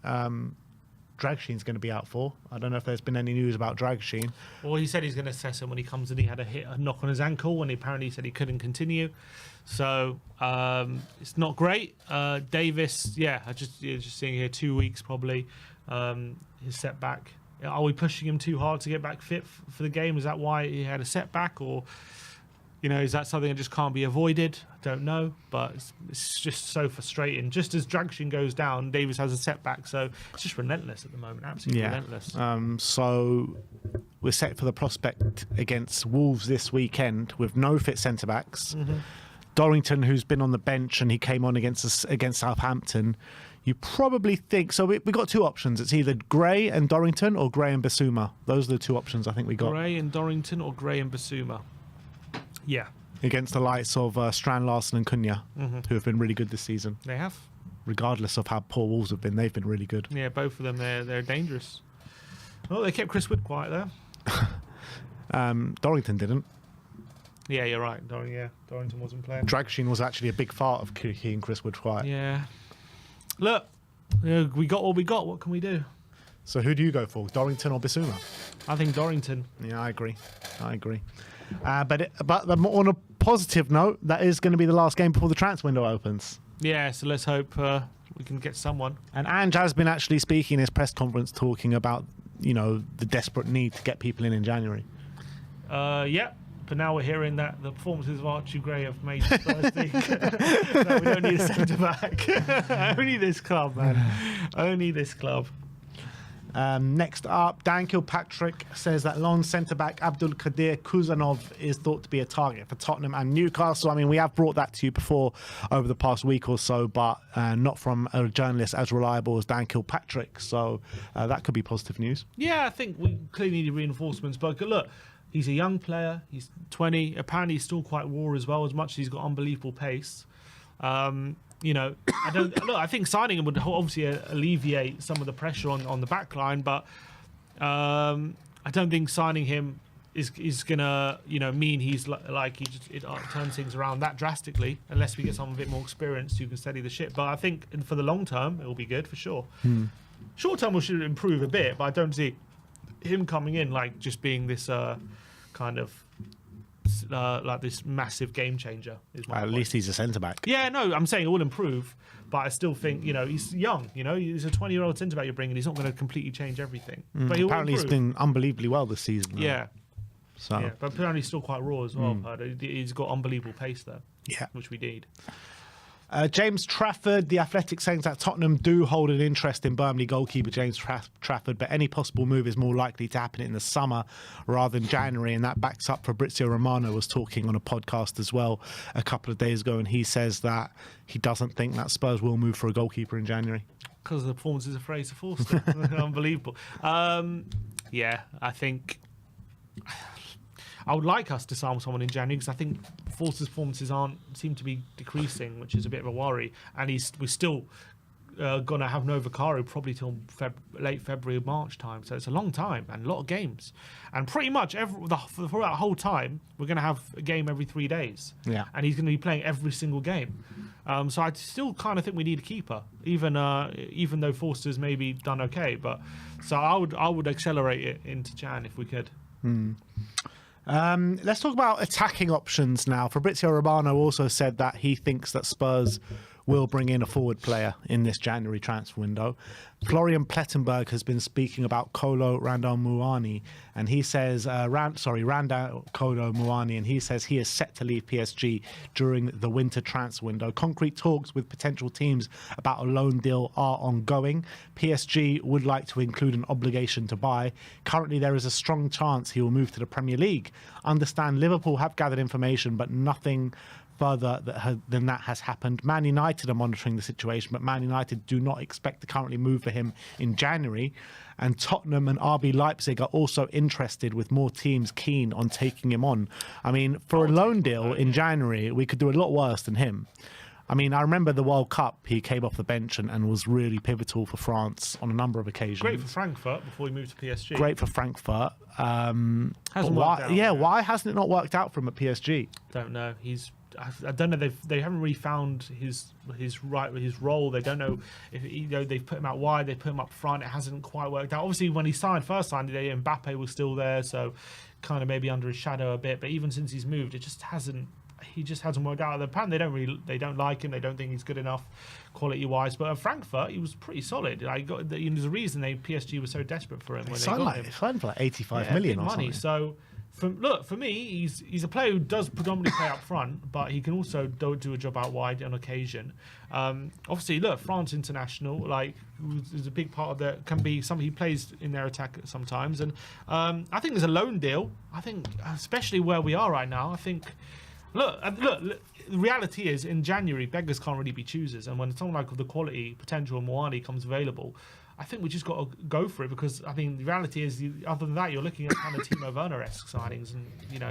Speaker 1: Dragsheen's going to be out for. I don't know if there's been any news about Dragsheen.
Speaker 2: Well, he said he's going to assess him when he comes in. He had a knock on his ankle, and he apparently said he couldn't continue. So it's not great. Davis, just seeing here 2 weeks probably. His setback. Are we pushing him too hard to get back fit for the game? Is that why he had a setback, or is that something that just can't be avoided? I don't know, but it's just so frustrating. Just as Dragsheen goes down, Davies has a setback, so it's just relentless at the moment, absolutely relentless.
Speaker 1: So we're set for the prospect against Wolves this weekend with no fit centre-backs. Mm-hmm. Dorrington, who's been on the bench, and he came on against Southampton. You probably think... So we got two options. It's either Gray and Dorrington or Gray and Basuma. Those are the two options I think we got.
Speaker 2: Gray and Dorrington or Gray and Basuma. Yeah.
Speaker 1: Against the likes of Strand Larson and Cunha, who have been really good this season.
Speaker 2: They have.
Speaker 1: Regardless of how poor Wolves have been, they've been really good.
Speaker 2: Yeah, both of them, they're dangerous. Well, they kept Chris Wood quiet there.
Speaker 1: Dorrington didn't.
Speaker 2: Yeah, you're right. Dorrington wasn't playing.
Speaker 1: Dragsheen was actually a big part of keeping Chris Wood quiet.
Speaker 2: Yeah. Look, we got what we got. What can we do?
Speaker 1: So who do you go for, Dorrington or Basuma?
Speaker 2: I think Dorrington.
Speaker 1: Yeah, I agree. But on a positive note, that is going to be the last game before the transfer window opens.
Speaker 2: Yeah, so let's hope we can get someone.
Speaker 1: And Ange has been actually speaking in his press conference, talking about the desperate need to get people in January.
Speaker 2: Yeah. But now we're hearing that the performances of Archie Gray have made Spurs think that we don't need a centre-back. Only this club, man. Only this club.
Speaker 1: Next up, Dan Kilpatrick says that lone centre-back Abdul Kadir Kuzanov is thought to be a target for Tottenham and Newcastle. I mean, we have brought that to you before over the past week or so, but not from a journalist as reliable as Dan Kilpatrick. So that could be positive news.
Speaker 2: Yeah, I think we clearly need reinforcements. But look, he's a young player. He's 20. Apparently, he's still quite raw as well, as much as he's got unbelievable pace. I think signing him would obviously alleviate some of the pressure on the back line, but I don't think signing him is gonna mean he's it turns things around that drastically, unless we get someone a bit more experienced who can steady the ship. But I think for the long term it will be good for sure. Short term we should improve a bit, but I don't see him coming in like just being this kind of like this massive game changer.
Speaker 1: At least he's a centre-back.
Speaker 2: Yeah, no, I'm saying it will improve, but I still think, he's young. He's a 20-year-old centre-back you're bringing. He's not going to completely change everything. But
Speaker 1: apparently he's been unbelievably well this season.
Speaker 2: Yeah.
Speaker 1: So.
Speaker 2: Yeah, but apparently he's still quite raw as well. He's got unbelievable pace there.
Speaker 1: Yeah.
Speaker 2: Which we need.
Speaker 1: James Trafford, The Athletic, saying that Tottenham do hold an interest in Burnley goalkeeper James Trafford, but any possible move is more likely to happen in the summer rather than January, and that backs up Fabrizio Romano was talking on a podcast as well a couple of days ago, and he says that he doesn't think that Spurs will move for a goalkeeper in January.
Speaker 2: Because the performances of Fraser Forster. Unbelievable. Yeah, I think I would like us to sign someone in January, because I think Forster's performances seem to be decreasing, which is a bit of a worry. And we're still going to have Novacaro probably till late February, March time. So it's a long time and a lot of games. And pretty much for that whole time, we're going to have a game every 3 days.
Speaker 1: Yeah.
Speaker 2: And he's going to be playing every single game. So I still kind of think we need a keeper, even though Forster's maybe done okay. But so I would accelerate it into Jan if we could.
Speaker 1: Let's talk about attacking options now. Fabrizio Romano also said that he thinks that Spurs will bring in a forward player in this January transfer window. Florian Plettenberg has been speaking about Kolo Randall-Muani, and he says, Randall Kolo Muani, and he says he is set to leave PSG during the winter transfer window. Concrete talks with potential teams about a loan deal are ongoing. PSG would like to include an obligation to buy. Currently, there is a strong chance he will move to the Premier League. Understand Liverpool have gathered information, but nothing further than that has happened. Man United are monitoring the situation, but Man United do not expect to currently move for him in January. And Tottenham and RB Leipzig are also interested, with more teams keen on taking him on. I mean, for a loan deal in January, we could do a lot worse than him. I mean, I remember the World Cup, he came off the bench and was really pivotal for France on a number of occasions.
Speaker 2: Great for Frankfurt before he moved to PSG.
Speaker 1: Great for Frankfurt.
Speaker 2: Hasn't worked out.
Speaker 1: Yeah, why hasn't it not worked out for him at PSG?
Speaker 2: Don't know. I don't know. They haven't really found his role. They don't know if they've put him out wide. They put him up front. It hasn't quite worked out. Obviously, when he first signed, Mbappe was still there, so kind of maybe under his shadow a bit. But even since he's moved, it just hasn't. He just hasn't worked out. Apparently, they don't like him. They don't think he's good enough quality-wise. But at Frankfurt, he was pretty solid. There's a reason PSG was so desperate for him when they got him.
Speaker 1: He signed for like 85 million or
Speaker 2: money.
Speaker 1: Something.
Speaker 2: So, for me, he's a player who does predominantly play up front, but he can also do a job out wide on occasion. Obviously, France international, is a big part of that. Can be somebody he plays in their attack sometimes, and I think there's a loan deal. I think, especially where we are right now, I think. Look, the reality is in January, beggars can't really be choosers. And when someone like of the quality potential of Moani comes available, I think we just got to go for it, because I think the reality is, other than that, you're looking at kind of Timo Werner-esque signings, and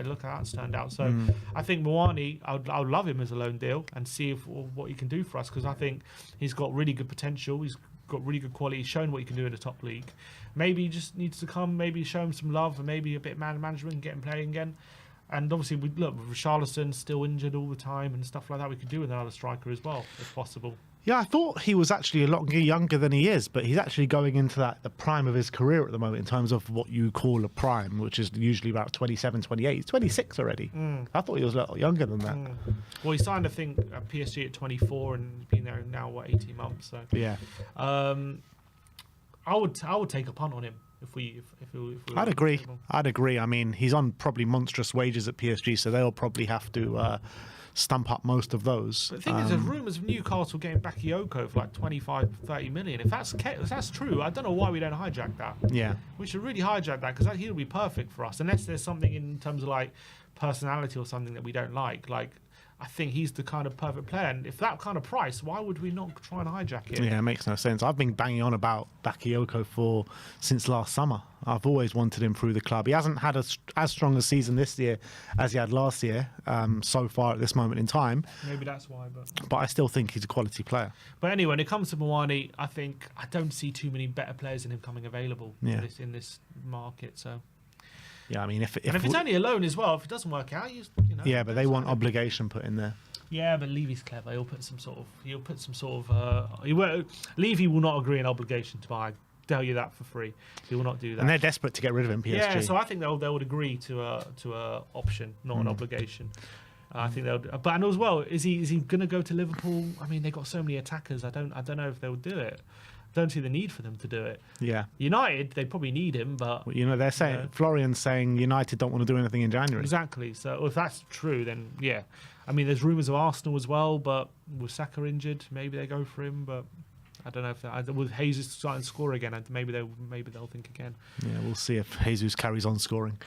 Speaker 2: look how that's turned out. So I think Moani, I would love him as a loan deal and see what he can do for us, because I think he's got really good potential. He's got really good quality. He's shown what he can do in the top league. Maybe he just needs to come, maybe show him some love, and maybe a bit of management and get him playing again. And obviously, with Richarlison still injured all the time and stuff like that, we could do with another striker as well, if possible.
Speaker 1: Yeah, I thought he was actually a lot younger than he is, but he's actually going into the prime of his career at the moment in terms of what you call a prime, which is usually about 27, 28. He's 26 already. I thought he was a lot younger than that.
Speaker 2: Well, he signed, I think, at PSG at 24 and been there now, 18 months. So
Speaker 1: yeah.
Speaker 2: I would take a punt on him. If we
Speaker 1: I'd agree. I mean, he's on probably monstrous wages at PSG, so they'll probably have to stump up most of those.
Speaker 2: But the thing is, there's rumours of Newcastle getting Bakayoko for like 25, 30 million. If that's true, I don't know why we don't hijack that.
Speaker 1: Yeah.
Speaker 2: We should really hijack that, because he'll be perfect for us, unless there's something in terms of like personality or something that we don't like. Like, I think he's the kind of perfect player, and if that kind of price, why would we not try and hijack it?
Speaker 1: Yeah, it makes no sense. I've been banging on about Bakayoko since last summer. I've always wanted him through the club. He hasn't had as strong a season this year as he had last year so far at this moment in time.
Speaker 2: Maybe that's why.
Speaker 1: But I still think he's a quality player.
Speaker 2: But anyway, when it comes to Mawani, I don't see too many better players than him coming available in this market. So.
Speaker 1: Yeah, I mean, if
Speaker 2: it's only a loan as well, if it doesn't work out, you know.
Speaker 1: Yeah, but they want obligation put in there.
Speaker 2: Yeah, but Levy's clever. He'll put some sort of. Levy will not agree an obligation to buy. Tell you that for free. He will not do that.
Speaker 1: And they're desperate to get rid of him. PSG.
Speaker 2: Yeah, so I think they would agree to a option, not an obligation. I think they'll. But and as well, is he going to go to Liverpool? I mean, they got so many attackers. I don't know if they'll do it. Don't see the need for them to do it.
Speaker 1: Yeah.
Speaker 2: United, they probably need him, but
Speaker 1: they're saying Florian's saying United don't want to do anything in January.
Speaker 2: Exactly. So if that's true, then yeah. I mean, there's rumours of Arsenal as well, but with Saka injured, maybe they go for him. But I don't know if with Jesus starting to score again, maybe they'll think again.
Speaker 1: Yeah, we'll see if Jesus carries on scoring.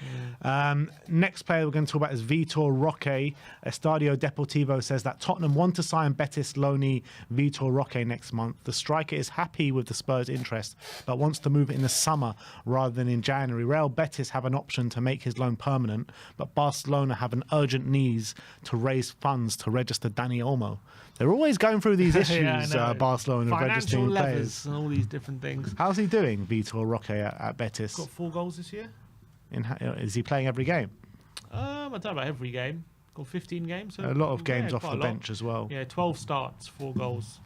Speaker 1: Next player we're going to talk about is Vitor Roque. Estadio Deportivo says that Tottenham want to sign Betis loanee Vitor Roque next month. The striker is happy with the Spurs' interest, but wants to move it in the summer rather than in January. Real Betis have an option to make his loan permanent, but Barcelona have an urgent need to raise funds to register Dani Olmo. They're always going through these issues, Barcelona, of registering players
Speaker 2: and all these different things.
Speaker 1: How's he doing, Vitor Roque at Betis?
Speaker 2: Got 4 goals this year.
Speaker 1: Is he playing every game?
Speaker 2: I don't know about every game. Got 15 games. So
Speaker 1: a lot of games off the bench as well.
Speaker 2: Yeah, 12 starts, 4 goals.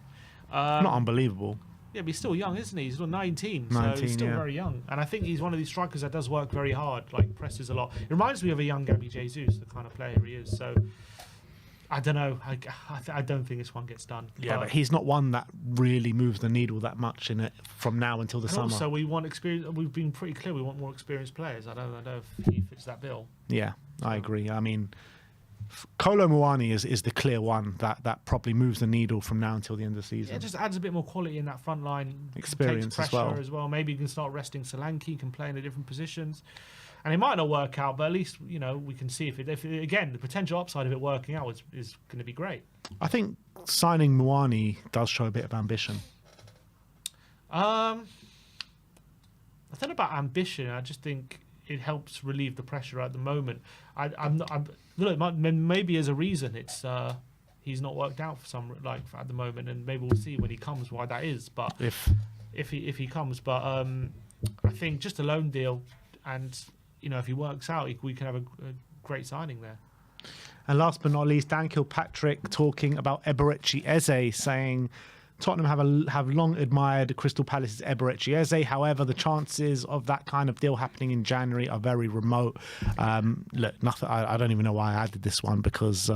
Speaker 1: Not unbelievable.
Speaker 2: Yeah, but he's still young, isn't he? He's still 19, so he's still very young. And I think he's one of these strikers that does work very hard, like presses a lot. It reminds me of a young Gabby Jesus, the kind of player he is. So I don't know. I don't think this one gets done.
Speaker 1: Yeah, but he's not one that really moves the needle that much in it from now until the summer.
Speaker 2: So we want experience. We've been pretty clear. We want more experienced players. I don't know if he fits that bill.
Speaker 1: Yeah, I agree. I mean, Kolo Muani is the clear one that probably moves the needle from now until the end of the season.
Speaker 2: Yeah, it just adds a bit more quality in that front line.
Speaker 1: Experience
Speaker 2: takes pressure as well. Maybe you can start resting Solanke, can play in the different positions. And it might not work out, but at least we can see if again, the potential upside of it working out is going to be great.
Speaker 1: I think signing Muani does show a bit of ambition.
Speaker 2: I don't know about ambition. I just think it helps relieve the pressure at the moment. Maybe as a reason it's he's not worked out for at the moment, and maybe we'll see when he comes why that is. But if he comes, but I think just a loan deal, and if he works out, we can have a great signing there.
Speaker 1: And last but not least, Dan Kilpatrick talking about Eberechi Eze, saying Tottenham have long admired Crystal Palace's Eberechi Eze. However, the chances of that kind of deal happening in January are very remote. Look, nothing. I don't even know why I added this one because.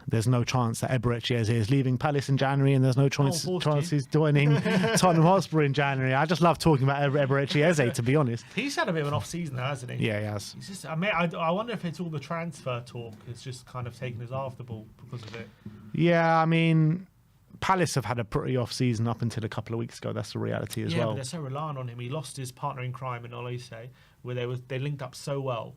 Speaker 1: There's no chance that Eberechi Eze is leaving Palace in January, and there's no chance he's joining Tottenham Hotspur in January. I just love talking about Eberechi Eze, to be honest.
Speaker 2: He's had a bit of an off-season, hasn't he?
Speaker 1: Yeah, he has.
Speaker 2: He's just, I wonder if it's all the transfer talk. It's just kind of taken his eye off the ball because of it.
Speaker 1: Yeah, I mean, Palace have had a pretty off-season up until a couple of weeks ago. That's the reality as well.
Speaker 2: Yeah, but they're so reliant on him. He lost his partner in crime in Olise, where they linked up so well.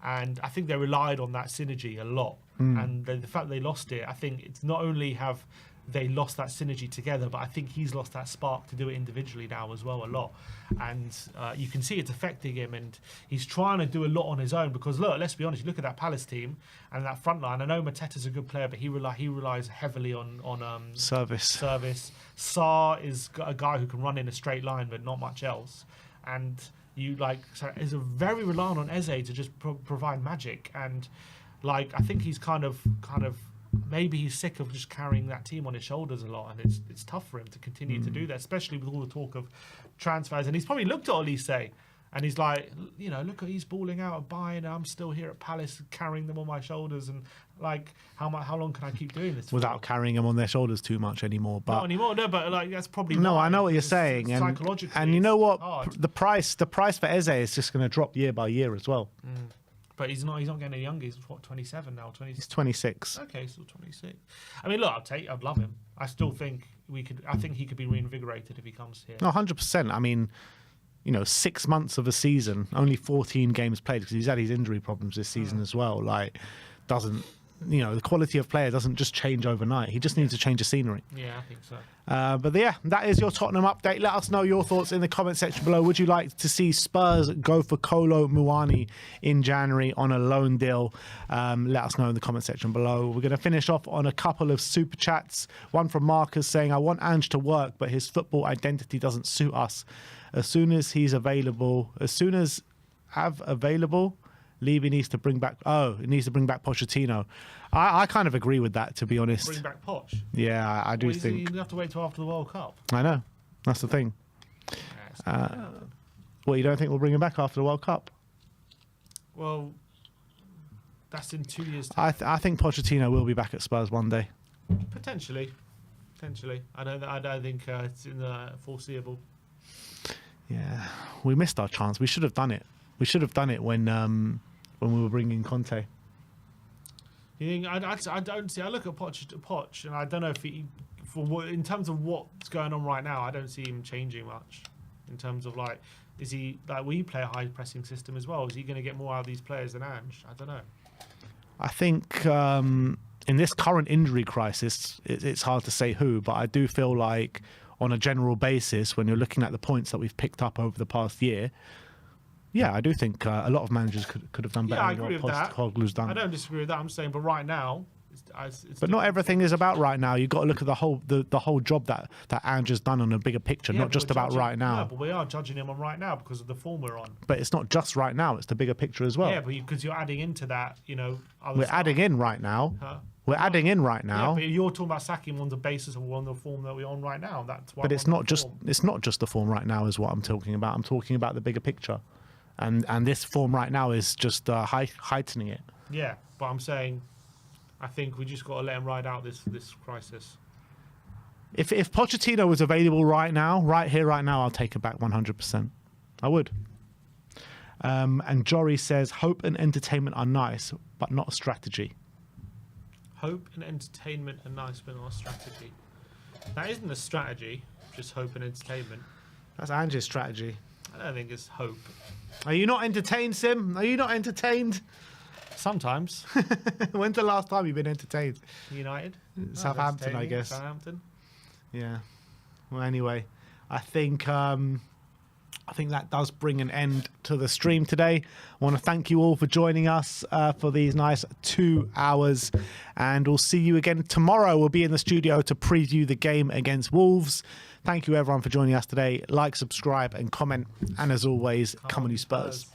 Speaker 2: And I think they relied on that synergy a lot. And the fact they lost it, I think it's not only have they lost that synergy together, but I think he's lost that spark to do it individually now as well a lot. And you can see it's affecting him, and he's trying to do a lot on his own because, look, let's be honest, you look at that Palace team and that front line. I know Mateta's a good player, but he relies heavily on service. Sarr is a guy who can run in a straight line, but not much else. And is very reliant on Eze to just provide magic, and I think he's kind of maybe he's sick of just carrying that team on his shoulders a lot, and it's tough for him to continue to do that, especially with all the talk of transfers. And he's probably looked at Olise and he's like, look, he's balling out of Bayern. I'm still here at Palace carrying them on my shoulders, and how long can I keep doing this
Speaker 1: without carrying them on their shoulders too much anymore? But
Speaker 2: not anymore. No, but that's probably
Speaker 1: no. I know what you're saying,
Speaker 2: psychologically,
Speaker 1: and you know what?
Speaker 2: Hard.
Speaker 1: The price for Eze is just going to drop year by year as well.
Speaker 2: But he's not getting any younger. He's what, 27 now.
Speaker 1: He's 26.
Speaker 2: Okay, still 26. I mean, look, I'd love him. I still think I think he could be reinvigorated if he comes here.
Speaker 1: No, 100%. I mean, 6 months of a season, only 14 games played because he's had his injury problems this season as well. Like, doesn't. The quality of player doesn't just change overnight. He just needs to change the scenery.
Speaker 2: Yeah, I think so.
Speaker 1: But yeah, that is your Tottenham update. Let us know your thoughts in the comment section below. Would you like to see Spurs go for Kolo Muani in January on a loan deal? Let us know in the comment section below. We're going to finish off on a couple of super chats. One from Marcus saying, I want Ange to work, but his football identity doesn't suit us. As soon as available, Levy needs to bring back. It needs to bring back Pochettino. I kind of agree with that, to be honest.
Speaker 2: Bring back Poch.
Speaker 1: Yeah, I do think.
Speaker 2: You have to wait till after the World Cup.
Speaker 1: I know. That's the thing. Well, you don't think we'll bring him back after the World Cup?
Speaker 2: Well, that's in 2 years' time.
Speaker 1: I think Pochettino will be back at Spurs one day.
Speaker 2: Potentially. I don't think it's in the foreseeable.
Speaker 1: Yeah, we missed our chance. We should have done it. We should have done it when we were bringing Conte.
Speaker 2: You think, I don't see. I look at Poch, and I don't know if in terms of what's going on right now, I don't see him changing much. In terms of is he we play a high pressing system as well? Is he going to get more out of these players than Ange? I don't know.
Speaker 1: I think in this current injury crisis, it's hard to say who, but I do feel like on a general basis, when you're looking at the points that we've picked up over the past year. Yeah, I do think a lot of managers could have done better.
Speaker 2: Yeah, I agree with that.
Speaker 1: Postecoglou's done.
Speaker 2: I don't disagree with that. I'm saying, but right now,
Speaker 1: but not everything is about right now. You've got to look at the whole job that Ange has done on a bigger picture, not just about right now.
Speaker 2: No, but we are judging him on right now because of the form we're on.
Speaker 1: But it's not just right now; it's the bigger picture as well.
Speaker 2: Yeah, but because you're adding into that,
Speaker 1: we're adding in right now.
Speaker 2: Huh?
Speaker 1: We're adding in right now.
Speaker 2: Yeah, but you're talking about sacking on the basis of the form that we're on right now. That's why.
Speaker 1: But it's not just the form right now is what I'm talking about. I'm talking about the bigger picture. And this form right now is just heightening it.
Speaker 2: Yeah, but I'm saying, I think we just got to let him ride out this crisis.
Speaker 1: If Pochettino was available right now, right here, right now, I'll take it back 100%. I would. And Jory says, hope and entertainment are nice, but not a strategy.
Speaker 2: Hope and entertainment are nice, but not a strategy. That isn't a strategy, just hope and entertainment.
Speaker 1: That's Ange's strategy.
Speaker 2: I don't think it's hope.
Speaker 1: Are you not entertained, Sim? Are you not entertained?
Speaker 2: Sometimes.
Speaker 1: When's the last time you've been entertained?
Speaker 2: United.
Speaker 1: Southampton, I guess.
Speaker 2: Southampton.
Speaker 1: Yeah. Well, anyway, I think that does bring an end to the stream today. I want to thank you all for joining us for these nice 2 hours. And we'll see you again tomorrow. We'll be in the studio to preview the game against Wolves. Thank you, everyone, for joining us today. Like, subscribe, and comment. And as always, come on, you Spurs.